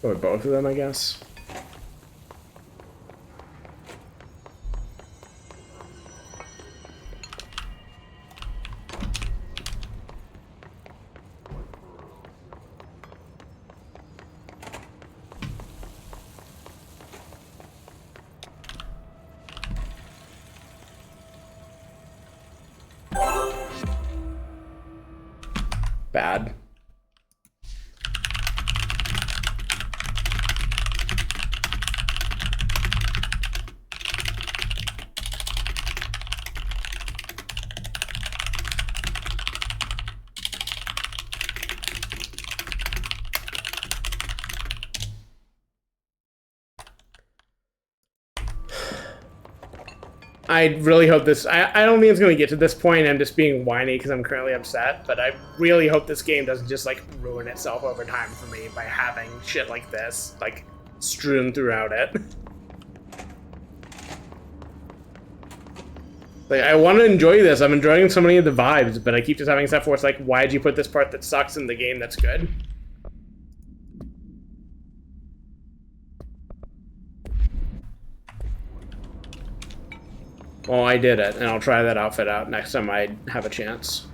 Or both of them, I guess. Bad. I really hope this... I don't think it's going to get to this point. I'm just being whiny because I'm currently upset. But I really hope this game doesn't just, like, ruin itself over time for me by having shit like this, like, strewn throughout it. Like, I want to enjoy this. I'm enjoying so many of the vibes, but I keep just having stuff where it's like, why'd you put this part that sucks in the game that's good? Well, I did it, and I'll try that outfit out next time I have a chance.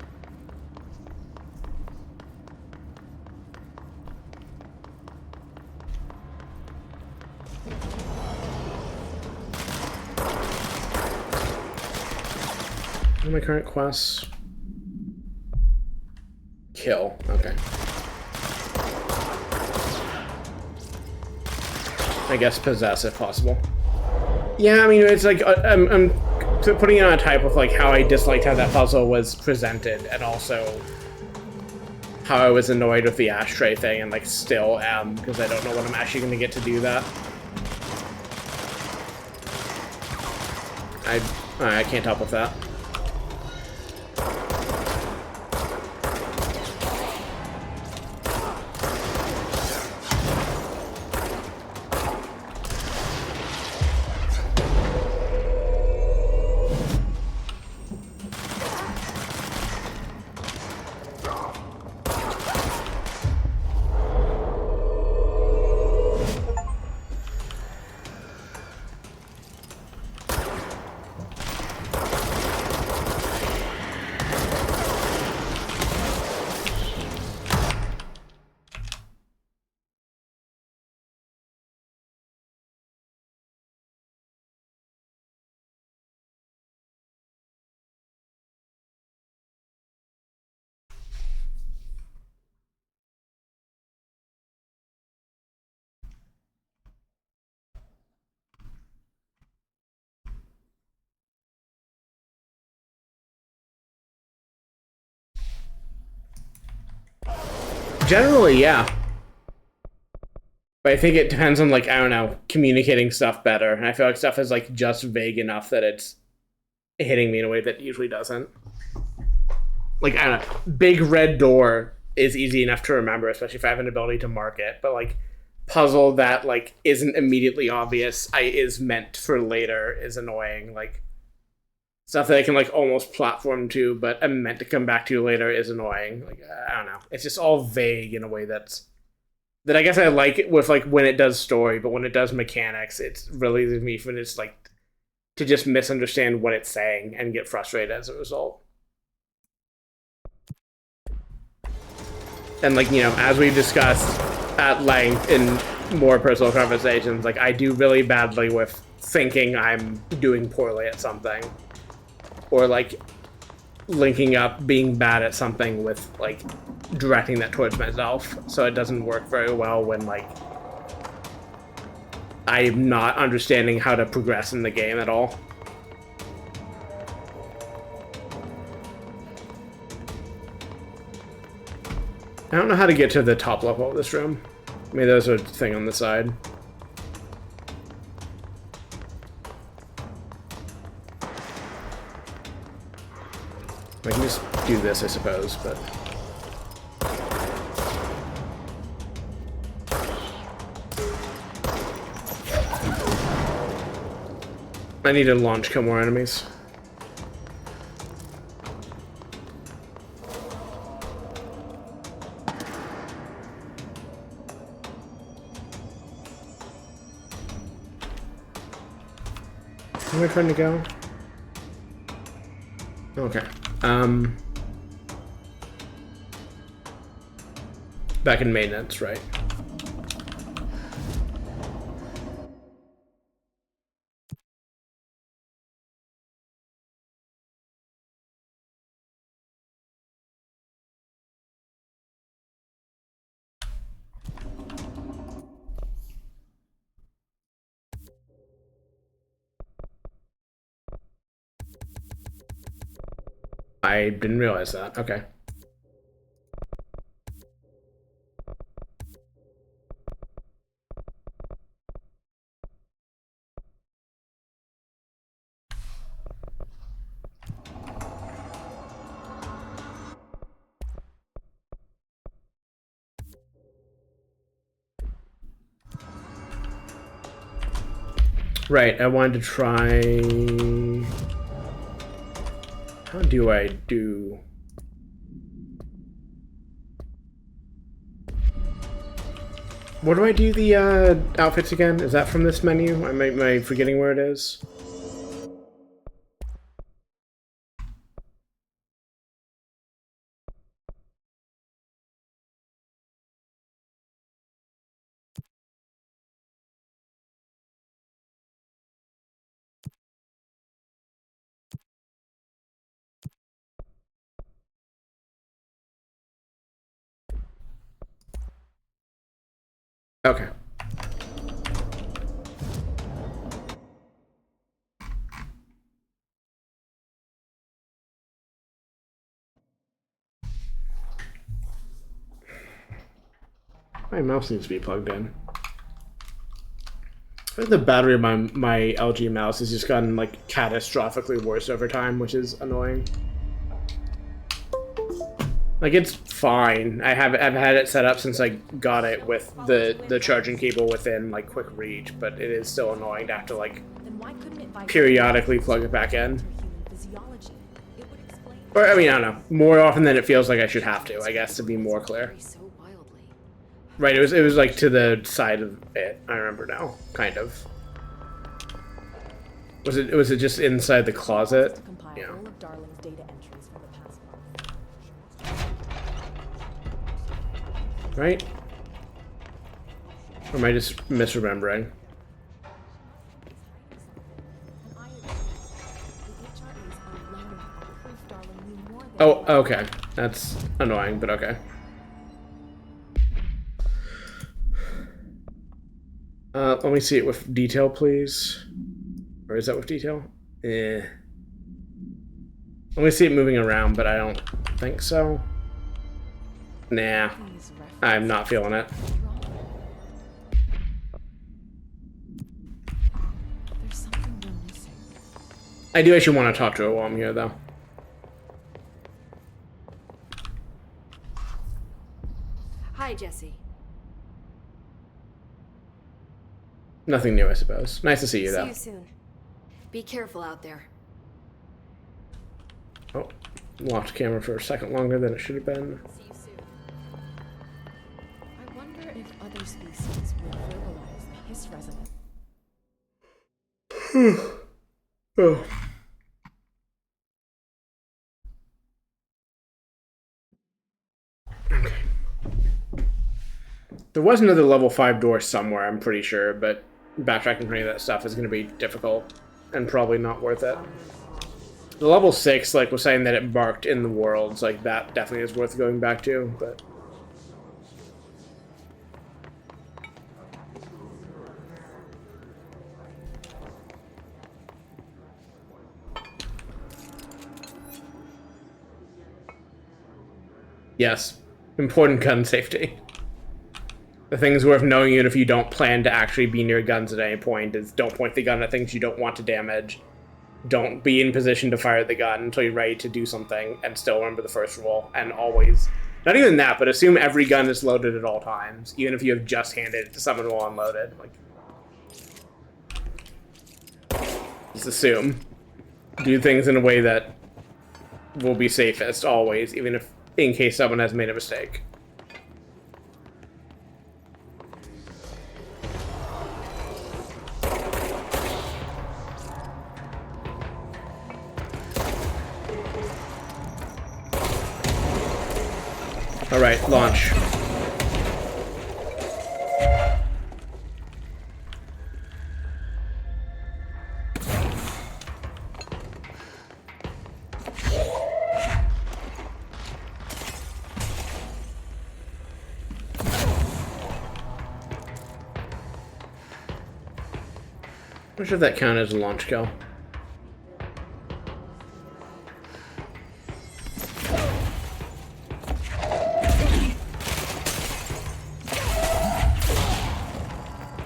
What are my current quests? Kill. Okay. I guess possess if possible. Yeah, I mean, it's like I'm putting it on a type of like how I disliked how that puzzle was presented, and also how I was annoyed with the ashtray thing, and like still am, because I don't know when I'm actually going to get to do that. I can't help with that. Generally, yeah. But I think it depends on, like, I don't know, communicating stuff better. And I feel like stuff is, like, just vague enough that it's hitting me in a way that it usually doesn't. Like, I don't know, big red door is easy enough to remember, especially if I have an ability to mark it. But, like, puzzle that, like, isn't immediately obvious, is meant for later is annoying. Like, stuff that I can, like, almost platform to, but I'm meant to come back to later is annoying. Like, I don't know. It's just all vague in a way that I guess I like it with, like, when it does story, but when it does mechanics, it's really me when it's, like, to just misunderstand what it's saying and get frustrated as a result. And, like, you know, as we've discussed at length in more personal conversations, like, I do really badly with thinking I'm doing poorly at something. Or, like, linking up being bad at something with, like, directing that towards myself. So it doesn't work very well when, like, I'm not understanding how to progress in the game at all. I don't know how to get to the top level of this room. Maybe there's a thing on the side. I can just do this, I suppose, but... I need to launch kill more enemies. Where am I trying to go? Okay. Back in maintenance, right? I didn't realize that. Okay. Right, I wanted to try... How do I do... Where do I do the outfits again? Is that from this menu? Am I forgetting where it is? Okay. My mouse needs to be plugged in. I think the battery of my LG mouse has just gotten, like, catastrophically worse over time, which is annoying. Like, it's fine. I've had it set up since I got it with the charging cable within, like, quick reach, but it is still annoying to have to, like, periodically plug it back in. Or, I mean, I don't know. More often than it feels like I should have to, I guess, to be more clear. Right, it was like to the side of it. I remember now, kind of. Was it just inside the closet? Yeah. Right? Or am I just misremembering? Oh, okay. That's annoying, but okay. Let me see it with detail, please. Or is that with detail? Eh. Let me see it moving around, but I don't think so. Nah, I'm not feeling it. There's something we're missing. I do actually want to talk to her while I'm here, though. Hi, Jesse. Nothing new, I suppose. Nice to see you, though. See you soon. Be careful out there. Oh, locked camera for a second longer than it should have been. See you soon. I wonder if other species will verbalize the hiss resonance. Oh. Okay. There was another level 5 door somewhere, I'm pretty sure, but backtracking for any of that stuff is going to be difficult and probably not worth it. The level 6, like, was saying that it marked in the worlds, like, that definitely is worth going back to, but... Yes. Important gun safety. The things worth knowing even if you don't plan to actually be near guns at any point is don't point the gun at things you don't want to damage. Don't be in position to fire the gun until you're ready to do something, and still remember the first rule, and always... Not even that, but assume every gun is loaded at all times, even if you have just handed it to someone while unloaded. Like, just assume. Do things in a way that will be safest, always, even if, in case someone has made a mistake. Alright, launch. I'm not sure if that counted as a launch kill.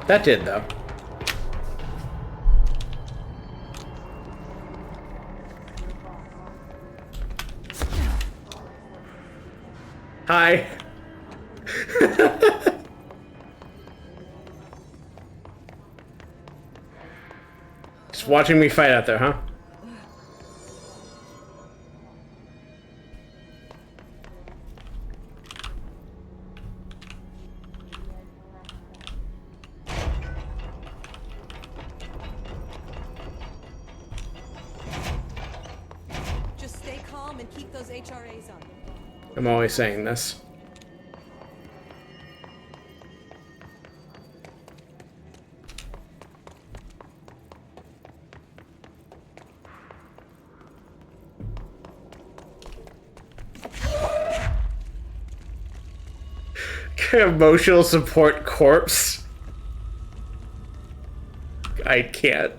That did, though. Hi. Just watching me fight out there, huh? Just stay calm and keep those HRAs up. I'm always saying this. Emotional support corpse. I can't.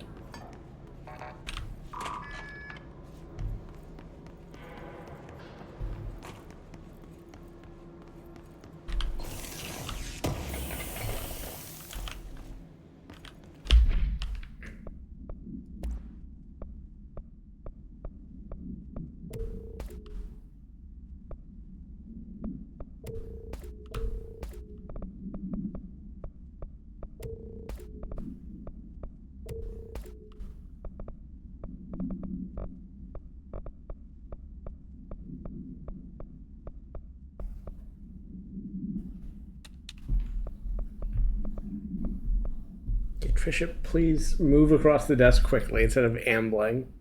Trisha, please move across the desk quickly instead of ambling.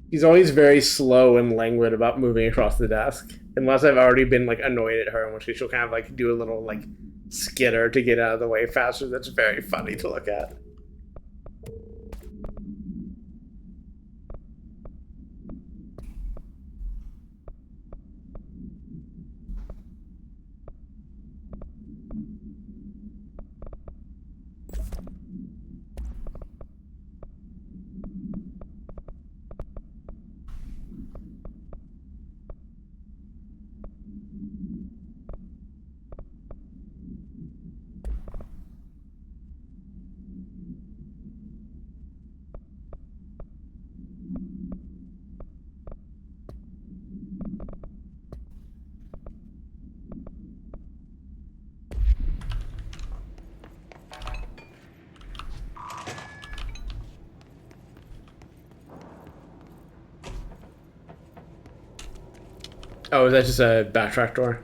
He's always very slow and languid about moving across the desk. Unless I've already been, like, annoyed at her, in which case she'll kind of, like, do a little, like, skitter to get out of the way faster. That's very funny to look at. Oh, is that just a backtrack door?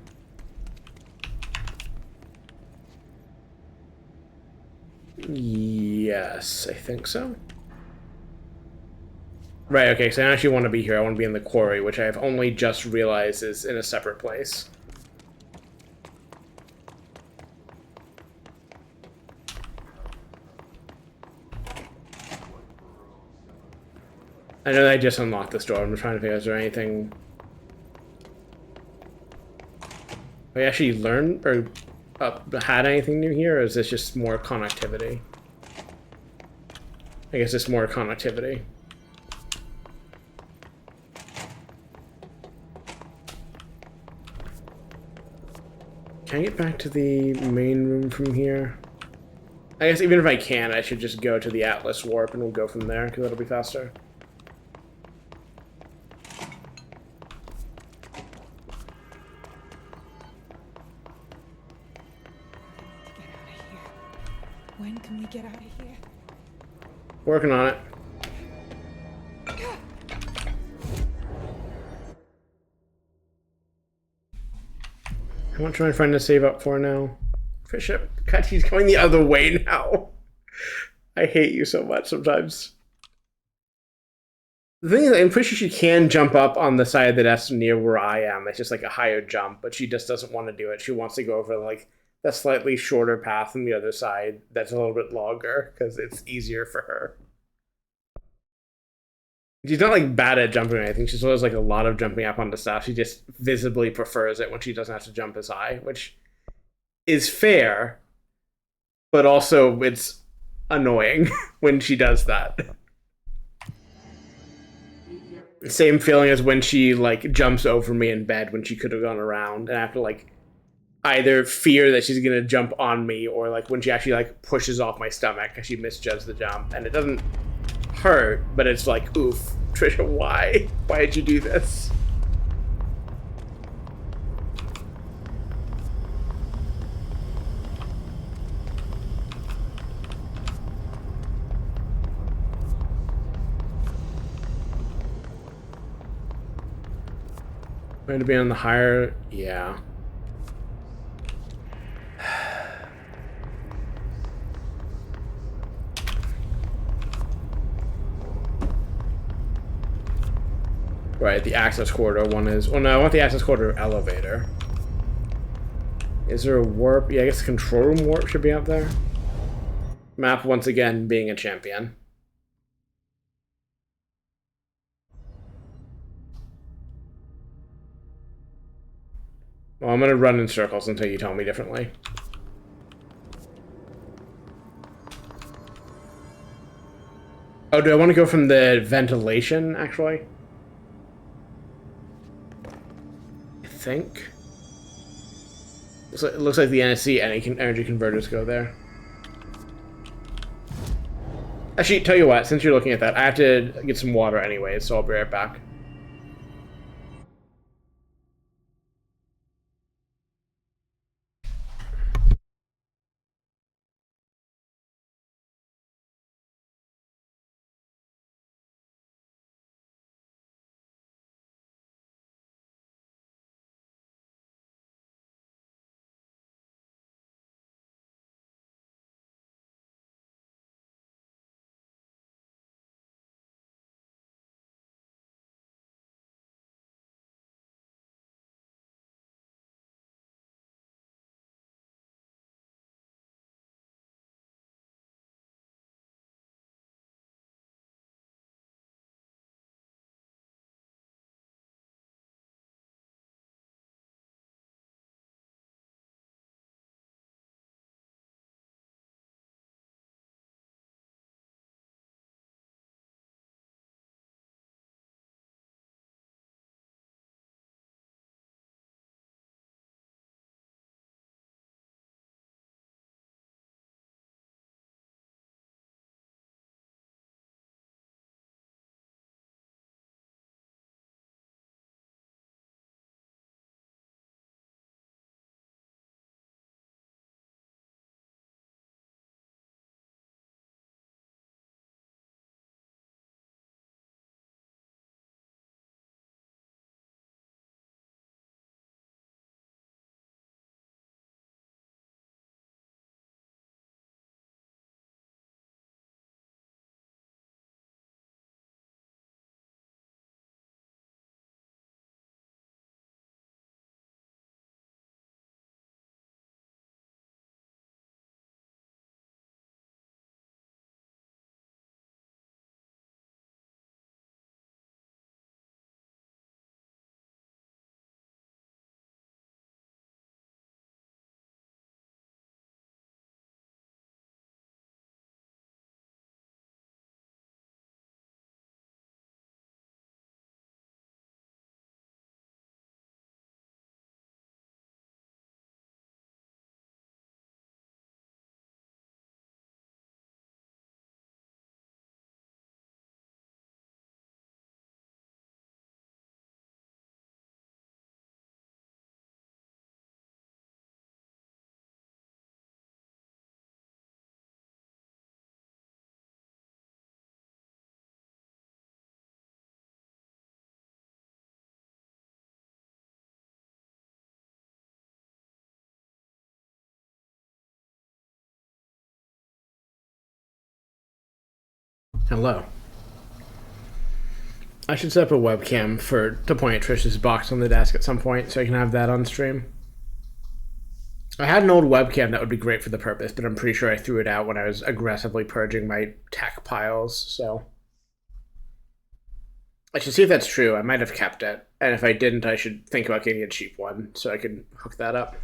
Yes, I think so. Right, okay, so I actually want to be here. I want to be in the quarry, which I've only just realized is in a separate place. I know that I just unlocked this door. I'm trying to figure out, is there anything... I actually learned, or had anything new here, or is this just more connectivity? I guess it's more connectivity. Can I get back to the main room from here? I guess even if I can, I should just go to the Atlas warp and we'll go from there, because that'll be faster. When can we get out of here? Working on it. I want to try and find a save up for now. Bishop, God, he's going the other way now. I hate you so much sometimes. The thing is, I'm pretty sure she can jump up on the side of the desk near where I am. It's just like a higher jump, but she just doesn't want to do it. She wants to go over like the slightly shorter path on the other side that's a little bit longer because it's easier for her. She's not like bad at jumping or anything. She still has like a lot of jumping up onto stuff. She just visibly prefers it when she doesn't have to jump as high, which is fair, but also it's annoying when she does that. Same feeling as when she like jumps over me in bed when she could have gone around, and I have to like either fear that she's gonna jump on me or like when she actually like pushes off my stomach because she misjudged the jump, and it doesn't hurt, but it's like, oof, Trisha, why? Why did you do this? Going to be on the higher, yeah. Right, the access corridor one is... Well, no, I want the access corridor elevator. Is there a warp? Yeah, I guess the control room warp should be up there. Map, once again, being a champion. Well, I'm going to run in circles until you tell me differently. Oh, do I want to go from the ventilation, actually? I think. It looks like the NSC energy converters go there. Actually, tell you what, since you're looking at that, I have to get some water anyways, so I'll be right back. Hello. I should set up a webcam to point at Trish's box on the desk at some point so I can have that on stream. I had an old webcam that would be great for the purpose, but I'm pretty sure I threw it out when I was aggressively purging my tech piles, so... I should see if that's true. I might have kept it, and if I didn't, I should think about getting a cheap one so I can hook that up.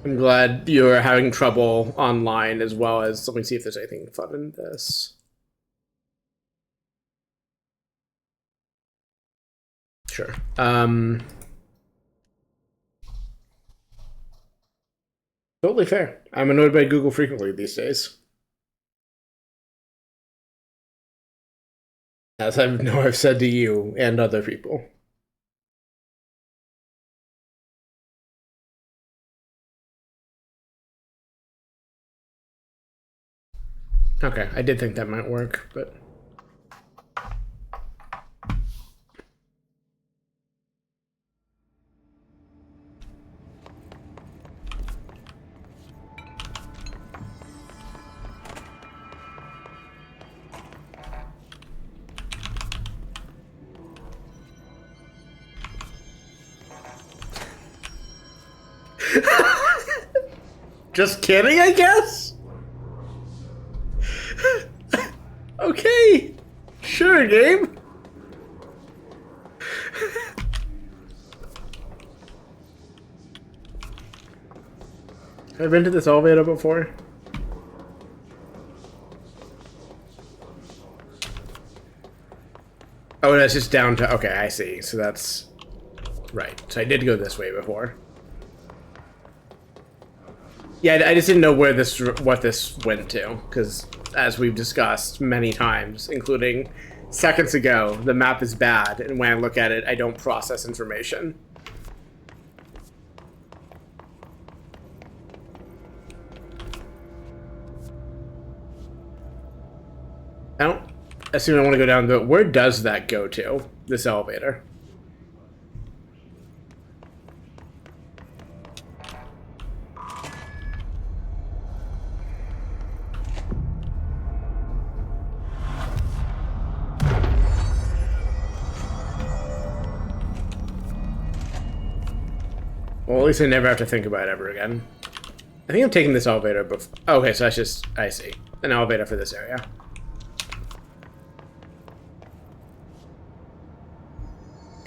I'm glad you're having trouble online as well as... Let me see if there's anything fun in this. Sure. Totally fair. I'm annoyed by Google frequently these days. As I know I've said to you and other people. Okay, I did think that might work, but... Just kidding, I guess? Okay. Sure, game. Have I been to this elevator before? Oh, that's just down to... Okay, I see. So that's... Right. So I did go this way before. Yeah, I just didn't know where what this went to, because as we've discussed many times, including seconds ago, the map is bad, and when I look at it, I don't process information. I don't assume I want to go down, but where does that go to, this elevator? Well, at least I never have to think about it ever again. I think I'm taking this elevator before... Oh, okay, so that's just... I see. An elevator for this area.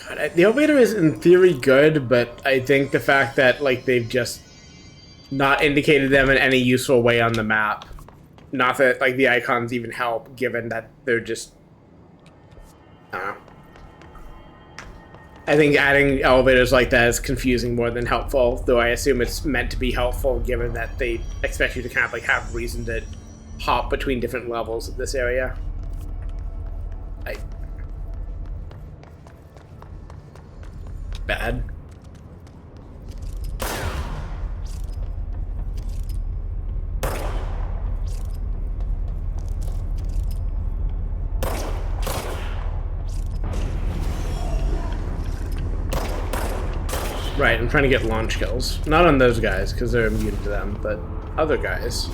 God, the elevator is in theory good, but I think the fact that, like, they've just not indicated them in any useful way on the map. Not that, like, the icons even help, given that they're just... I don't know. I think adding elevators like that is confusing more than helpful, though I assume it's meant to be helpful given that they expect you to kind of like have reason to hop between different levels of this area. Bad. Right, I'm trying to get launch kills. Not on those guys, because they're immune to them, but other guys.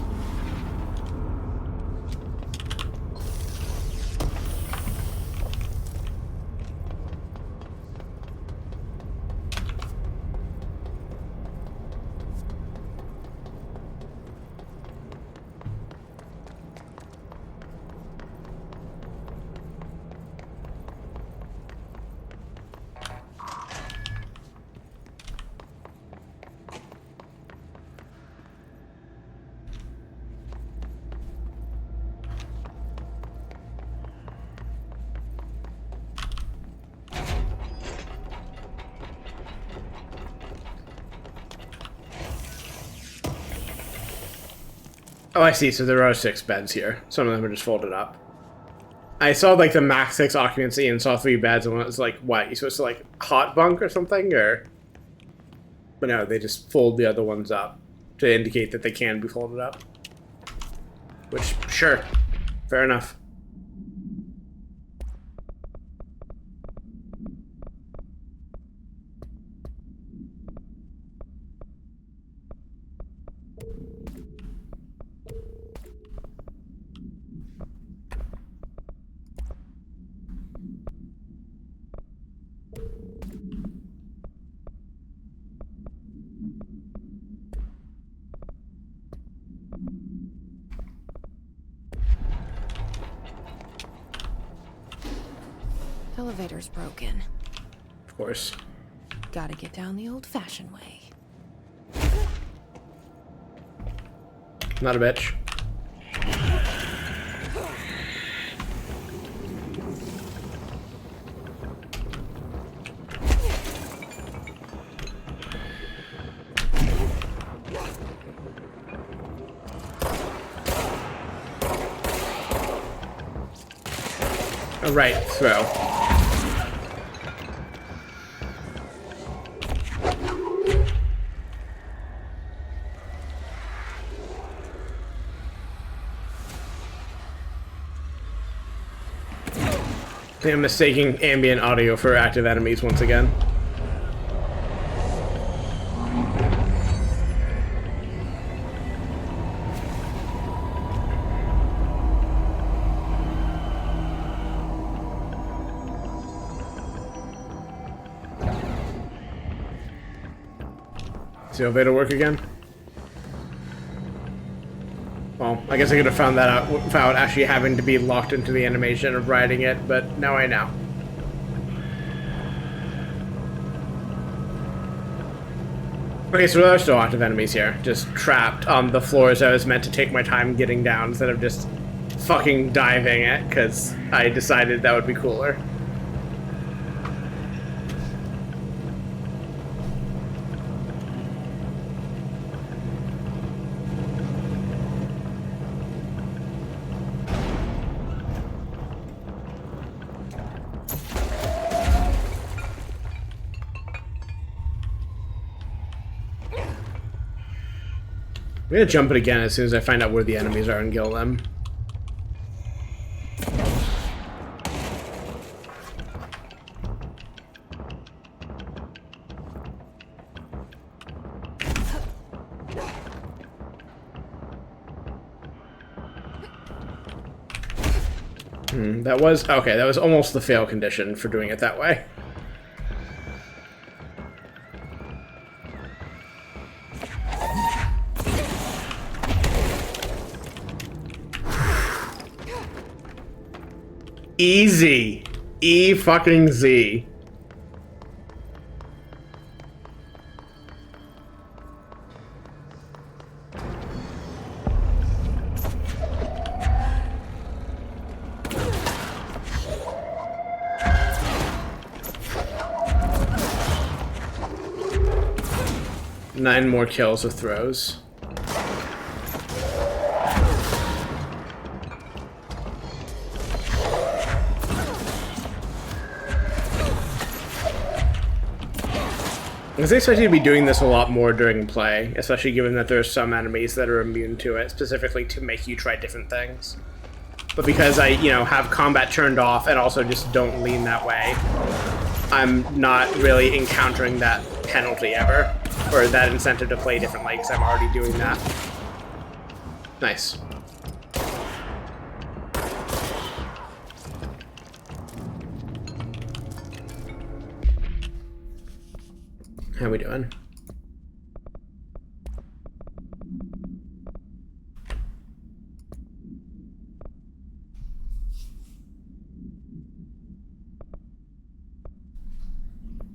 Oh, I see. So there are 6 beds here. Some of them are just folded up. I saw, like, the max 6 occupancy and saw 3 beds, and it was like, what? You're supposed to, like, hot bunk or something? Or... But no, they just fold the other ones up to indicate that they can be folded up. Which, sure. Fair enough. Elevator's broken. Of course. Gotta get down the old-fashioned way. Not a bitch. Oh, right, throw. I think I'm mistaking ambient audio for active enemies once again. Does the elevator work again? Well, I guess I could have found that out without actually having to be locked into the animation of riding it, but now I know. Okay, so there are still active enemies here, just trapped on the floors I was meant to take my time getting down instead of just fucking diving it, because I decided that would be cooler. I'm gonna jump it again as soon as I find out where the enemies are and kill them. That was okay. That was almost the fail condition for doing it that way. Easy. E fucking Z. Nine more kills with throws. I was expecting to be doing this a lot more during play, especially given that there are some enemies that are immune to it, specifically to make you try different things. But because I, have combat turned off and also just don't lean that way, I'm not really encountering that penalty ever, or that incentive to play differently, because I'm already doing that. Nice. How we doing?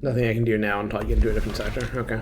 Nothing I can do now until I get into a different sector. Okay.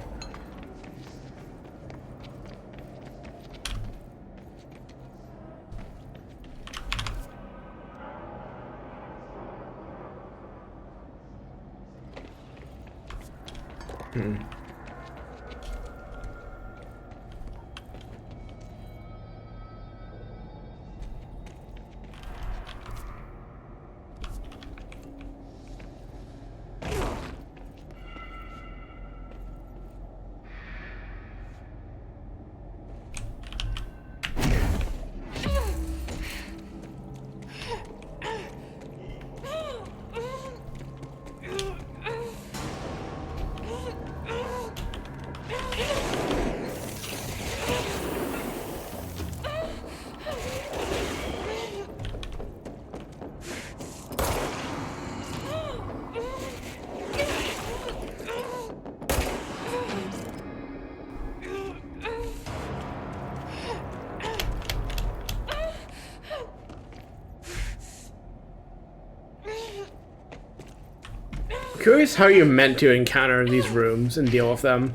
Curious how you're meant to encounter these rooms and deal with them.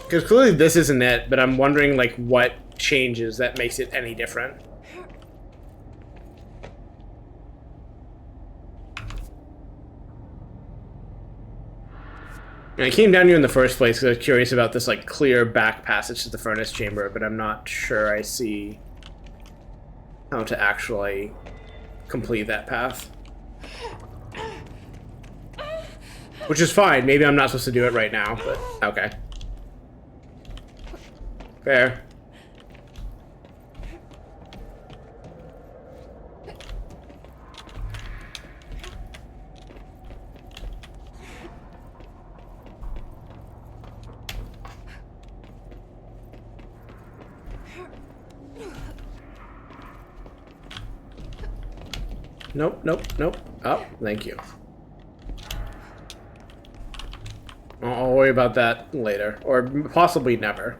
Because clearly this isn't it, but I'm wondering like what changes that makes it any different. And I came down here in the first place because I was curious about this like clear back passage to the furnace chamber, but I'm not sure I see how to actually complete that path. Which is fine. Maybe I'm not supposed to do it right now, but okay. Fair. Nope, nope, nope. Oh, thank you. I'll worry about that later. Or possibly never.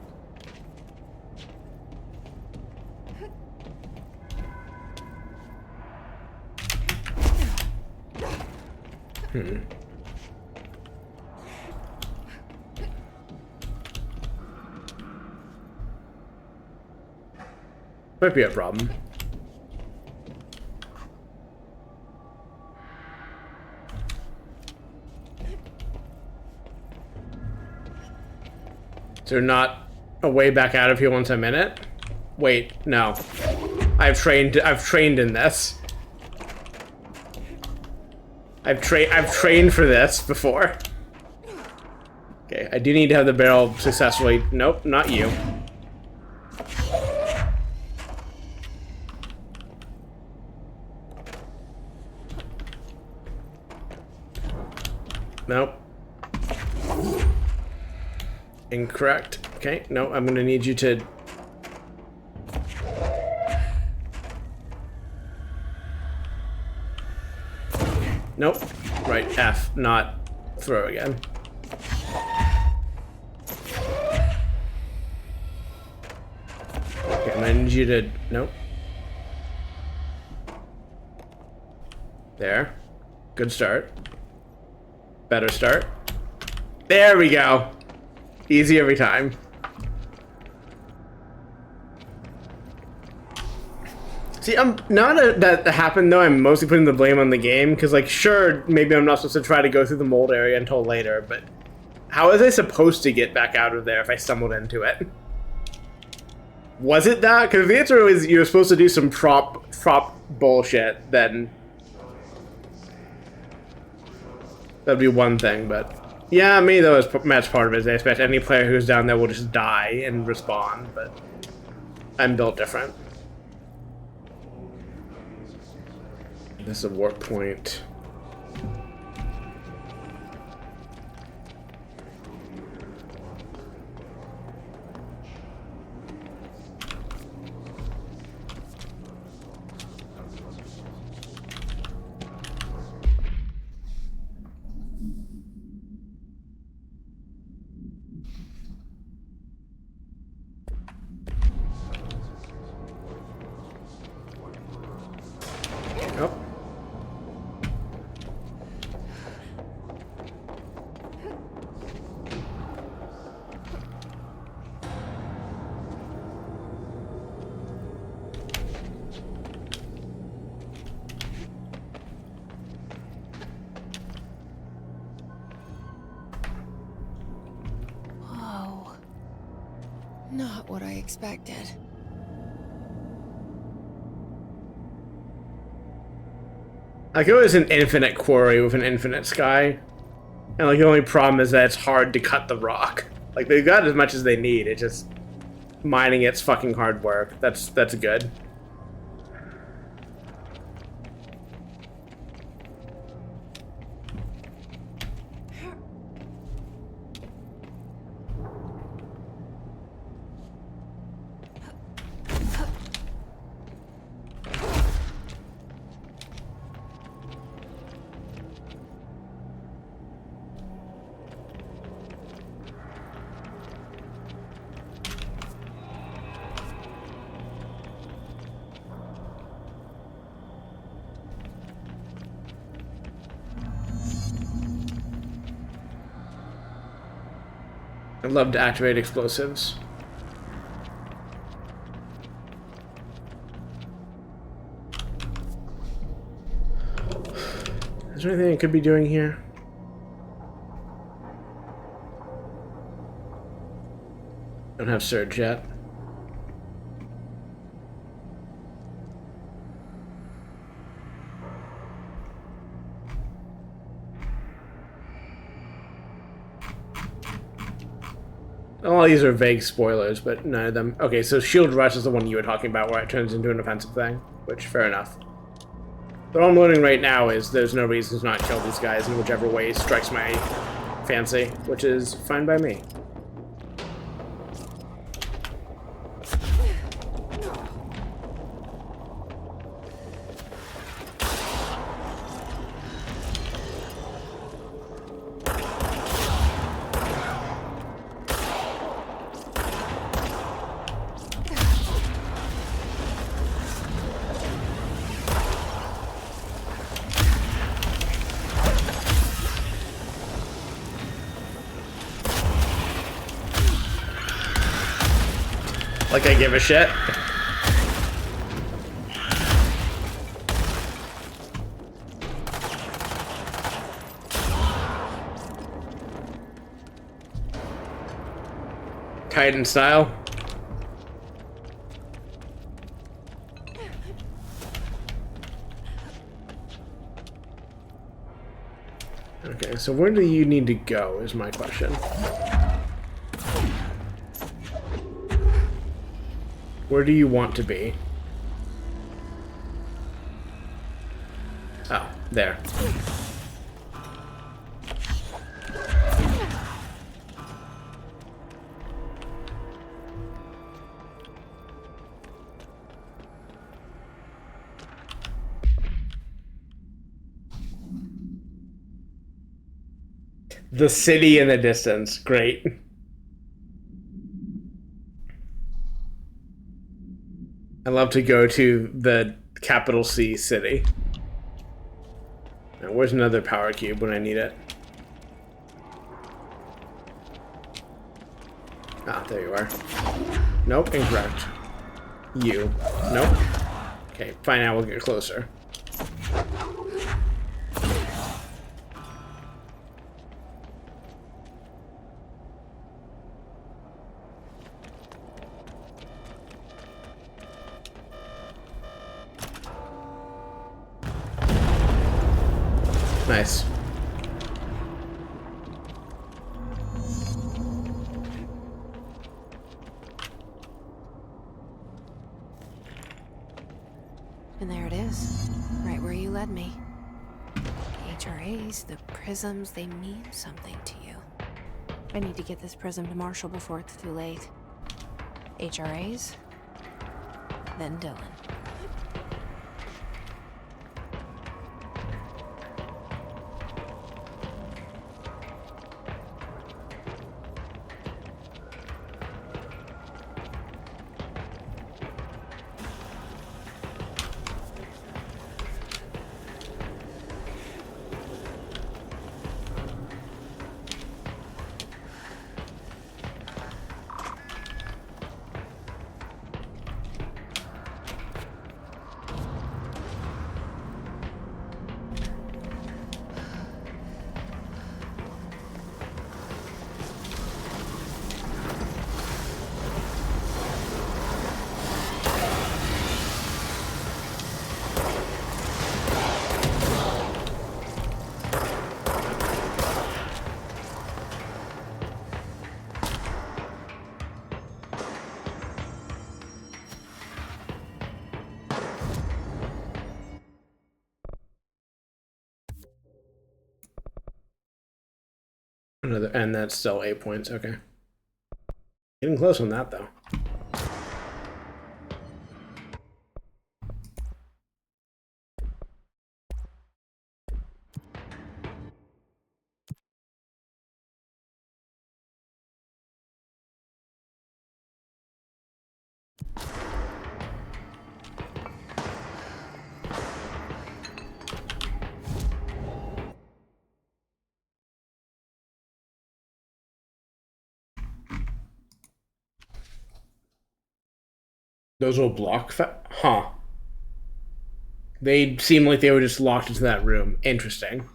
Might be a problem. Is there not a way back out of here once I'm in it? Wait, no. I've trained in this. I've trained for this before. Okay, I do need to have the barrel successfully. Nope, not you. Nope. Incorrect. Okay, no, I'm gonna need you to... Nope. Right, F, not throw again. Okay, I'm gonna need you to... Nope. There. Good start. Better start. There we go. Easy every time. See, now that happened though, I'm mostly putting the blame on the game, because like, sure, maybe I'm not supposed to try to go through the mold area until later, but how was I supposed to get back out of there if I stumbled into it? Was it that? Because if the answer was you were supposed to do some prop bullshit, then that'd be one thing, but... Yeah, maybe that was match part of it. I expect any player who's down there will just die and respawn, but I'm built different. This is a warp point. Not what I expected. Like, it was an infinite quarry with an infinite sky. And, like, the only problem is that it's hard to cut the rock. Like, they've got as much as they need. It's just... mining it's fucking hard work. That's good. I'd love to activate explosives. Is there anything I could be doing here? Don't have surge yet. All these are vague spoilers, but none of them. Okay, so Shield Rush is the one you were talking about where it turns into an offensive thing, which, fair enough. But all I'm learning right now is there's no reason to not kill these guys in whichever way strikes my fancy, which is fine by me. Like I give a shit. Titan style. Okay, so where do you need to go is my question. Where do you want to be? Oh, there. The city in the distance. Great. I love to go to the capital C city. Now, where's another power cube when I need it? Ah, there you are. Nope, incorrect. You. Nope. Okay, fine, now we'll get closer. Nice. And there it is, right where you led me. The HRAs, the prisms, they mean something to you. I need to get this prism to Marshall before it's too late. HRAs, then Dylan. Another, and that's still 8 points. Okay. Getting close on that, though. Those will block. Huh. They seem like they were just locked into that room. Interesting.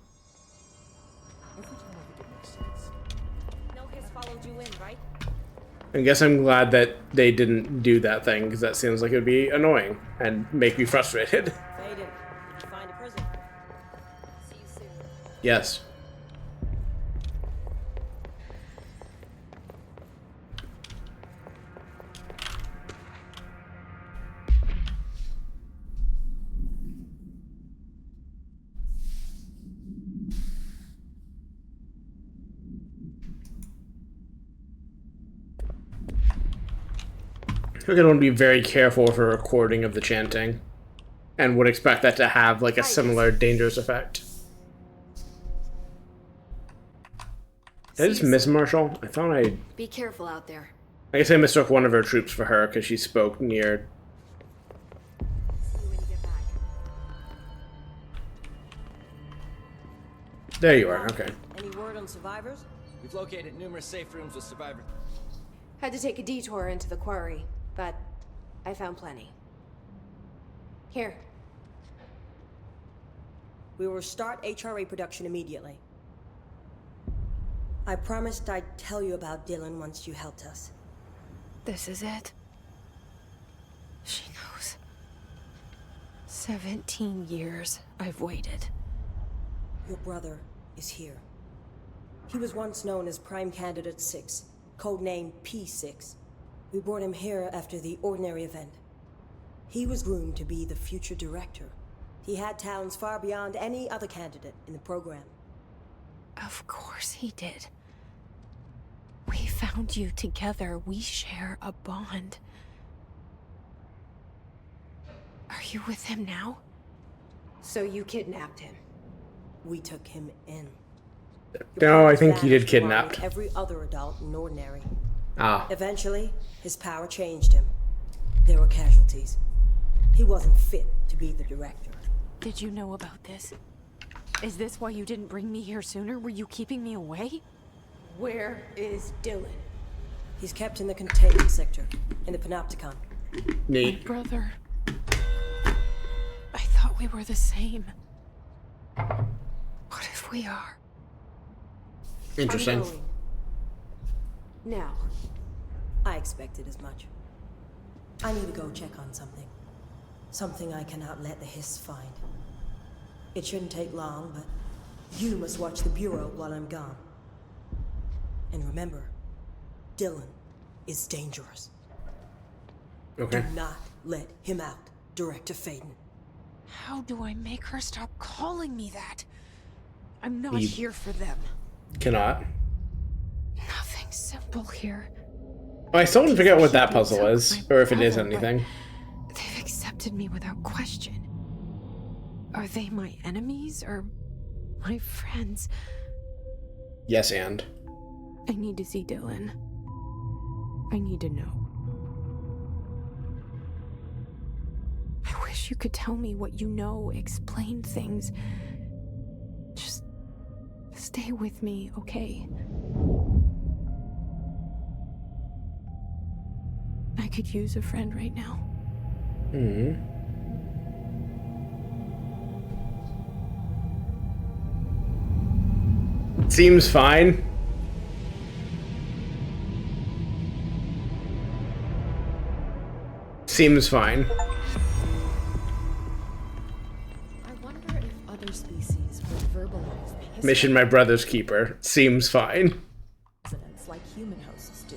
No hiss followed you in, right? I guess I'm glad that they didn't do that thing, because that seems like it would be annoying and make me frustrated. Faden, did you find a prison? See you soon. Yes. I think I want to be very careful for recording of the chanting, and would expect that to have like a similar dangerous effect. Did I just miss Marshall? I thought I... Be careful out there. I guess I mistook one of her troops for her because she spoke near... There you are, okay. Any word on survivors? We've located numerous safe rooms with survivors. Had to take a detour into the quarry, but I found plenty. Here. We will start HRA production immediately. I promised I'd tell you about Dylan once you helped us. This is it. She knows. 17 years I've waited. Your brother is here. He was once known as Prime Candidate 6, codenamed P6. We brought him here after the ordinary event. He was groomed to be the future director. He had talents far beyond any other candidate in the program. Of course he did. We found you together. We share a bond. Are you with him now? So you kidnapped him? We took him in. No, I think he did kidnapped. Every other adult in Ordinary. Ah. Eventually, his power changed him. There were casualties. He wasn't fit to be the director. Did you know about this? Is this why you didn't bring me here sooner? Were you keeping me away? Where is Dylan? He's kept in the containment sector, in the Panopticon. Neat. My brother. I thought we were the same. What if we are? Interesting. I'm going. Now. I expected as much. I need to go check on something. Something I cannot let the Hiss find. It shouldn't take long, but you must watch the Bureau while I'm gone. And remember, Dylan is dangerous. Okay. Do not let him out, Director Faden. How do I make her stop calling me that? I'm not You here for them. Cannot. Nothing simple here. I still didn't forget what that puzzle is, or if it is anything. They've accepted me without question. Are they my enemies or my friends? Yes, and. I need to see Dylan. I need to know. I wish you could tell me what you know, explain things. Just stay with me, okay? I could use a friend right now. Seems fine. Seems fine. I wonder if other species would verbalize the history Mission my brother's keeper. Seems fine. accidents like human hosts do.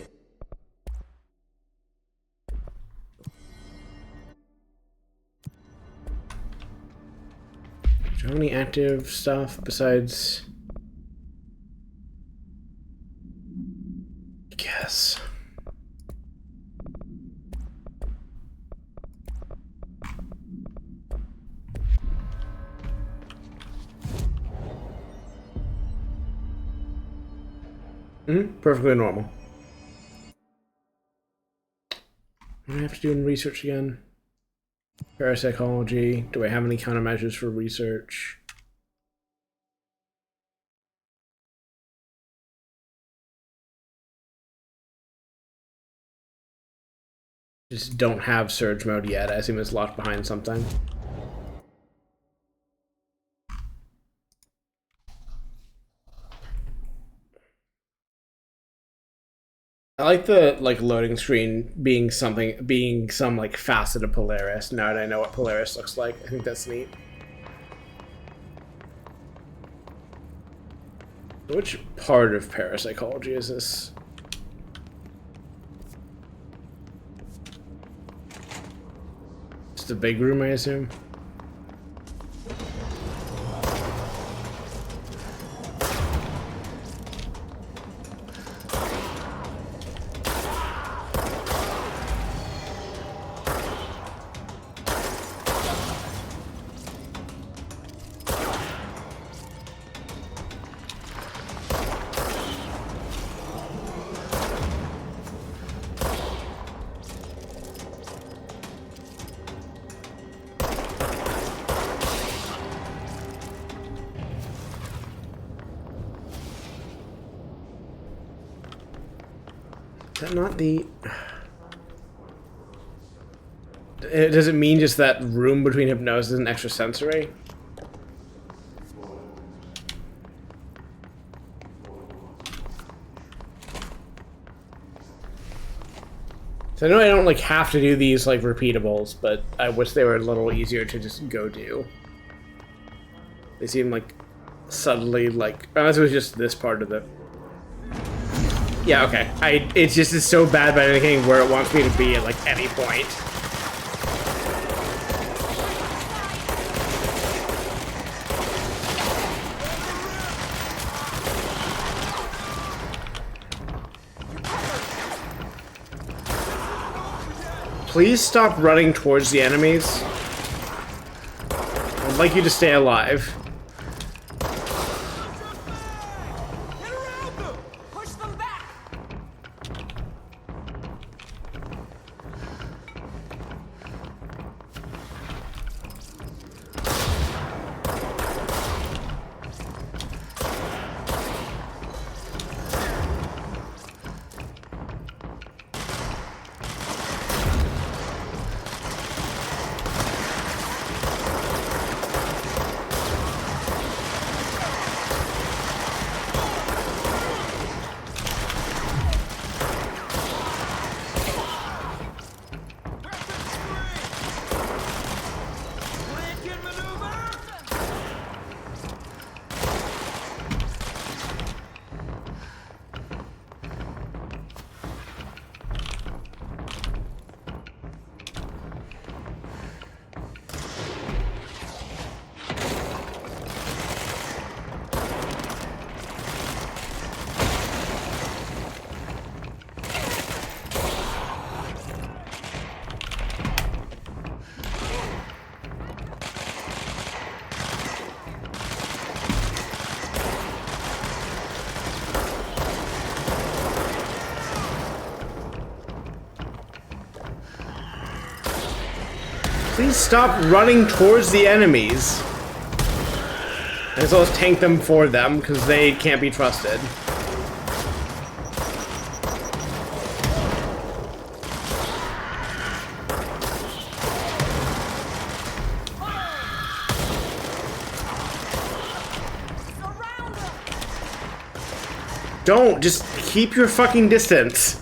Do you have any active stuff besides... Guess. Perfectly normal. What do I have to do in research again? Parapsychology. Do I have any countermeasures for research? Just don't have surge mode yet. I assume it's locked behind something. I like the loading screen being some facet of Polaris. Now that I know what Polaris looks like, I think that's neat. Which part of parapsychology is this? It's the big room, I assume. Is that not the... Does it mean just that room between hypnosis and extrasensory? So I know I don't have to do these repeatables, but I wish they were a little easier to just go do. They seem subtly unless it was just this part of the... Yeah, okay. It's just so bad by anything where it wants me to be at any point. Please stop running towards the enemies. I'd like you to stay alive. Please stop running towards the enemies. As well as tank them for them, because they can't be trusted. Don't, just keep your fucking distance.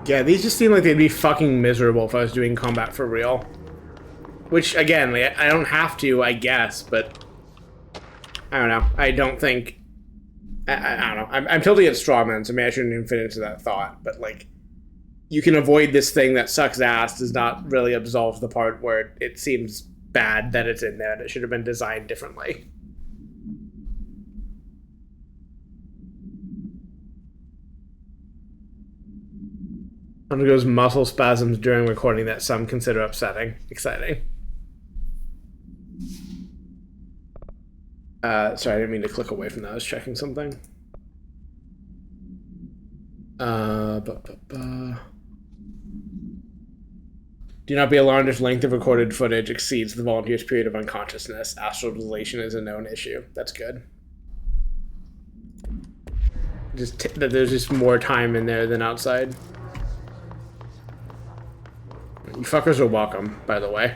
Yeah, these just seem like they'd be fucking miserable if I was doing combat for real. Which, again, like, I don't have to, I guess, but... I don't know. I don't think... I don't know. I'm tilting at strawmen, so maybe I shouldn't even fit into that thought, but, like... You can avoid this thing that sucks ass does not really absolve the part where it seems bad that it's in there and it should have been designed differently. Undergoes muscle spasms during recording that some consider upsetting. Exciting. Sorry, I didn't mean to click away from that. I was checking something. Do not be alarmed if length of recorded footage exceeds the volunteer's period of unconsciousness. Astral dilation is a known issue. That's good. Just that there's just more time in there than outside. You fuckers are welcome, by the way.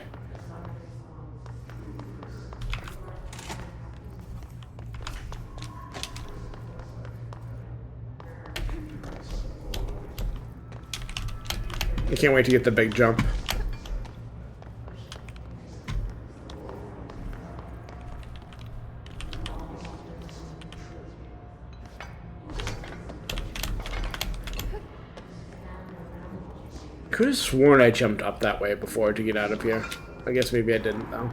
I can't wait to get the big jump. Could have sworn I jumped up that way before to get out of here. I guess maybe I didn't, though.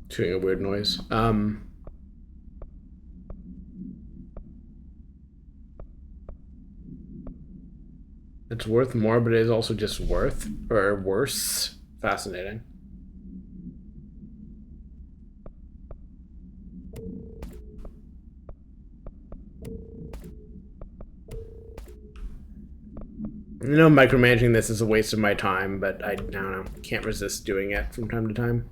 Doing a weird noise. It's worth more, but it is also just worth or worse. Fascinating. I know micromanaging this is a waste of my time, but I don't know. Can't resist doing it from time to time.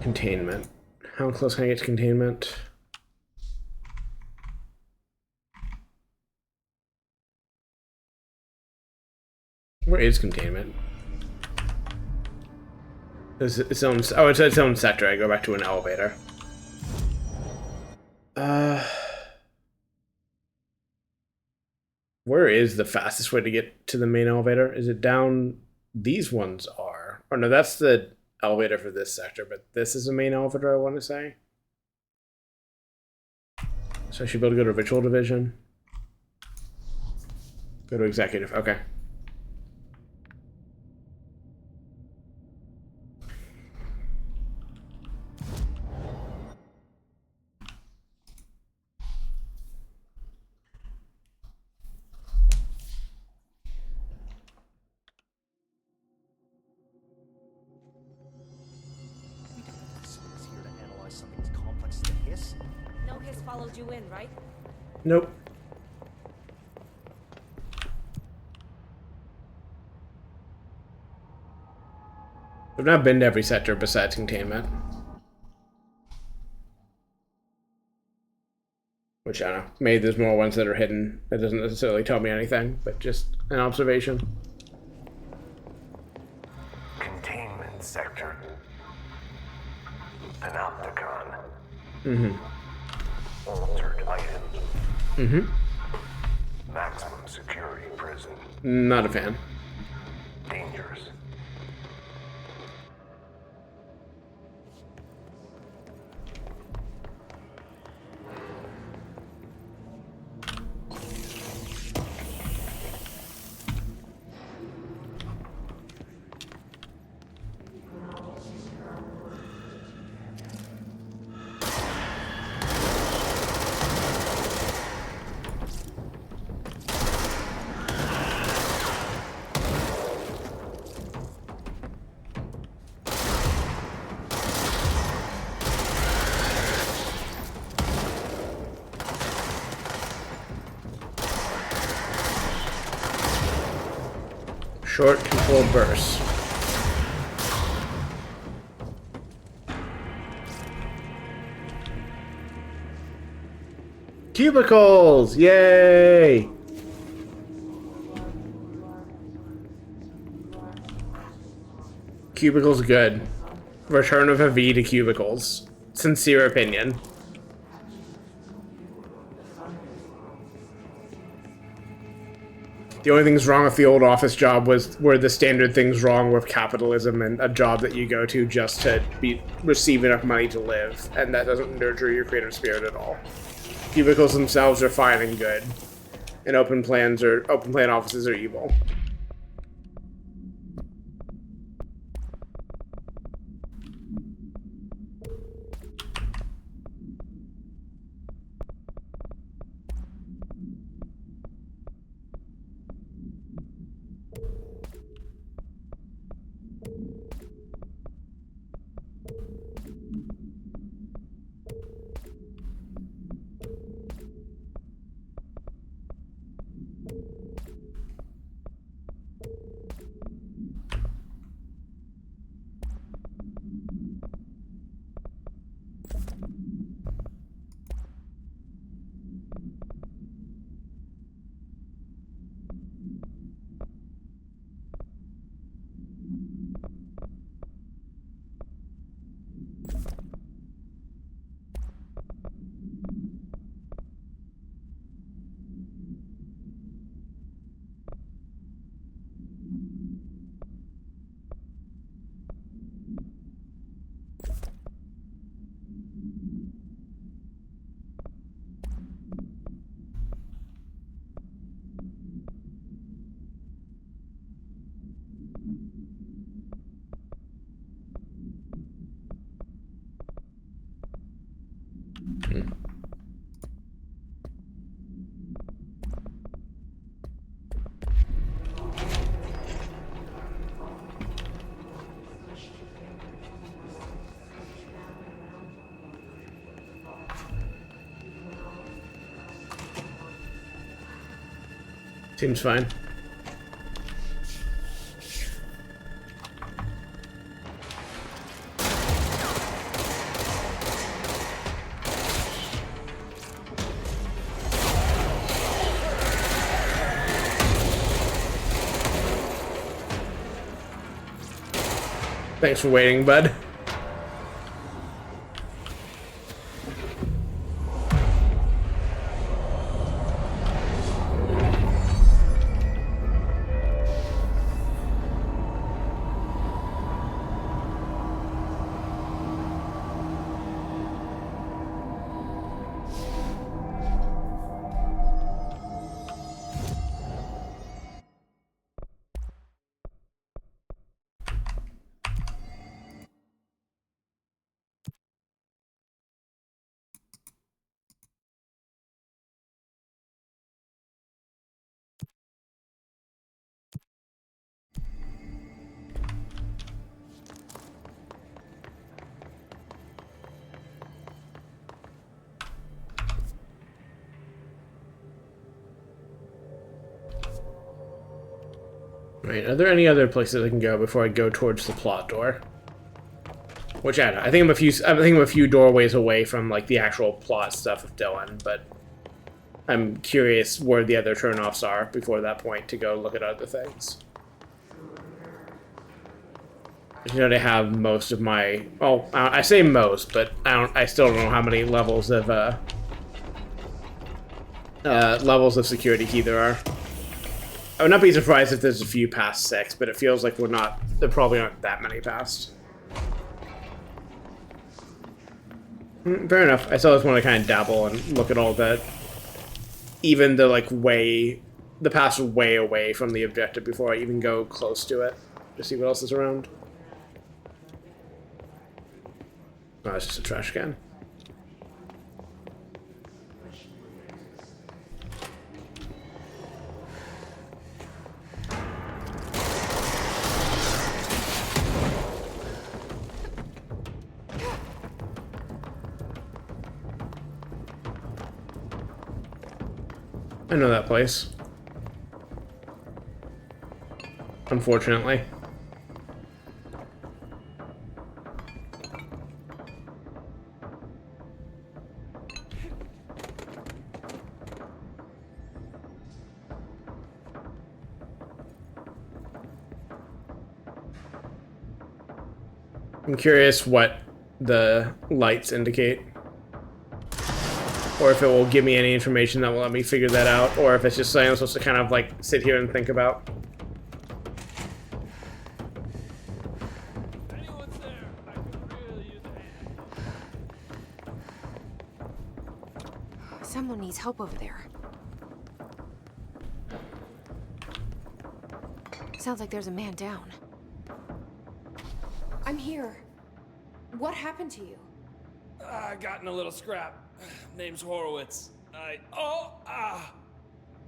Containment. How close can I get to containment? Where is containment? It's its own. Oh, it's its own sector. I go back to an elevator. Where is the fastest way to get to the main elevator? Is it down? These ones are. Oh no, that's the elevator for this sector, but this is the main elevator, I want to say. So I should be able to go to Ritual Division. Go to Executive. Okay. Followed you in, right? Nope. I've not been to every sector besides containment. Which, I don't know. Maybe there's more ones that are hidden. That doesn't necessarily tell me anything, but just an observation. Containment sector. Panopticon. Mm-hmm. Altered items. Mm-hmm. Maximum security prison. Not a fan. Dangerous. Short controlled bursts. Cubicles! Yay! Cubicles good. Return of a V to cubicles. Sincere opinion. The only things wrong with the old office job were the standard things wrong with capitalism and a job that you go to just to receive enough money to live, and that doesn't nurture your creative spirit at all. Cubicles themselves are fine and good, and open plan offices are evil. Seems fine. Thanks for waiting, bud. Right, are there any other places I can go before I go towards the plot door? Which I don't know. I think I'm a few doorways away from like the actual plot stuff of Dylan, but I'm curious where the other turnoffs are before that point to go look at other things. You know, they have most of my. Oh, I say most, but I still don't know how many levels of security key there are. I would not be surprised if there's a few past 6, but it feels like there probably aren't that many past. Fair enough. I still just want to kind of dabble and look at all that. Even the the paths way away from the objective before I even go close to it. To see what else is around. Oh, it's just a trash can. I know that place. Unfortunately. I'm curious what the lights indicate. Or if it will give me any information that will let me figure that out, or if it's just something I'm supposed to kind of like sit here and think about. Someone needs help over there. Sounds like there's a man down. I'm here. What happened to you? I got in a little scrap. Name's Horowitz.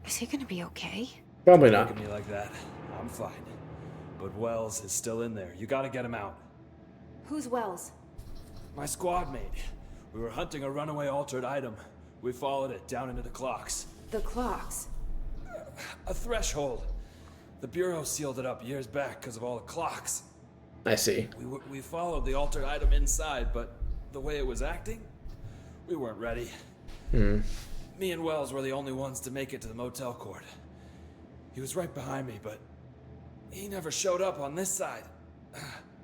Is he gonna be okay? Probably not. Look at me like that. I'm fine. But Wells is still in there. You gotta get him out. Who's Wells? My squad mate. We were hunting a runaway altered item. We followed it down into the clocks. The clocks? A threshold. The Bureau sealed it up years back because of all the clocks. I see. We followed the altered item inside, but the way it was acting, we weren't ready. Me and Wells were the only ones to make it to the motel court. He was right behind me, but he never showed up on this side.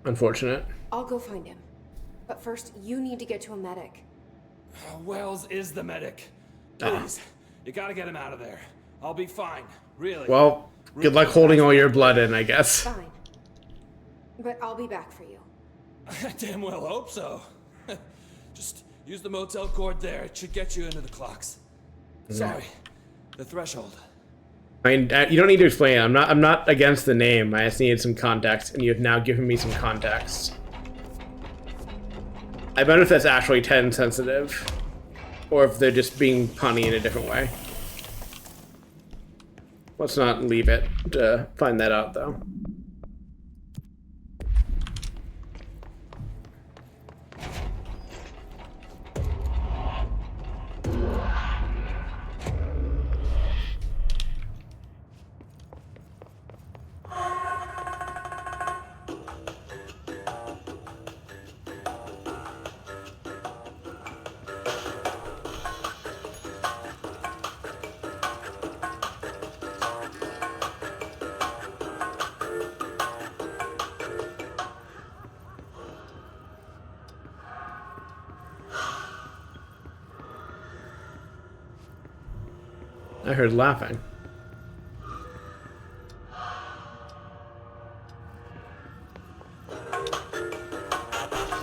Unfortunate. I'll go find him. But first, you need to get to a medic. Wells is the medic. Please, you gotta get him out of there. I'll be fine, really. Well, good luck holding all your blood in, I guess. Fine. But I'll be back for you. I damn well hope so. Just use the motel cord there. It should get you into the clocks. Sorry, the threshold. I mean, you don't need to explain it. I'm not against the name. I just needed some context, and you have now given me some context. I bet if that's actually 10 sensitive, or if they're just being punny in a different way. Let's not leave it to find that out, though. I heard laughing.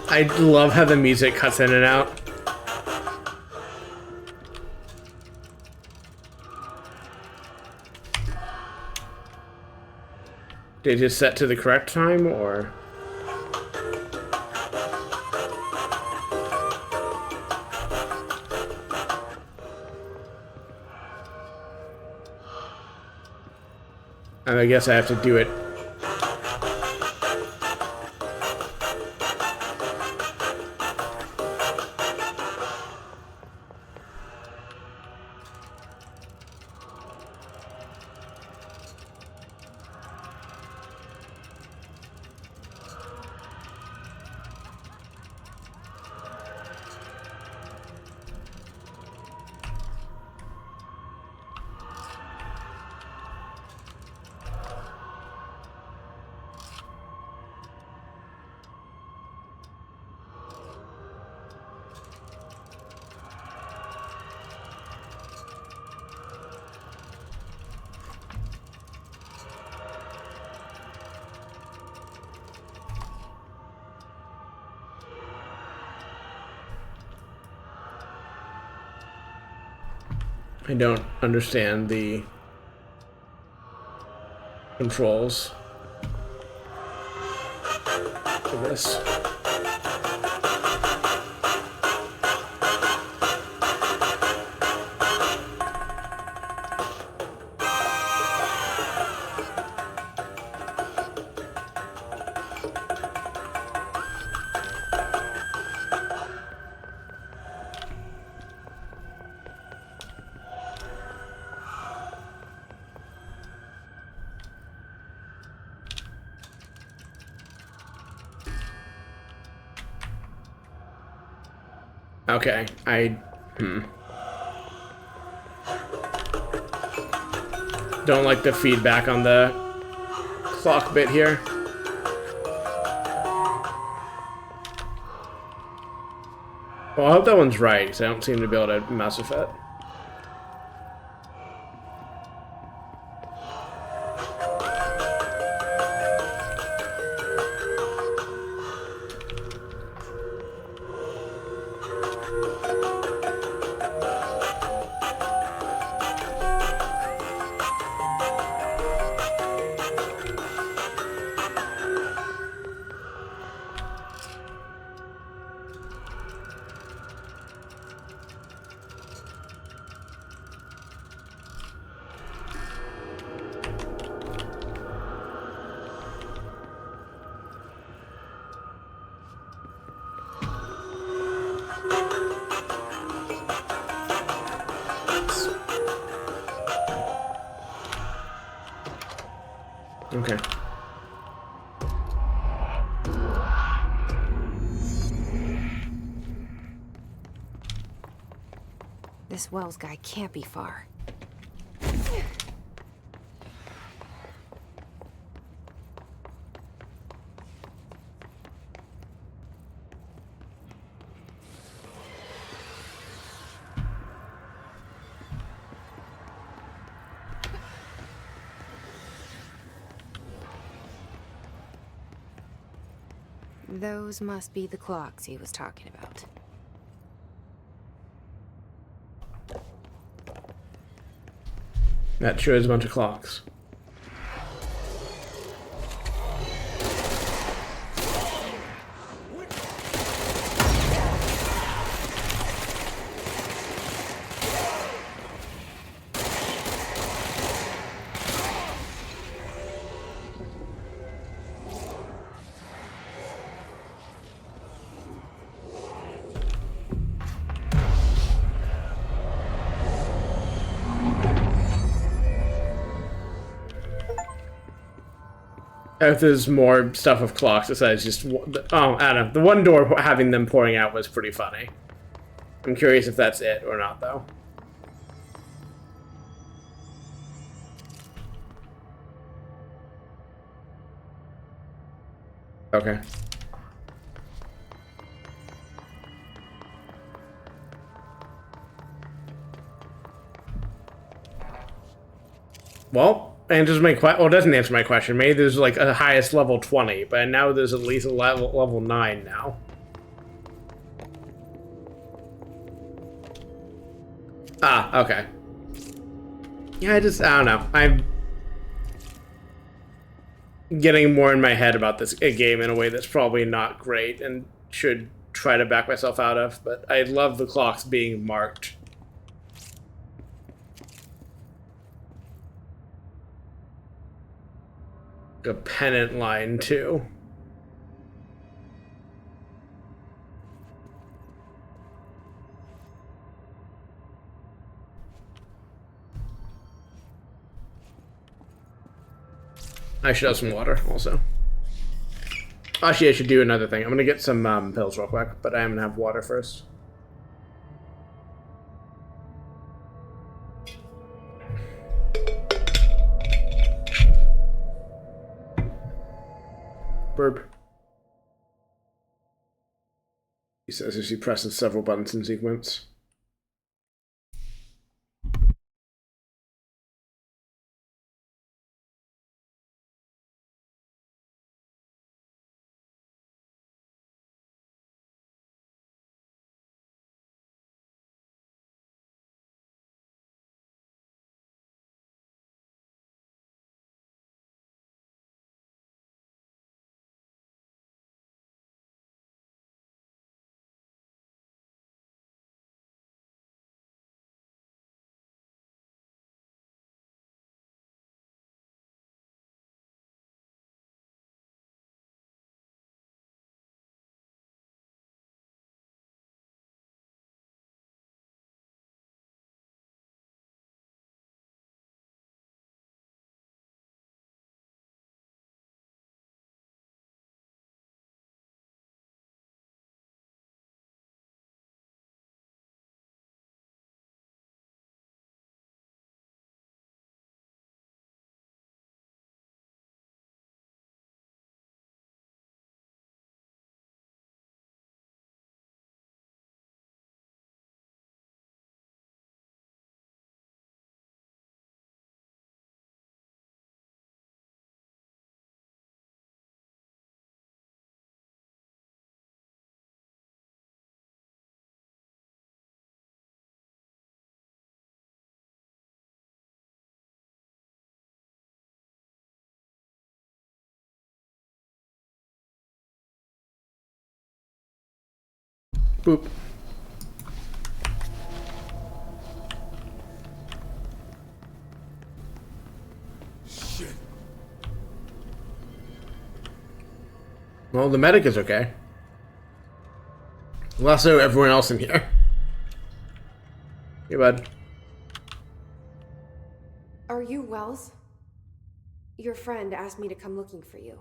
I love how the music cuts in and out. Did it just set to the correct time, or? And I guess I have to do it. I don't understand the controls for this. Okay, don't like the feedback on the clock bit here. Well, I hope that one's right, because I don't seem to be able to mess with it. Okay. This Wells guy can't be far. Those must be the clocks he was talking about. That sure is a bunch of clocks. If there's more stuff with clocks besides just... Oh, I don't know. The one door having them pouring out was pretty funny. I'm curious if that's it or not, though. Okay. Well, answers my question. Well, it doesn't answer my question. Maybe there's like a highest level 20, but now there's at least a level 9 now. Ah, okay. Yeah, I don't know. I'm getting more in my head about this game in a way that's probably not great and should try to back myself out of, but I love the clocks being marked. A pennant line, too. I should have some water, also. Actually, I should do another thing. I'm gonna get some pills real quick, but I am gonna have water first. Burp. He says as he presses several buttons in sequence. Boop. Shit. Well, the medic is okay. Less so everyone else in here. Hey, bud. Are you Wells? Your friend asked me to come looking for you.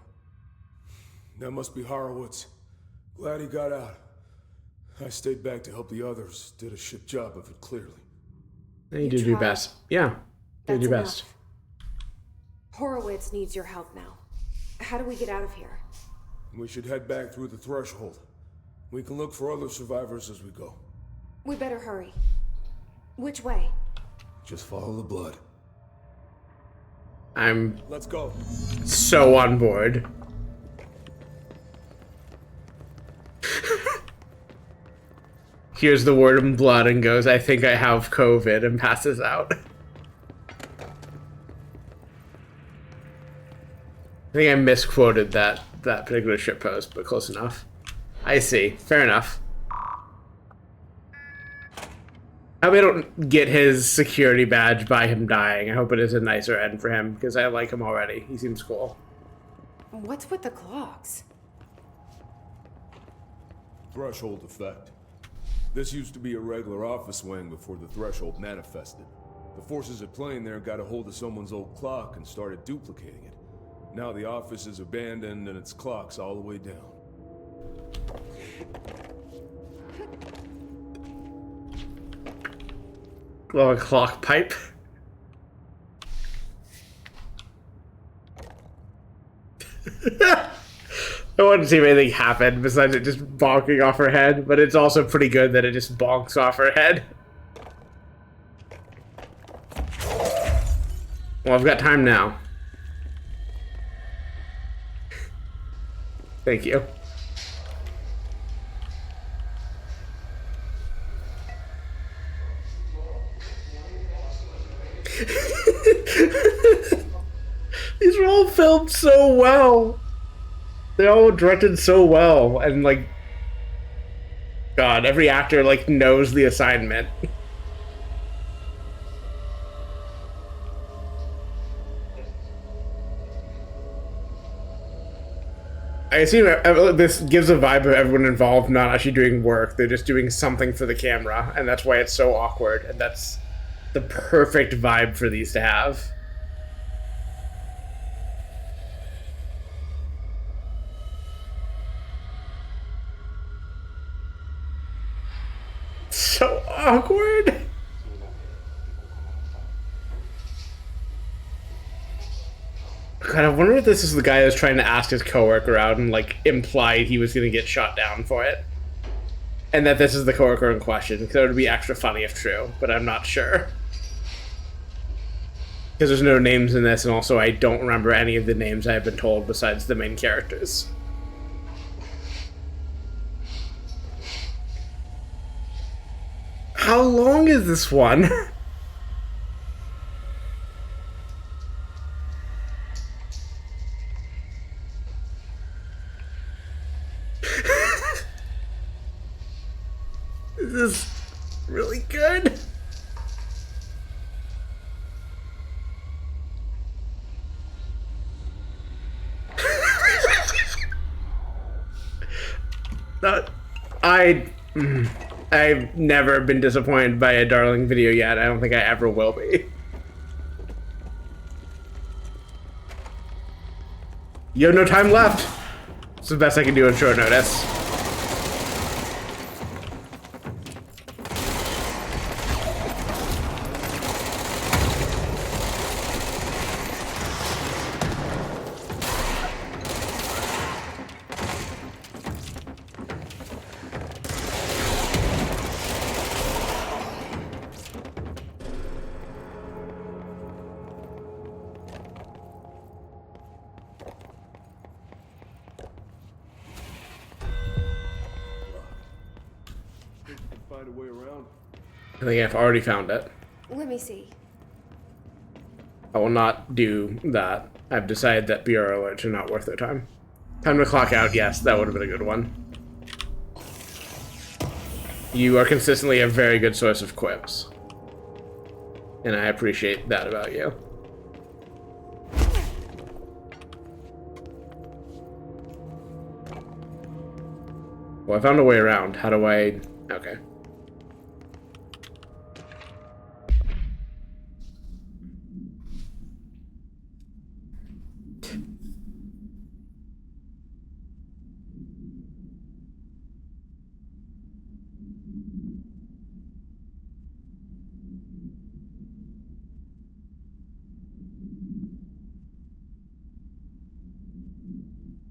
That must be Horowitz. Glad he got out. I stayed back to help the others. Did a shit job of it, clearly. You did your best. Yeah, you did your best. Horowitz needs your help now. How do we get out of here? We should head back through the threshold. We can look for other survivors as we go. We better hurry. Which way? Just follow the blood. Let's go. So on board. Hears the word in blood and goes, I think I have COVID, and passes out. I think I misquoted that particular ship post, but close enough. I see. Fair enough. I hope I don't get his security badge by him dying. I hope it is a nicer end for him, because I like him already. He seems cool. What's with the clocks? Threshold effect. This used to be a regular office wing before the threshold manifested. The forces at play in there got a hold of someone's old clock and started duplicating it. Now the office is abandoned and its clock's all the way down. Well, a clock pipe. I wouldn't see anything happen besides it just bonking off her head, but it's also pretty good that it just bonks off her head. Well, I've got time now. Thank you. These were all filmed so well. They're all directed so well, and like, God, every actor like knows the assignment. I assume this gives a vibe of everyone involved not actually doing work. They're just doing something for the camera, and that's why it's so awkward, and that's the perfect vibe for these to have. So awkward. God, I wonder if this is the guy who's trying to ask his coworker out and like implied he was going to get shot down for it. And that this is the coworker in question, because it would be extra funny if true, but I'm not sure. Because there's no names in this, and also I don't remember any of the names I have been told besides the main characters. How long is this one? This is really good. I've never been disappointed by a Darling video yet. I don't think I ever will be. You have no time left. It's the best I can do on short notice. I think I've already found it. Let me see. I will not do that. I've decided that bureau alerts are not worth their time. Time to clock out, yes, that would have been a good one. You are consistently a very good source of quips. And I appreciate that about you. Well, I found a way around. How do I... Okay.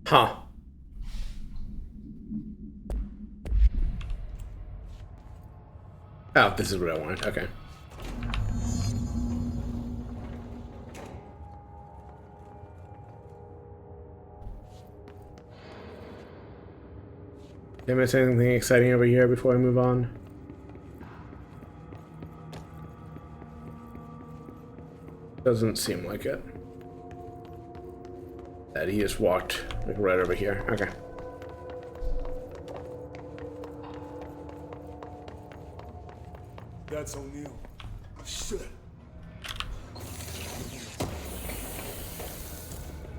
Huh. Oh, this is what I wanted. Okay. Did I miss anything exciting over here before I move on? Doesn't seem like it. That he just walked like right over here. Okay. That's O'Neill. Shit.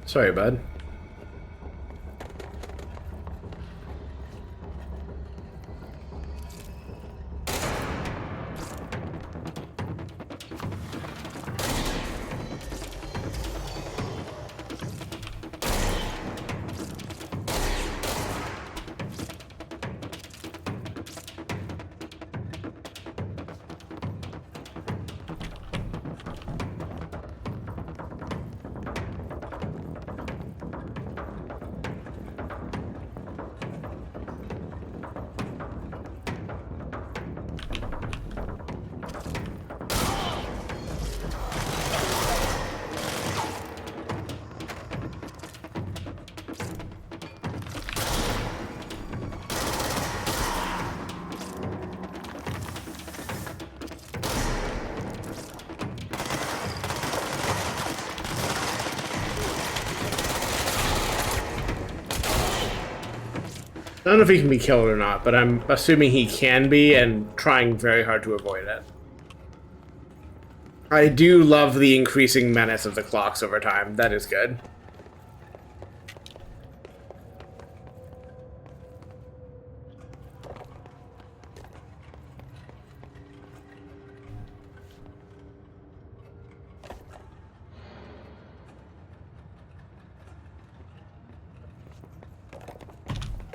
Sorry, bud. I don't know if he can be killed or not, but I'm assuming he can be and trying very hard to avoid it. I do love the increasing menace of the clocks over time. That is good.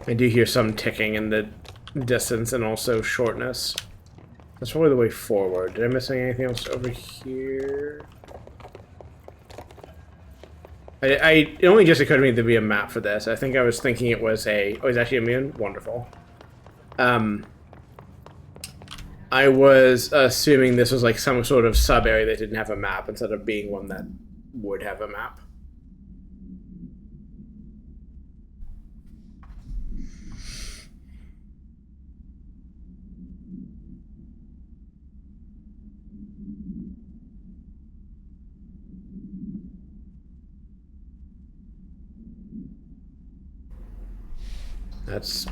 I do hear some ticking in the distance and also shortness. That's probably the way forward. Did I miss anything else over here? It only just occurred to me there'd be a map for this. I think I was thinking it was a... Oh, it's actually immune? Wonderful. I was assuming this was like some sort of sub-area that didn't have a map instead of being one that would have a map. That's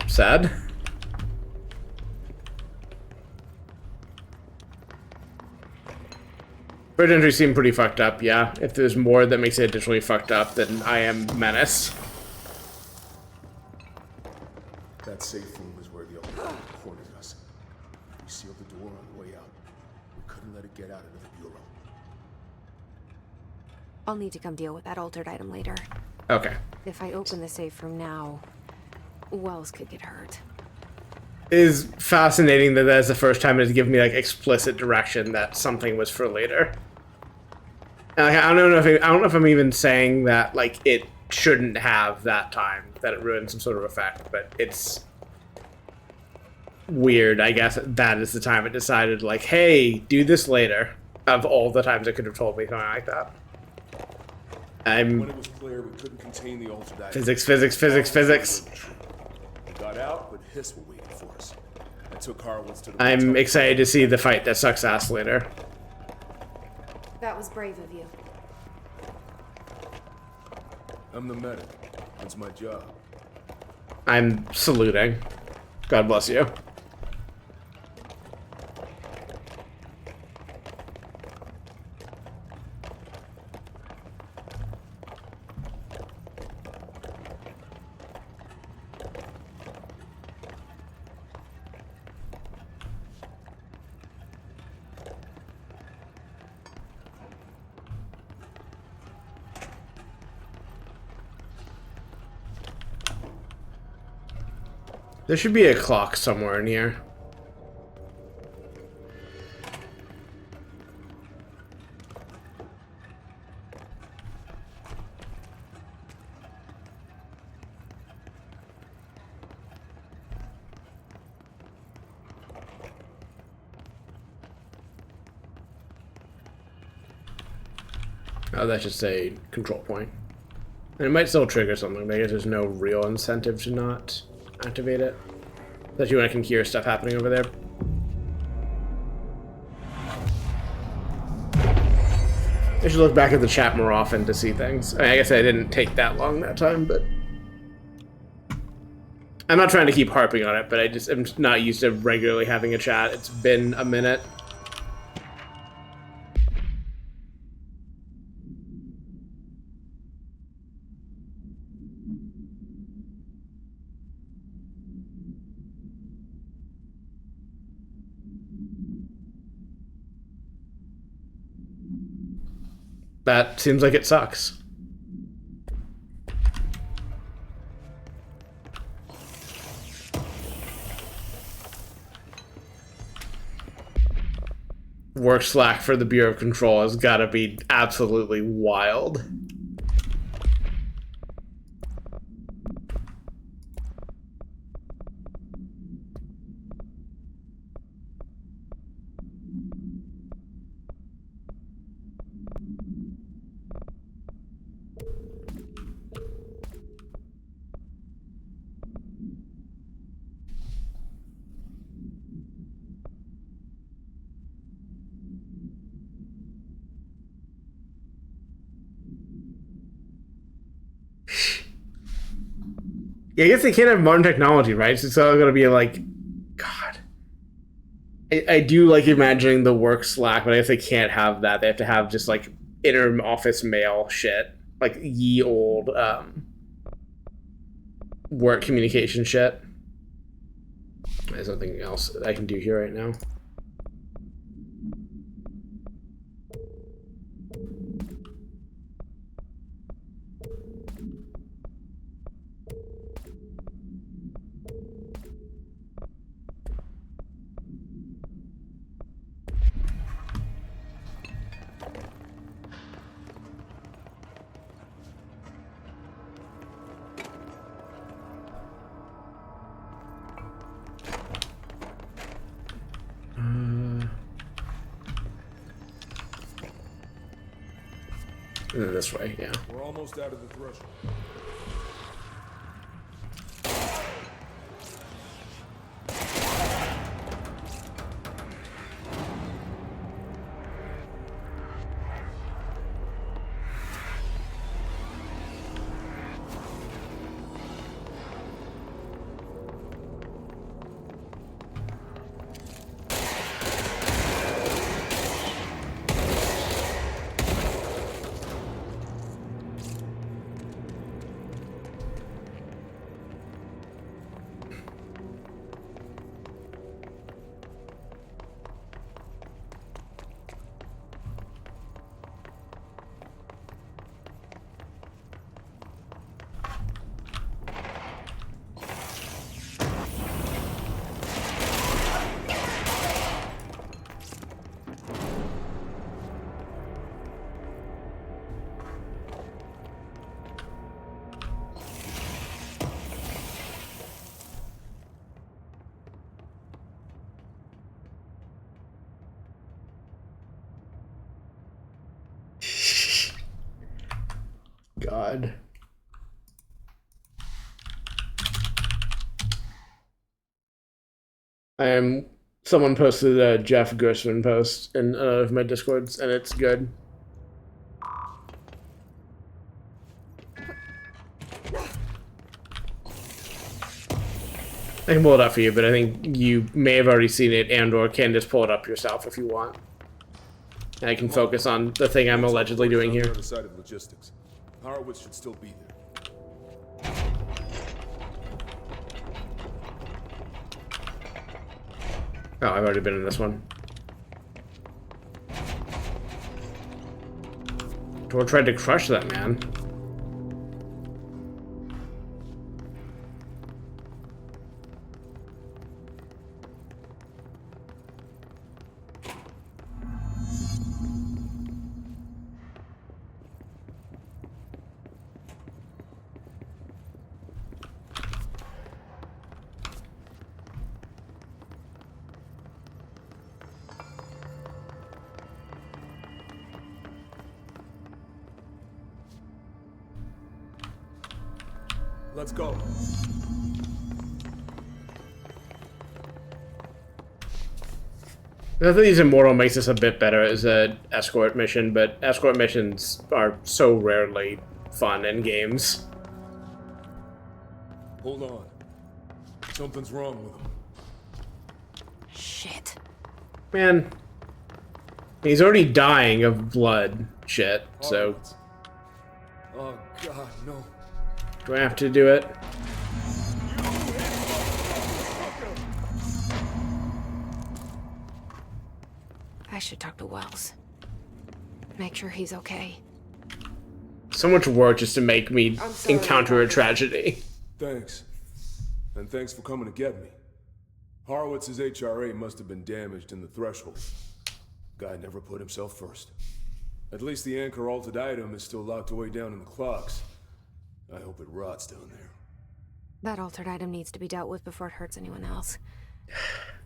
sad. Bridge entries seem pretty fucked up, yeah. If there's more that makes it additionally fucked up, then I am Menace. That safe room is where the other cornered us. We sealed the door on the way out. We couldn't let it get out into the bureau. I'll need to come deal with that altered item later. Okay. If I open the safe room now, Wells could get hurt. It is fascinating that that's the first time it's given me like explicit direction that something was for later. And, like, I don't know if I'm even saying that like it shouldn't have that time, that it ruined some sort of effect, but it's weird. I guess that is the time it decided like, hey, do this later. Of all the times it could have told me something like that. When it was clear we couldn't contain the altered item. Physics. We got out, but Hiss were waiting for us. I took Harwoods to the I'm excited to see the fight that sucks ass later. That was brave of you. I'm the medic. That's my job. I'm saluting. God bless you. There should be a clock somewhere in here. Oh, that's just a control point. And it might still trigger something, but I guess there's no real incentive to not activate it. Especially when I can hear stuff happening over there. I should look back at the chat more often to see things. I mean, I guess I didn't take that long that time, but... I'm not trying to keep harping on it, but I'm not used to regularly having a chat. It's been a minute. That seems like it sucks. Work slack for the Bureau of Control has got to be absolutely wild. Yeah, I guess they can't have modern technology, right? So it's all gonna be like, God. I do like imagining the work Slack, but I guess they can't have that. They have to have just like inner office mail shit, like ye old work communication shit. There's nothing else that I can do here right now. This way, yeah. We're almost out of the threshold. God. Someone posted a Jeff Gersman post in of my Discords, and it's good. I can pull it up for you, but I think you may have already seen it and or can just pull it up yourself if you want. And I can focus on the thing I'm allegedly doing here. On the other side of logistics. Horowitz should still be there. Oh, I've already been in this one. Tor tried to crush that man. let's go. I think Immortal makes this a bit better as an escort mission, but escort missions are so rarely fun in games. Hold on. Something's wrong with him. Shit. Man, he's already dying of blood shit, so... Oh god, no. Do I have to do it? I should talk to Wells. Make sure he's okay. So much work just to make me encounter a tragedy. Thanks. And thanks for coming to get me. Horowitz's HRA must have been damaged in the threshold. Guy never put himself first. At least the anchor altered item is still locked away down in the clocks. I hope it rots down there. That altered item needs to be dealt with before it hurts anyone else.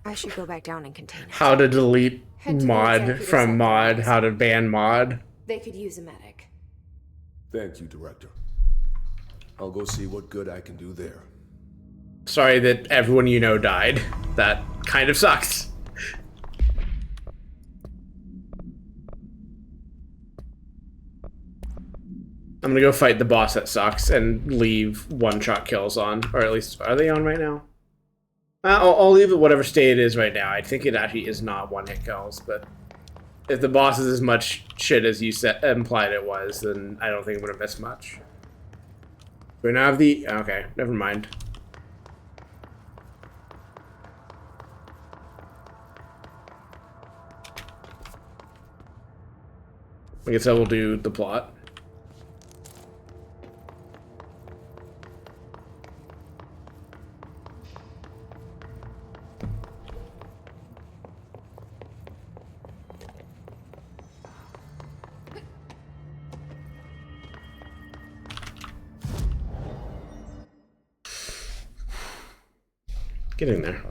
I should go back down and contain it. How to delete Head to the mod executive from sector mod, office. how to ban mod. They could use a medic. Thank you, Director. I'll go see what good I can do there. Sorry that everyone you know died. That kind of sucks. I'm gonna go fight the boss that sucks and leave one-shot kills on. Or at least, are they on right now? I'll leave it whatever state it is right now. I think it actually is not one-hit kills, but if the boss is as much shit as you said, implied it was, then I don't think I'm gonna miss much. We now have the... Okay, never mind. I guess I will do the plot. Get in there.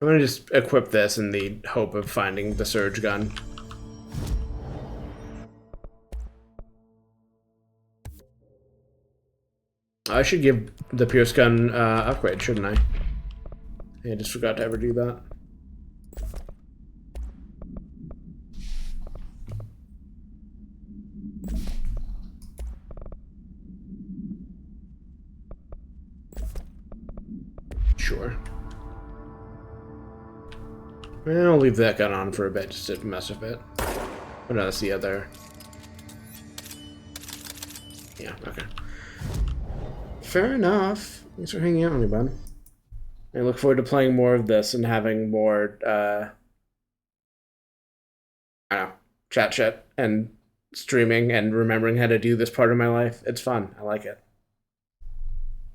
I'm gonna just equip this in the hope of finding the surge gun. I should give the Pierce gun upgrade, shouldn't I? I just forgot to ever do that. Sure. I'll leave that gun on for a bit just to mess with it. Oh no, that's the other. Yeah, okay. Fair enough. Thanks for hanging out with me, bud. I look forward to playing more of this and having more, I don't know, chat shit and streaming and remembering how to do this part of my life. It's fun. I like it.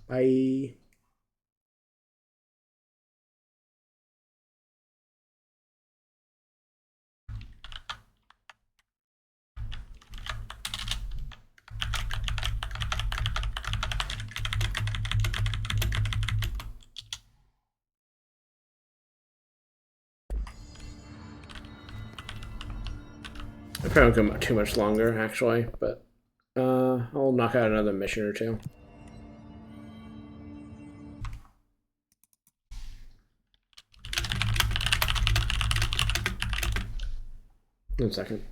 Bye. I probably won't go too much longer, actually, but I'll knock out another mission or two. One second.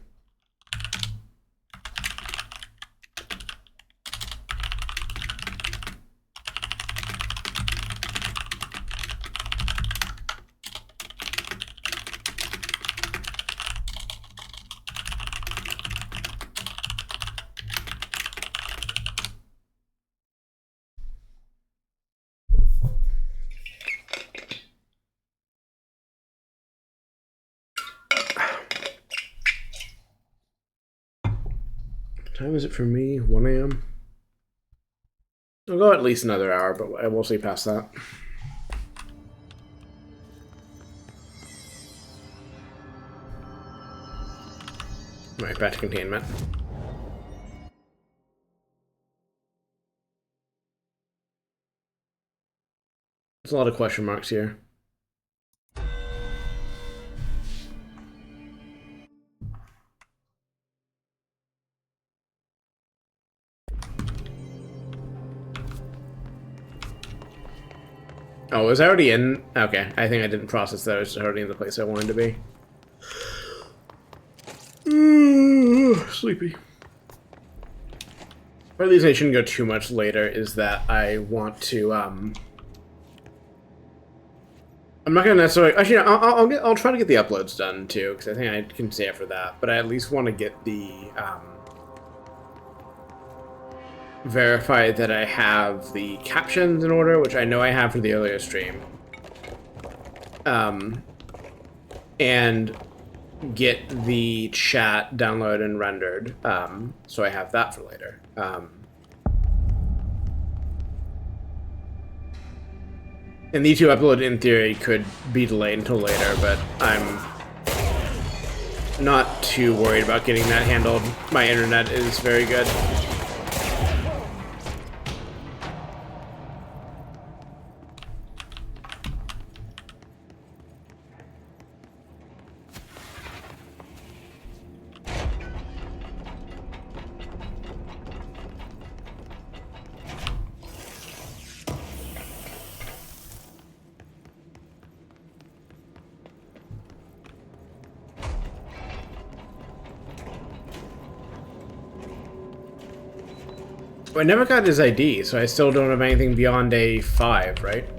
What time is it for me? 1 a.m. I'll go at least another hour, but I will see past that. Right, back to containment. There's a lot of question marks here. Oh, was I already in? Okay, I think I didn't process that. I was already in the place I wanted to be. Sleepy. Or at least I shouldn't go too much later, is that I want to, I'm not gonna necessarily, actually, I'll try to get the uploads done, too, because I think I can stay after that, but I at least want to get the, verify that I have the captions in order, which I know I have for the earlier stream. And get the chat downloaded and rendered, so I have that for later. And the YouTube upload, in theory, could be delayed until later, but I'm not too worried about getting that handled. My internet is very good. I never got his ID, so I still don't have anything beyond a 5, right?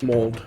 Mold.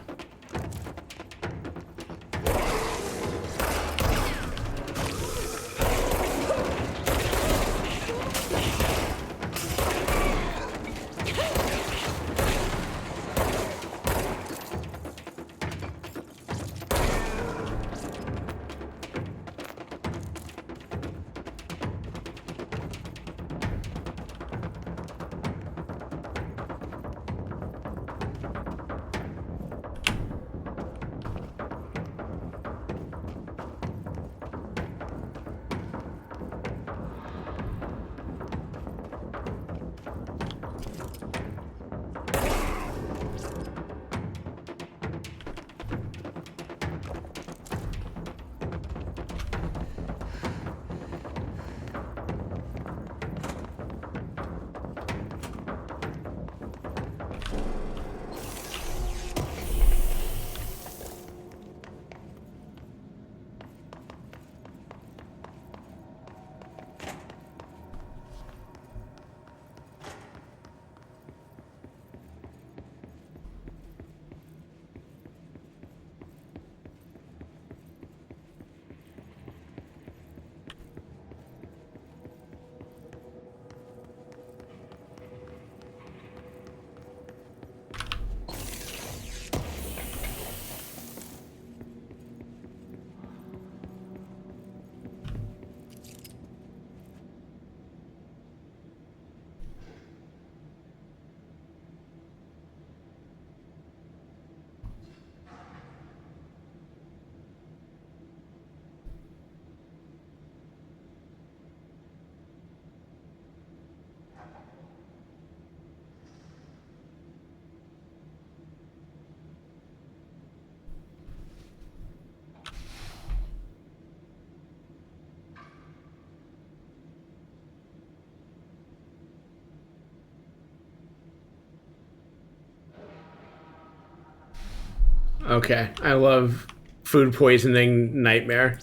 Okay, I love food poisoning nightmare.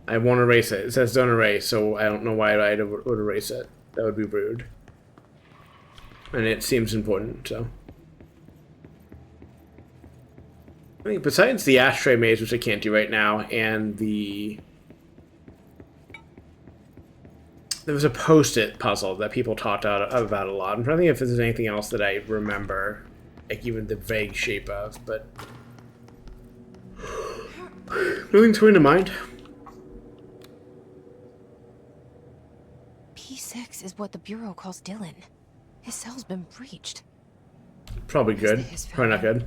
I won't erase it. It says don't erase, so I don't know why I would erase it. That would be rude. And it seems important, so. I mean, besides the ashtray maze, which I can't do right now, and the... There was a post-it puzzle that people talked about a lot. I'm trying to think if there's anything else that I remember, like even the vague shape of, but... Nothing's coming to mind. P6 is what the Bureau calls Dylan. His cell's been breached. Probably good. Probably not good.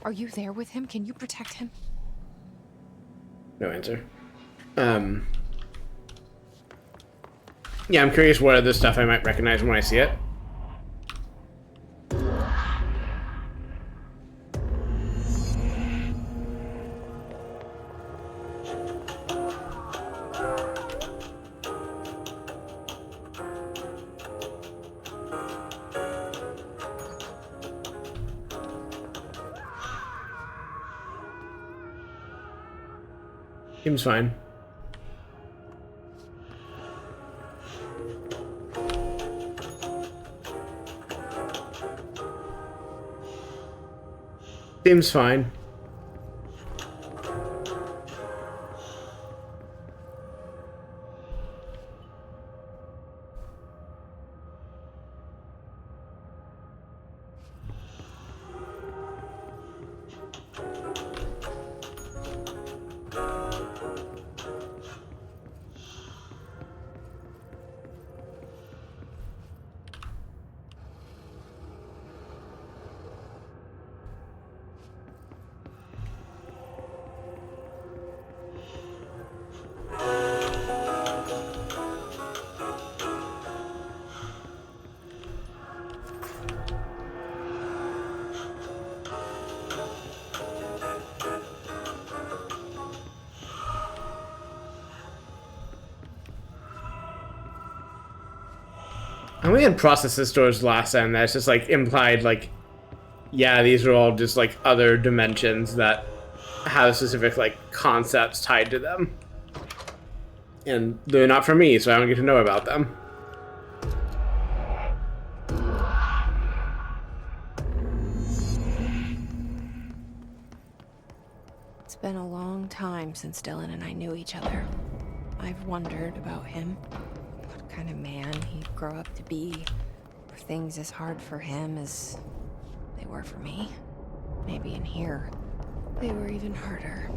Are you there with him? Can you protect him? No answer. Yeah, I'm curious what other stuff I might recognize when I see it. Seems fine. Seems fine. And we had processor stores last time that's just like implied like, yeah, these are all just like other dimensions that have specific like concepts tied to them. And they're not for me, so I don't get to know about them. It's been a long time since Dylan and I knew each other. I've wondered about him. What kind of man he'd grow up to be. Were things as hard for him as they were for me? Maybe in here, they were even harder.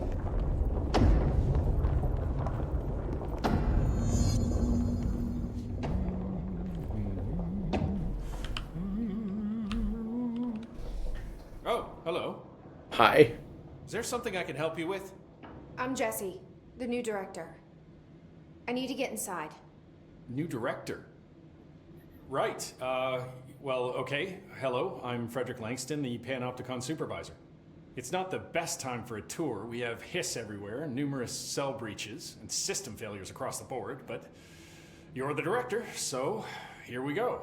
Oh, hello. Hi. Is there something I can help you with? I'm Jessie, the new director. I need to get inside. New director? Right. Well, okay. Hello, I'm Frederick Langston, the Panopticon supervisor. It's not the best time for a tour. We have hiss everywhere, numerous cell breaches, and system failures across the board, but you're the director, so here we go.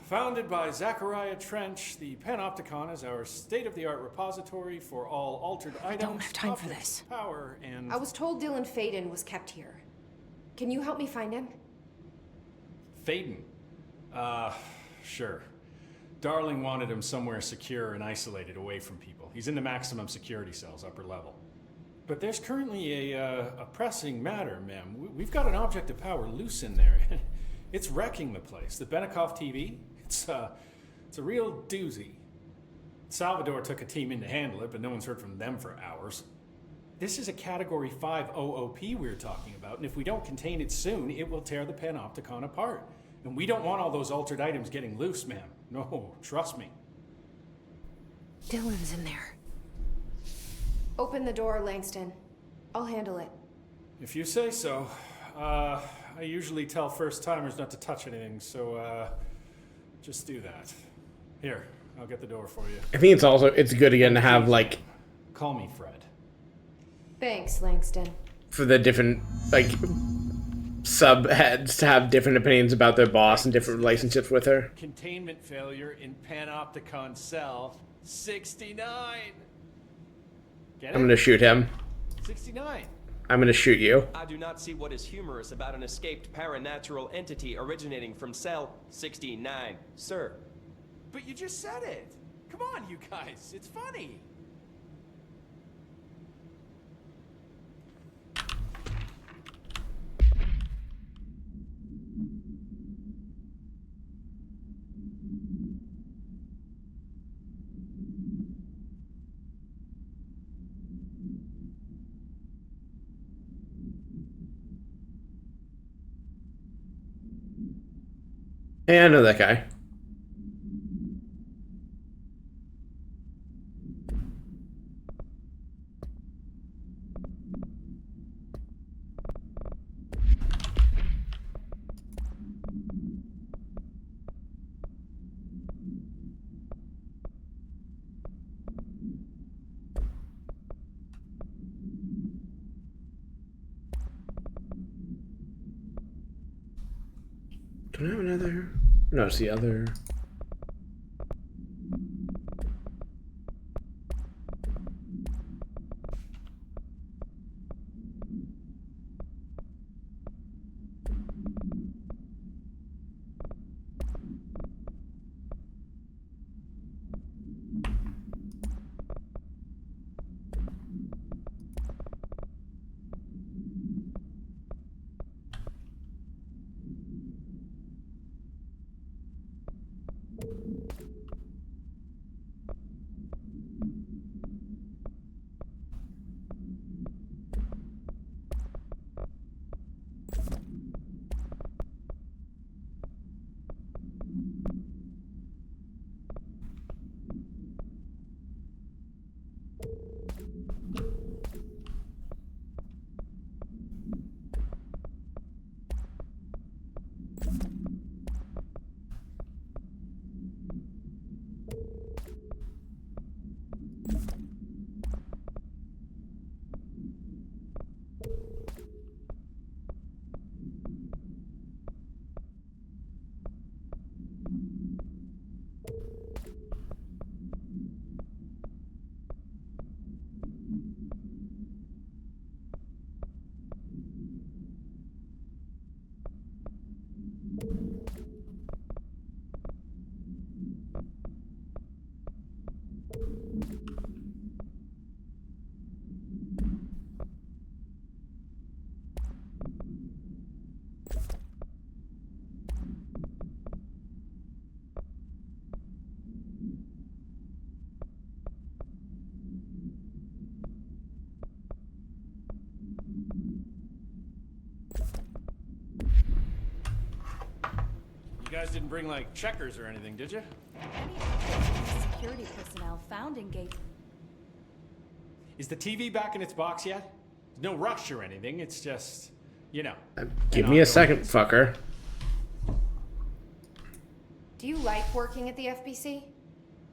Founded by Zachariah Trench, the Panopticon is our state-of-the-art repository for all altered items. I don't have time for objects, this. Power and... I was told Dylan Faden was kept here. Can you help me find him? Faden? Sure. Darling wanted him somewhere secure and isolated away from people. He's in the maximum security cells, upper level. But there's currently a pressing matter, ma'am. We've got an object of power loose in there. It's wrecking the place. The Benikoff TV, it's a real doozy. Salvador took a team in to handle it, but no one's heard from them for hours. This is a Category 5 OOP we're talking about, and if we don't contain it soon, it will tear the Panopticon apart. And we don't want all those altered items getting loose, ma'am. No, trust me. Dylan's in there. Open the door, Langston. I'll handle it. If you say so. I usually tell first-timers not to touch anything, so, just do that. Here, I'll get the door for you. I think it's good again to have like... Call me Fred. Thanks, Langston. For the different, like, subheads to have different opinions about their boss and different relationships with her. Containment failure in Panopticon cell 69. Get it? I'm gonna shoot him. 69. I'm gonna shoot you. I do not see what is humorous about an escaped paranatural entity originating from cell 69, sir. But you just said it. Come on, you guys. It's funny. Hey, I know that guy. Can I have another? No, it's the other. You guys didn't bring, like, checkers or anything, did you? Any security personnel found in gate. Is the TV back in its box yet? No rush or anything, it's just, you know. Give me a second, fucker. Do you like working at the FBC?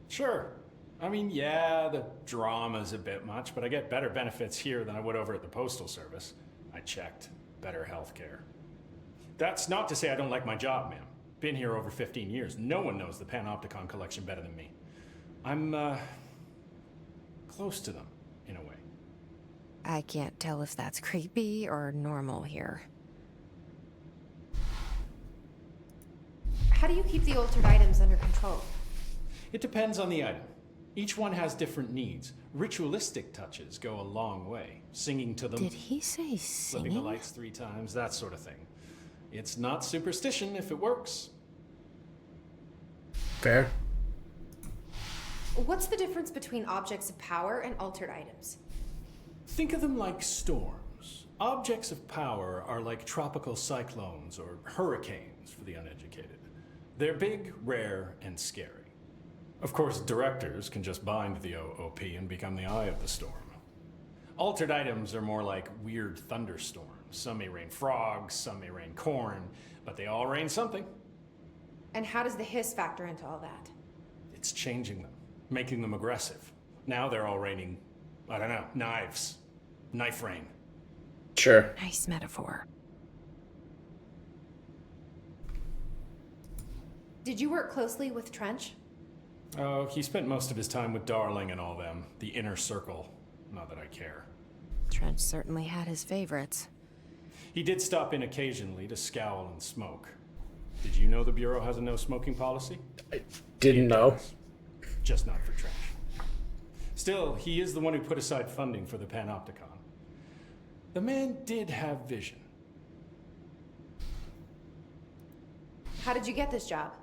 Sure. I mean, yeah, the drama's a bit much, but I get better benefits here than I would over at the Postal Service. I checked. Better healthcare. That's not to say I don't like my job, ma'am. Been here over 15 years. No one knows the Panopticon collection better than me. I'm, close to them, in a way. I can't tell if that's creepy or normal here. How do you keep the altered items under control? It depends on the item. Each one has different needs. Ritualistic touches go a long way. Singing to them. Did he say flipping the singing? lights 3 times, that sort of thing. It's not superstition if it works. Fair. What's the difference between objects of power and altered items? Think of them like storms. Objects of power are like tropical cyclones or hurricanes for the uneducated. They're big, rare, and scary. Of course, directors can just bind the OOP and become the eye of the storm. Altered items are more like weird thunderstorms. Some may rain frogs, some may rain corn, but they all rain something. And how does the hiss factor into all that? It's changing them, making them aggressive. Now they're all raining, I don't know, knives. Knife rain. Sure. Nice metaphor. Did you work closely with Trench? Oh, he spent most of his time with Darling and all them. The inner circle. Not that I care. Trench certainly had his favorites. He did stop in occasionally to scowl and smoke. Did you know the Bureau has a no smoking policy? I didn't know. Just not for Trench. Still, he is the one who put aside funding for the Panopticon. The man did have vision. How did you get this job?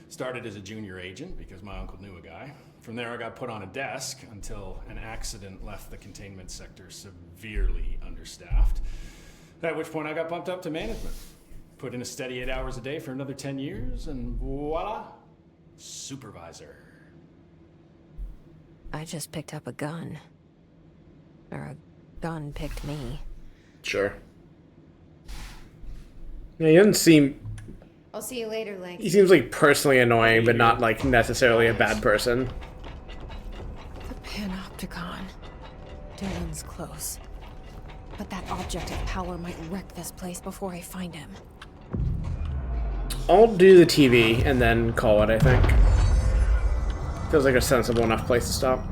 Started as a junior agent because my uncle knew a guy. From there I got put on a desk until an accident left the containment sector severely understaffed. At which point I got bumped up to management. Put in a steady 8 hours a day for another 10 years and voila, supervisor. I just picked up a gun. Or a gun picked me. Sure. Yeah, he doesn't seem... I'll see you later, Link. He seems like personally annoying, but not like necessarily a bad person. The Panopticon. Dylan's close. But that object of power might wreck this place before I find him. I'll do the TV and then call it, I think. Feels like a sensible enough place to stop.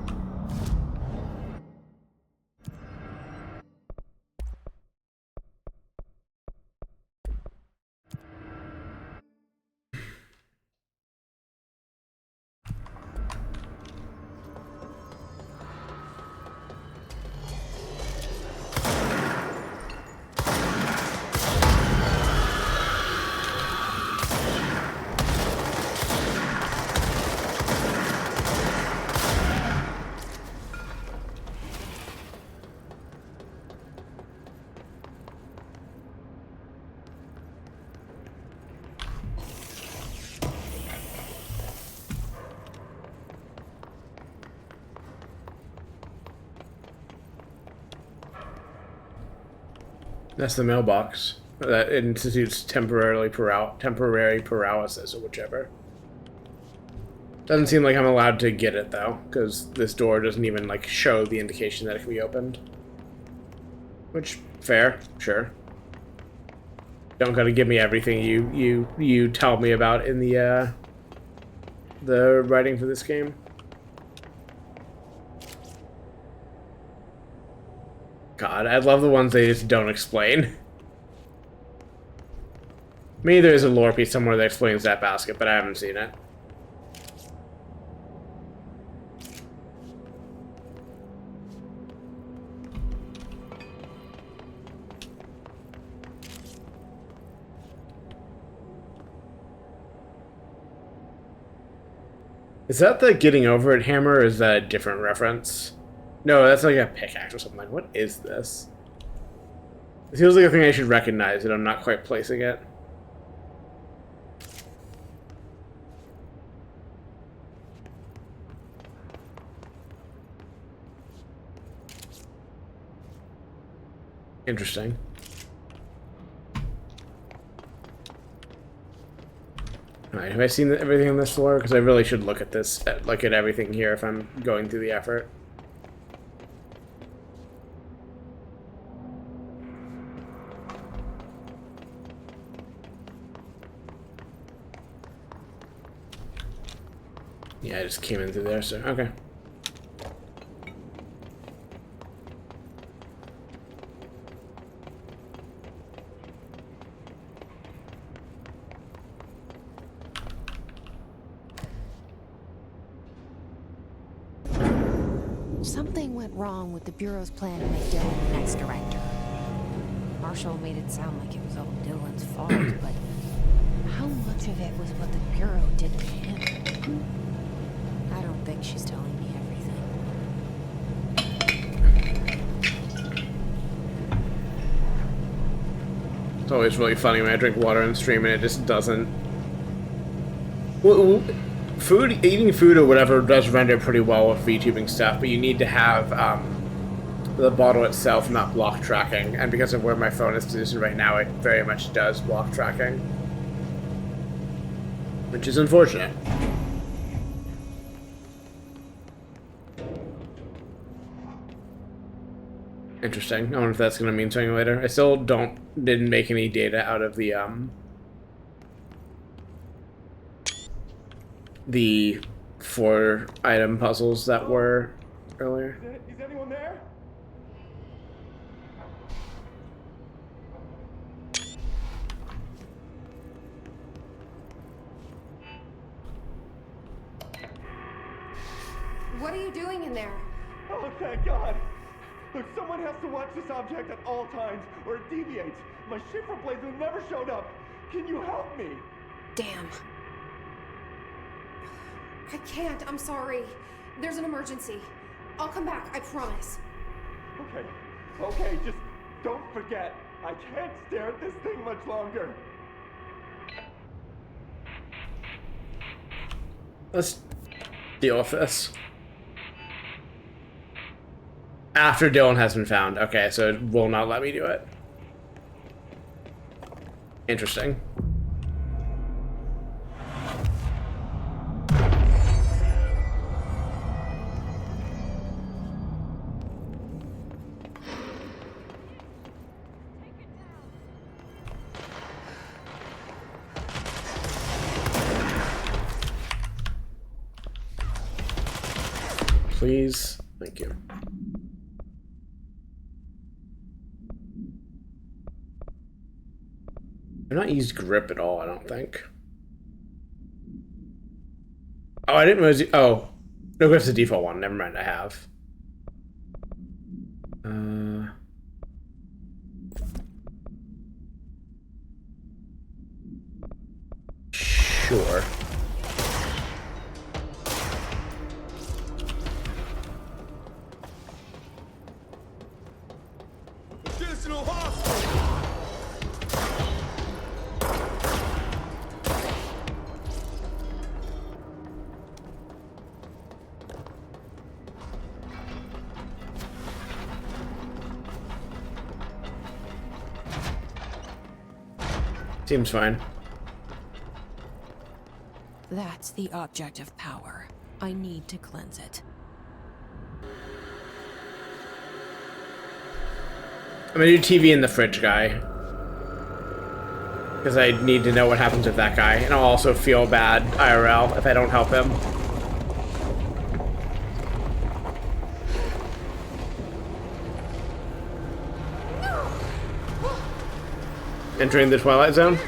That's the mailbox. That institutes temporary paralysis or whichever. Doesn't seem like I'm allowed to get it though, because this door doesn't even like show the indication that it can be opened. Which, fair, sure. Don't gotta give me everything you tell me about in the writing for this game. God, I love the ones they just don't explain. Maybe there is a lore piece somewhere that explains that basket, but I haven't seen it. Is that the getting over it hammer, or is that a different reference? No, that's like a pickaxe or something. Like, what is this? It feels like a thing I should recognize, and I'm not quite placing it. Interesting. Alright, have I seen everything on this floor? Because I really should look at this, look at everything here if I'm going through the effort. Yeah, I just came in through there, so okay. Something went wrong with the Bureau's plan to make Dylan the next director. Marshall made it sound like it was all Dylan's fault, but how much of it was what the Bureau did to him? I don't think she's telling me everything. It's always really funny when I drink water and stream and it just doesn't. Well, eating food or whatever does render pretty well with VTubing stuff, but you need to have the bottle itself not block tracking, and because of where my phone is positioned right now, it very much does block tracking, which is unfortunate. Interesting. I wonder if that's going to mean something later. I still didn't make any data out of the 4 item puzzles that were earlier. Is anyone there? What are you doing in there? Oh, thank God! Look, someone has to watch this object at all times, or it deviates. My shifter blades have never showed up. Can you help me? Damn. I can't, I'm sorry. There's an emergency. I'll come back, I promise. Okay, just don't forget. I can't stare at this thing much longer. Let's deal with this. After Dylan has been found. Okay, so it will not let me do it. Interesting. please. Thank you. I've not used grip at all, I don't think. Oh, I didn't realize. Oh, no, grip's the default one. Never mind, I have. Sure. Additional hostile. Seems fine. That's the object of power. I need to cleanse it. I'm gonna do TV in the fridge guy. Because I need to know what happens with that guy. And I'll also feel bad IRL if I don't help him. Entering the Twilight Zone?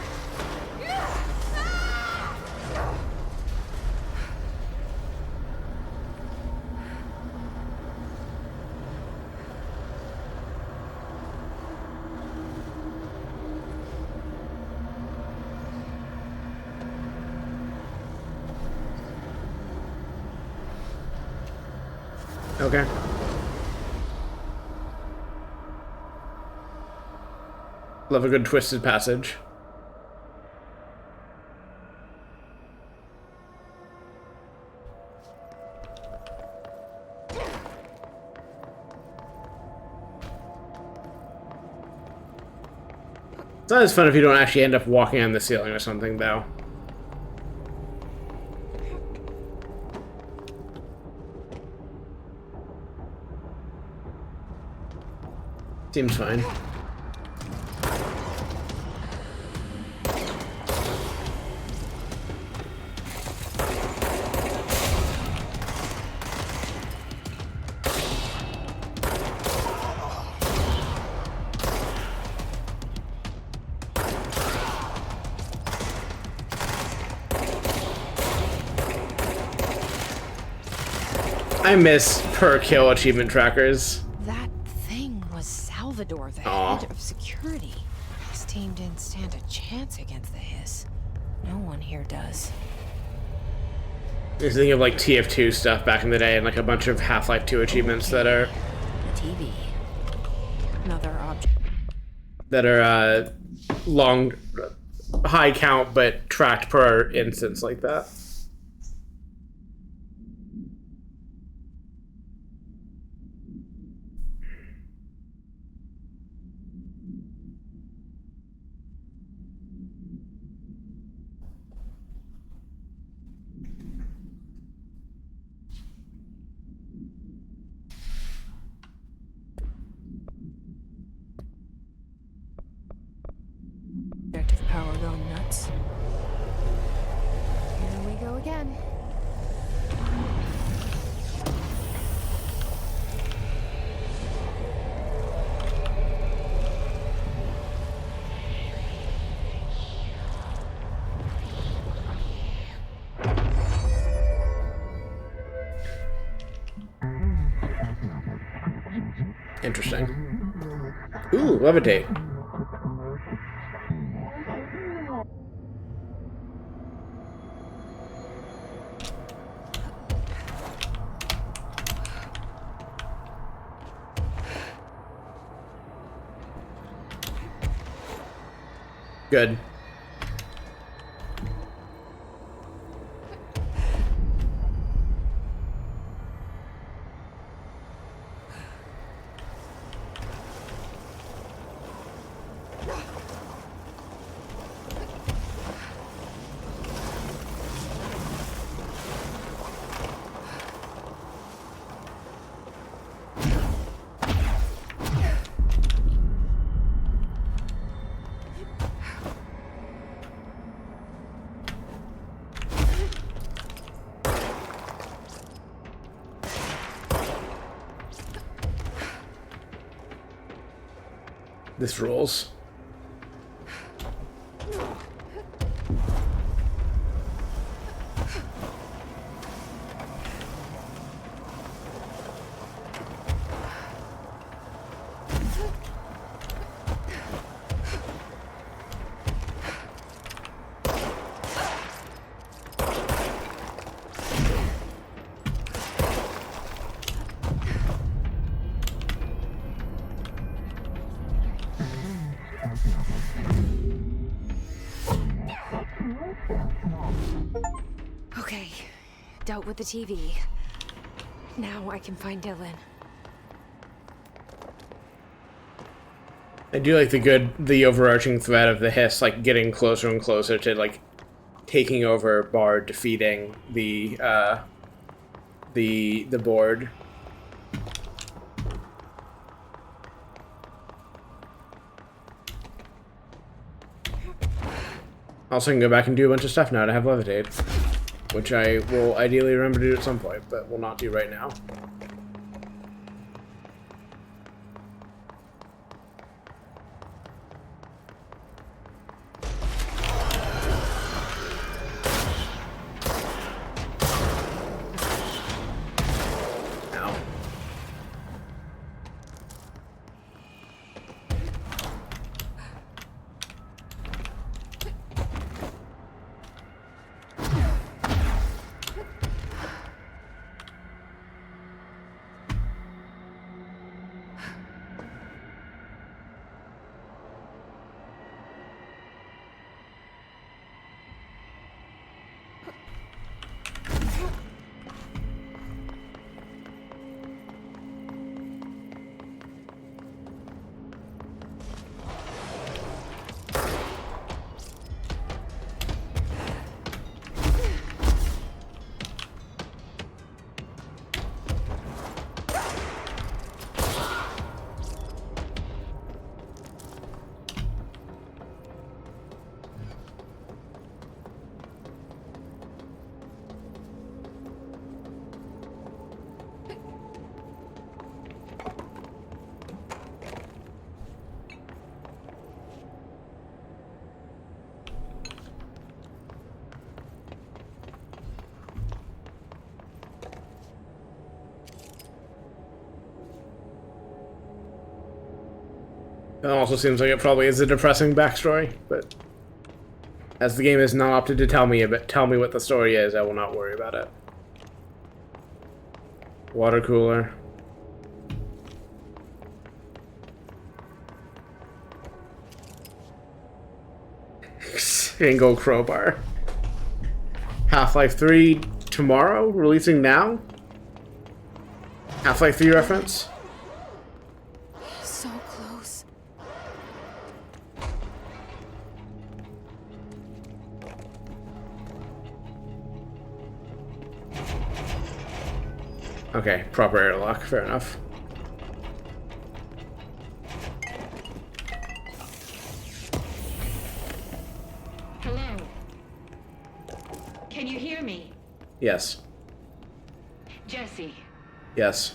Okay. Love a good twisted passage. It's not as fun if you don't actually end up walking on the ceiling or something, though. Seems fine. I miss per kill achievement trackers. That thing was Salvador, the Aw. head of security. His team didn't stand a chance against the Hiss. No one here does. I was thinking of like TF2 stuff back in the day and like a bunch of Half-Life 2 achievements that are The TV. Another object. that are long, high count but tracked per instance like that. Objective power going nuts. Here we go again. Interesting. Ooh, levitate. Good. This rules. Okay, dealt with the TV. Now I can find Dylan. I do like the overarching thread of the Hiss, like, getting closer and closer to, like, taking over Bard, defeating the board. Also, I can go back and do a bunch of stuff now to have Levitate, which I will ideally remember to do at some point, but will not do right now. It also seems like it probably is a depressing backstory, but as the game has not opted to tell me what the story is, I will not worry about it. Water cooler. Single crowbar. Half-Life 3 tomorrow? Releasing now? Half-Life 3 reference? So close. Okay, proper airlock, fair enough. Hello. Can you hear me? Yes. Jesse. Yes.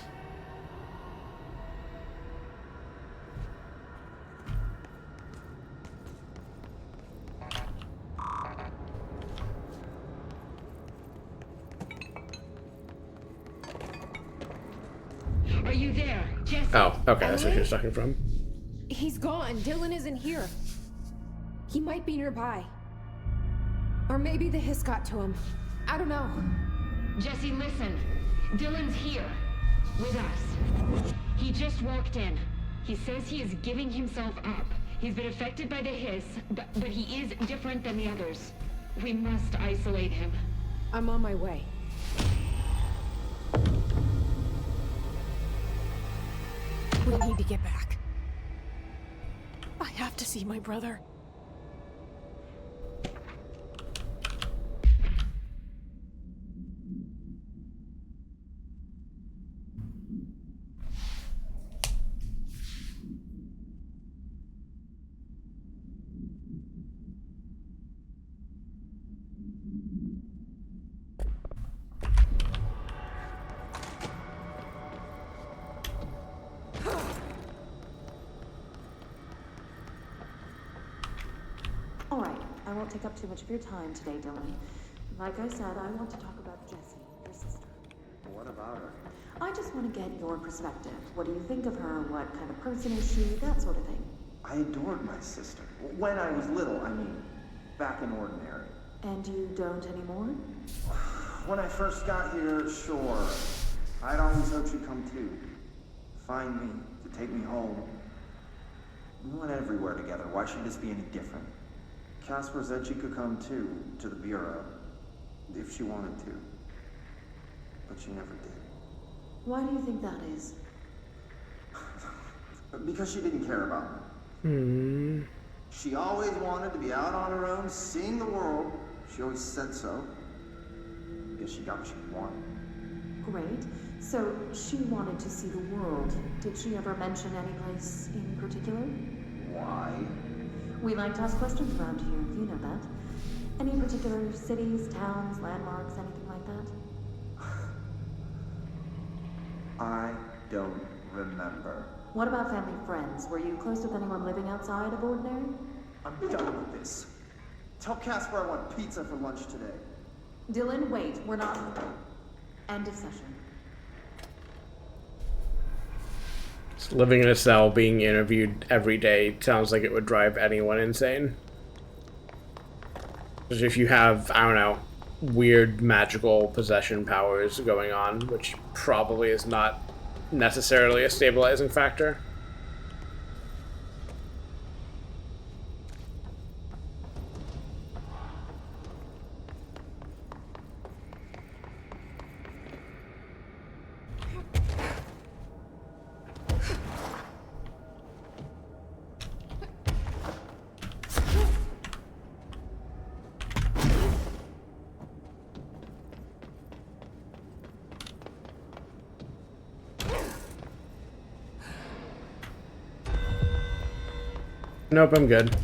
Are you there, Jesse? Oh, okay, that's where she was talking from. He's gone. Dylan isn't here. He might be nearby. Or maybe the hiss got to him. I don't know. Jesse, listen. Dylan's here. With us. He just walked in. He says he is giving himself up. He's been affected by the hiss, but he is different than the others. We must isolate him. I'm on my way. We need to get back. I have to see my brother. Alright, I won't take up too much of your time today, Dylan. Like I said, I want to talk about Jessie, your sister. What about her? I just want to get your perspective. What do you think of her? What kind of person is she? That sort of thing. I adored my sister. When I was little, I mean, back in Ordinary. And you don't anymore? When I first got here, sure. I'd always hoped she'd come too. Find me, to take me home. We went everywhere together. Why should this be any different? Casper said she could come too, to the Bureau. If she wanted to. But she never did. Why do you think that is? Because she didn't care about me. She always wanted to be out on her own, seeing the world. She always said so. Guess she got what she wanted. Great. So, she wanted to see the world. Did she ever mention any place in particular? Why? We like to ask questions around here, if you know that. Any particular cities, towns, landmarks, anything like that? I don't remember. What about family friends? Were you close with anyone living outside of Ordinary? I'm done with this. Tell Casper I want pizza for lunch today. Dylan, wait. We're not... End of session. Just living in a cell, being interviewed every day sounds like it would drive anyone insane. Because if you have, I don't know, weird magical possession powers going on, which probably is not necessarily a stabilizing factor. Nope, I'm good.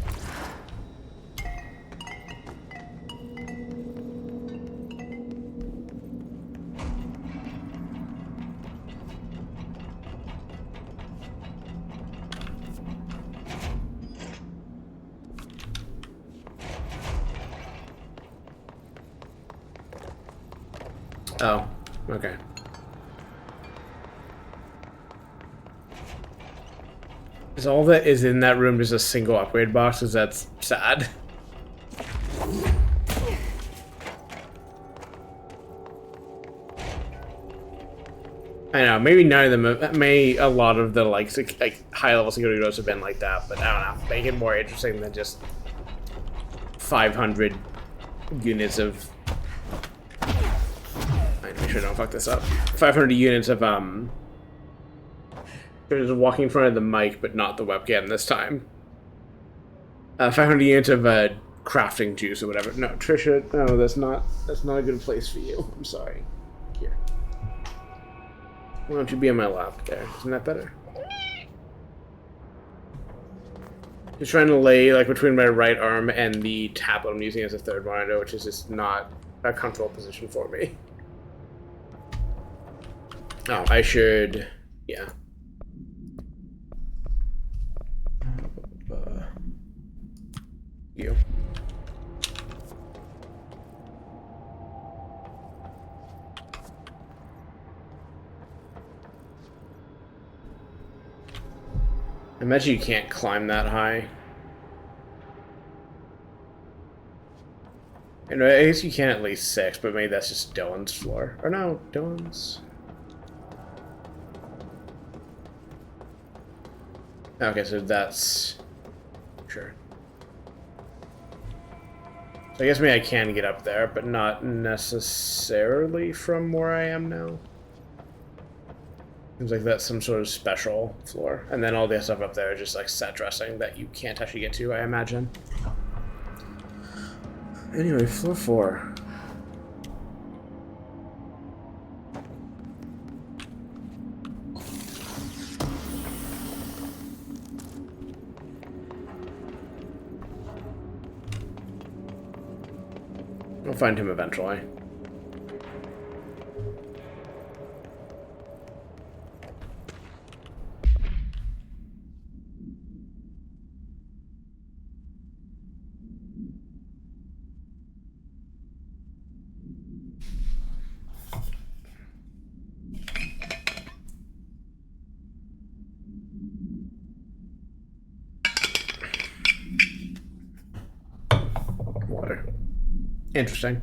Oh, okay. Is all that is in that room just a single upgrade box? Because that's sad. I know, maybe none of them, a lot of the like high level security doors have been like that, but I don't know, make it more interesting than just 500 units of. I make sure I don't fuck this up. 500 units of There's walking in front of the mic, but not the webcam this time. 500 units of crafting juice or whatever. No, Trisha, no, that's not a good place for you. I'm sorry. Here. Why don't you be on my lap there? Isn't that better? Just trying to lay like between my right arm and the tablet I'm using as a third monitor, which is just not a comfortable position for me. Oh, I should, yeah. You. I imagine you can't climb that high. And I guess you can at least 6, but maybe that's just Dylan's floor. Or no, Dylan's. Okay, so that's sure. So I guess maybe I can get up there, but not necessarily from where I am now. Seems like that's some sort of special floor. And then all the stuff up there is just like set dressing that you can't actually get to, I imagine. Anyway, floor 4. We'll find him eventually. Interesting.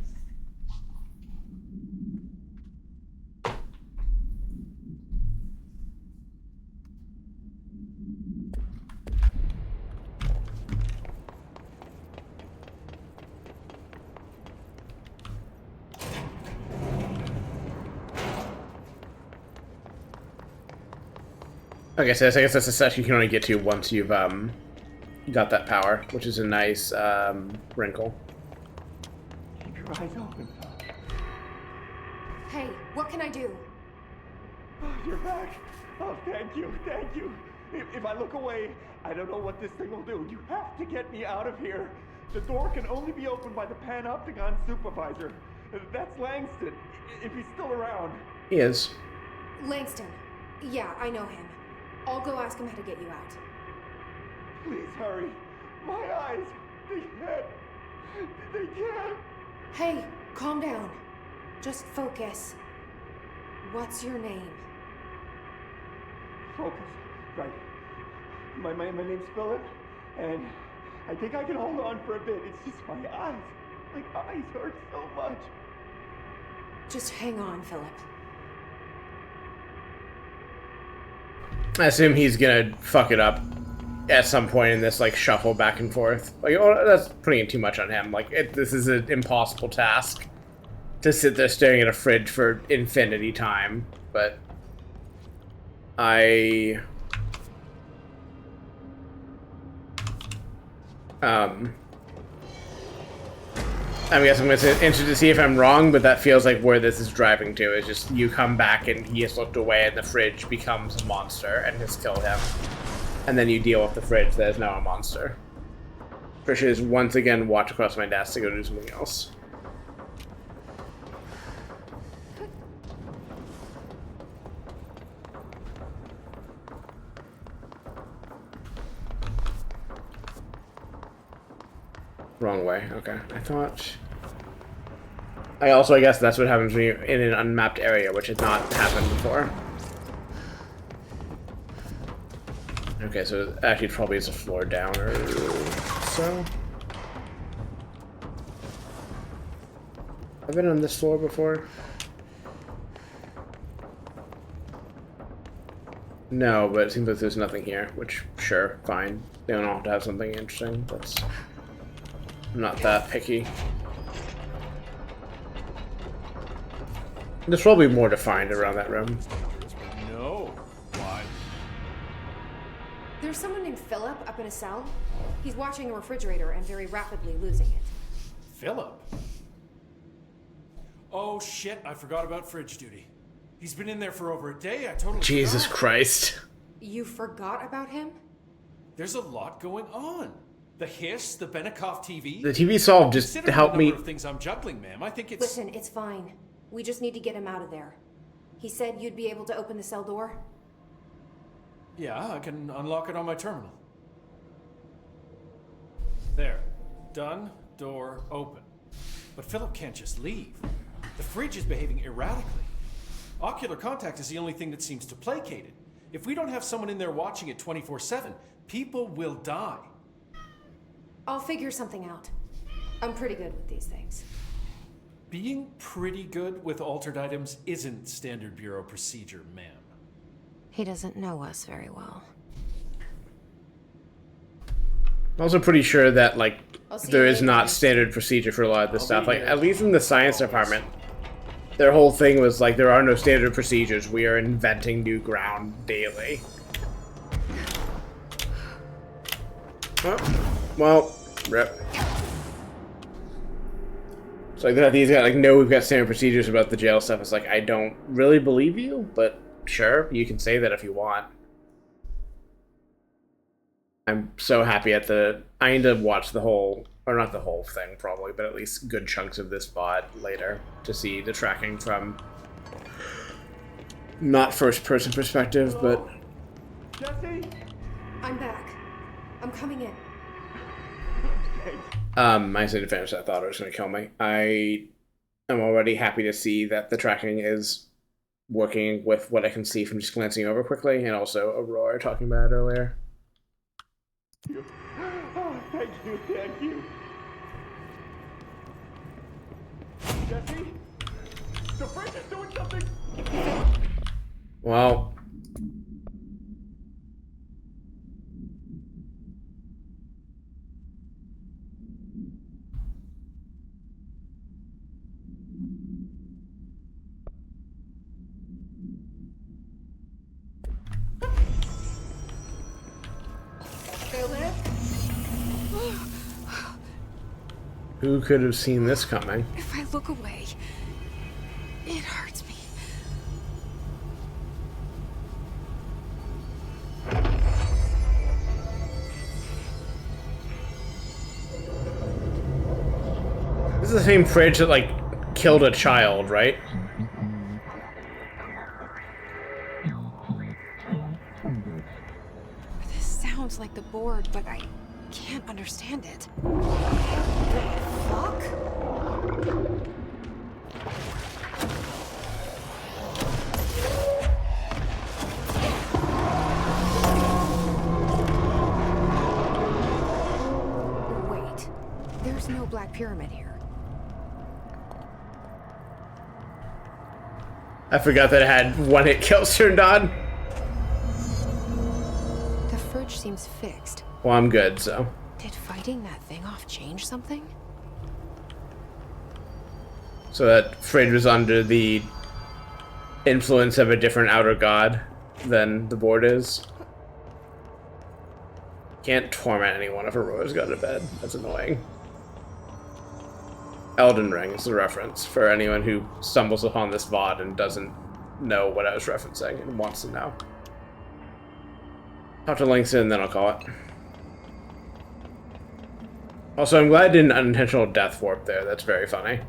Okay, so I guess that's a set you can only get to once you've got that power, which is a nice wrinkle. Keep your eyes open. Hey, what can I do? Oh, you're back. Oh, thank you, thank you. If I look away, I don't know what this thing will do. You have to get me out of here. The door can only be opened by the Panopticon supervisor. That's Langston, if he's still around. He is. Langston. Yeah, I know him. I'll go ask him how to get you out. Please hurry. My eyes, they can't. Hey, calm down. Just focus. What's your name? Focus. Right. My name's Philip, and I think I can hold on for a bit. It's just my eyes. My eyes hurt so much. Just hang on, Philip. I assume he's gonna fuck it up at some point in this, like, shuffle back and forth. Like, oh, that's putting it too much on him. Like, this is an impossible task to sit there staring at a fridge for infinity time. But I guess I'm interested to see if I'm wrong, but that feels like where this is driving to. Is just you come back and he has looked away and the fridge becomes a monster and has killed him. And then you deal with the fridge that is now a monster. Trisha is once again walked across my desk to go do something else. Wrong way. Okay. I guess that's what happens when you're in an unmapped area, which has not happened before. Okay, so it actually probably is a floor down or so. I've been on this floor before. No, but it seems like there's nothing here, which, sure, fine. They don't have to have something interesting. I'm not that picky. There's probably more defined around that room. No. Why? There's someone named Philip up in a cell. He's watching a refrigerator and very rapidly losing it. Philip? Oh shit, I forgot about fridge duty. He's been in there for over a day. I totally Jesus forgot. Christ. You forgot about him? There's a lot going on. The hiss, the Benikoff TV. The TV solved just Consider help the me. number of things I'm juggling, ma'am. I think it's. Listen, it's fine. We just need to get him out of there. He said you'd be able to open the cell door? Yeah, I can unlock it on my terminal. There. Done. Door open. But Philip can't just leave. The fridge is behaving erratically. Ocular contact is the only thing that seems to placate it. If we don't have someone in there watching it 24/7, people will die. I'll figure something out. I'm pretty good with these things. Being pretty good with altered items isn't standard bureau procedure, ma'am. He doesn't know us very well. I'm also pretty sure that, like, there you is later. not standard procedure for a lot of this stuff. Like, at least in the science department, their whole thing was, like, there are no standard procedures. We are inventing new ground daily. Oh, well, rip. It's like these guys, like, no, we've got standard procedures about the jail stuff. It's like, I don't really believe you, but sure, you can say that if you want. I'm so happy at I need to watch the whole, or not the whole thing probably, but at least good chunks of this VOD later to see the tracking from not first person perspective, but Jesse? I'm back. I'm coming in. I just need to finish that thought or it's going to kill me. I am already happy to see that the tracking is working with what I can see from just glancing over quickly, and also Aurora talking about it earlier. Oh, thank you, thank you. Jesse? The fridge is doing something! Well. Who could have seen this coming? If I look away, it hurts me. This is the same fridge that, like, killed a child, right? This sounds like the board, but I can't understand it. Fuck? Wait, there's no Black Pyramid here. I forgot that it had one-hit kills turned on. The fridge seems fixed. Well, I'm good, so. Did fighting that thing off change something? So that fridge was under the influence of a different outer god than the board is. Can't torment anyone if Aurora's gone to bed. That's annoying. Elden Ring is the reference for anyone who stumbles upon this VOD and doesn't know what I was referencing and wants to know. I'll have to link it and then I'll call it. Also, I'm glad I did an unintentional death warp there. That's very funny.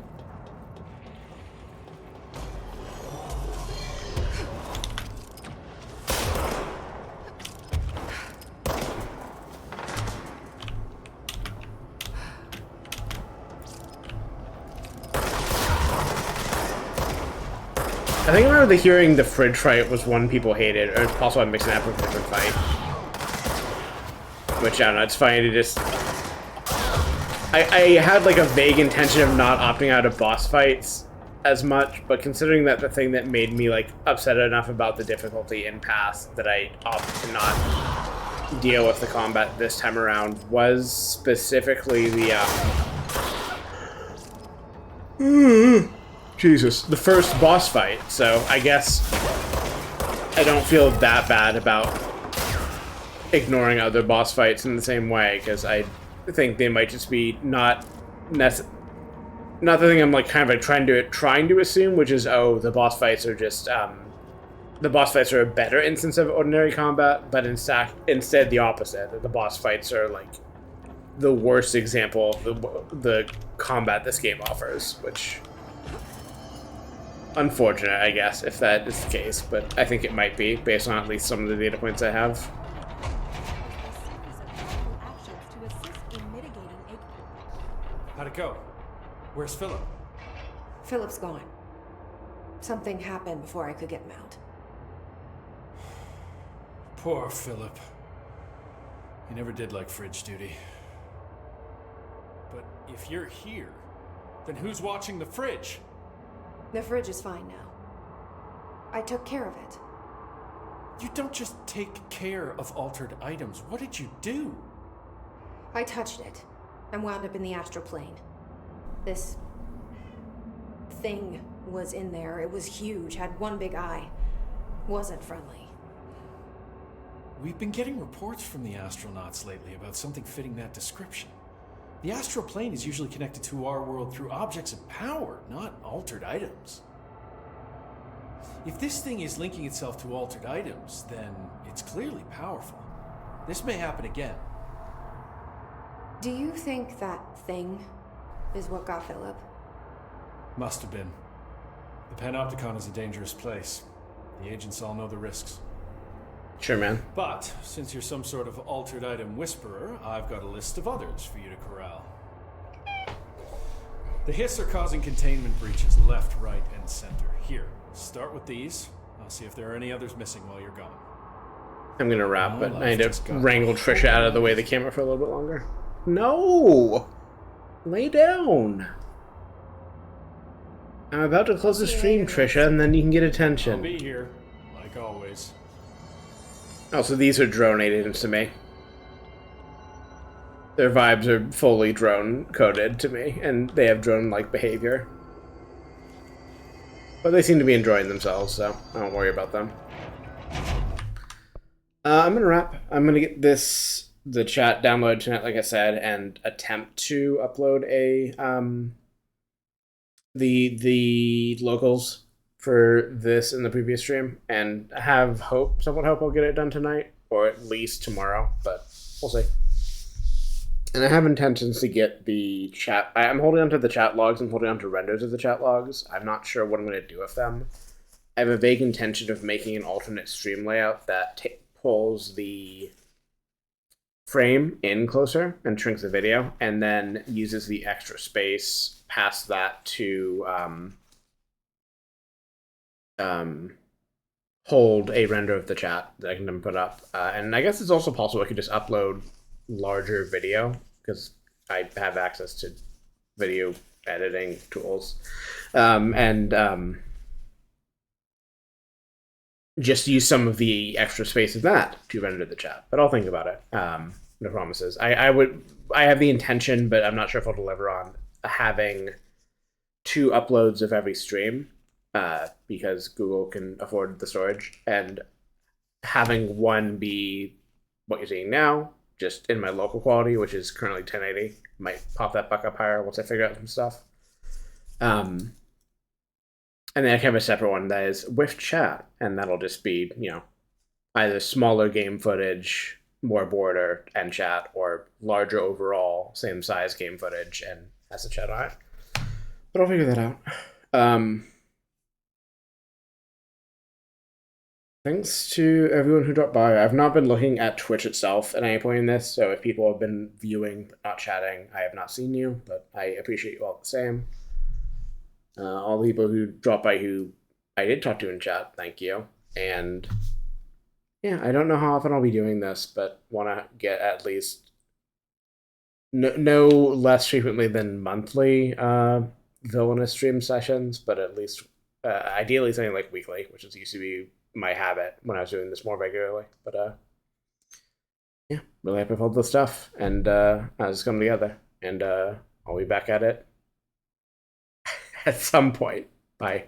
I think I remember hearing the fridge fight was one people hated, or it's possible I'm mixing it up with a different fight. Which, I don't know, it's funny to just... I had like a vague intention of not opting out of boss fights as much, but considering that the thing that made me like upset enough about the difficulty in past that I opted to not deal with the combat this time around was specifically the Jesus, the first boss fight. So I guess I don't feel that bad about ignoring other boss fights in the same way, because I think they might just be not the thing I'm like kind of like trying to assume, which is, oh, the boss fights are just the boss fights are a better instance of ordinary combat, but instead the opposite, that the boss fights are like the worst example of the combat this game offers, which unfortunate, I guess, if that is the case, but I think it might be based on at least some of the data points I have. How'd it go? Where's Philip? Philip's gone. Something happened before I could get him out. Poor Philip. He never did like fridge duty. But if you're here, then who's watching the fridge? The fridge is fine now. I took care of it. You don't just take care of altered items. What did you do? I touched it and wound up in the astral plane. This thing was in there. It was huge, had one big eye. Wasn't friendly. We've been getting reports from the astronauts lately about something fitting that description. The astral plane is usually connected to our world through objects of power, not altered items. If this thing is linking itself to altered items, then it's clearly powerful. This may happen again. Do you think that thing is what got Philip? Must have been. The Panopticon is a dangerous place. The agents all know the risks. Sure, man. But, since you're some sort of altered item whisperer, I've got a list of others for you to corral. The Hiss are causing containment breaches left, right, and center. Here, start with these. I'll see if there are any others missing while you're gone. I'm gonna wrap, but I need to wrangle Trisha out of the way of the camera for a little bit longer. No! Lay down! I'm about to close the stream, Trisha, and then you can get attention. I'll be here, like always. Oh, so these are drone agents to me. Their vibes are fully drone-coded to me, and they have drone-like behavior. But they seem to be enjoying themselves, so I don't worry about them. I'm gonna wrap. I'm gonna get the chat downloaded tonight, like I said, and attempt to upload a the locals for this in the previous stream, and have somewhat hope I'll get it done tonight, or at least tomorrow, but we'll see. And I have intentions to get the chat. I'm holding onto the chat logs. I'm holding onto renders of the chat logs. I'm not sure what I'm going to do with them. I have a vague intention of making an alternate stream layout that pulls the frame in closer and shrinks the video, and then uses the extra space past that to hold a render of the chat that I can then put up. And I guess it's also possible I could just upload larger video, because I have access to video editing tools, just use some of the extra space of that to render the chat. But I'll think about it. No promises. I have the intention, but I'm not sure if I'll deliver on having 2 uploads of every stream, because Google can afford the storage, and having one be what you're seeing now, just in my local quality, which is currently 1080. Might pop that back up higher once I figure out some stuff. And then I can have a separate one that is with chat, and that'll just be, either smaller game footage, more border and chat, or larger overall, same size game footage, and has a chat on it. But I'll figure that out. Thanks to everyone who dropped by. I've not been looking at Twitch itself at any point in this, so if people have been viewing but not chatting, I have not seen you, but I appreciate you all the same. All the people who dropped by who I did talk to in chat, thank you. And yeah, I don't know how often I'll be doing this, but want to get at least no less frequently than monthly villainous stream sessions, but at least ideally something like weekly, which is used to be my habit when I was doing this more regularly. But yeah, really happy with all the stuff, and how it's come together, and I'll be back at it at some point. Bye.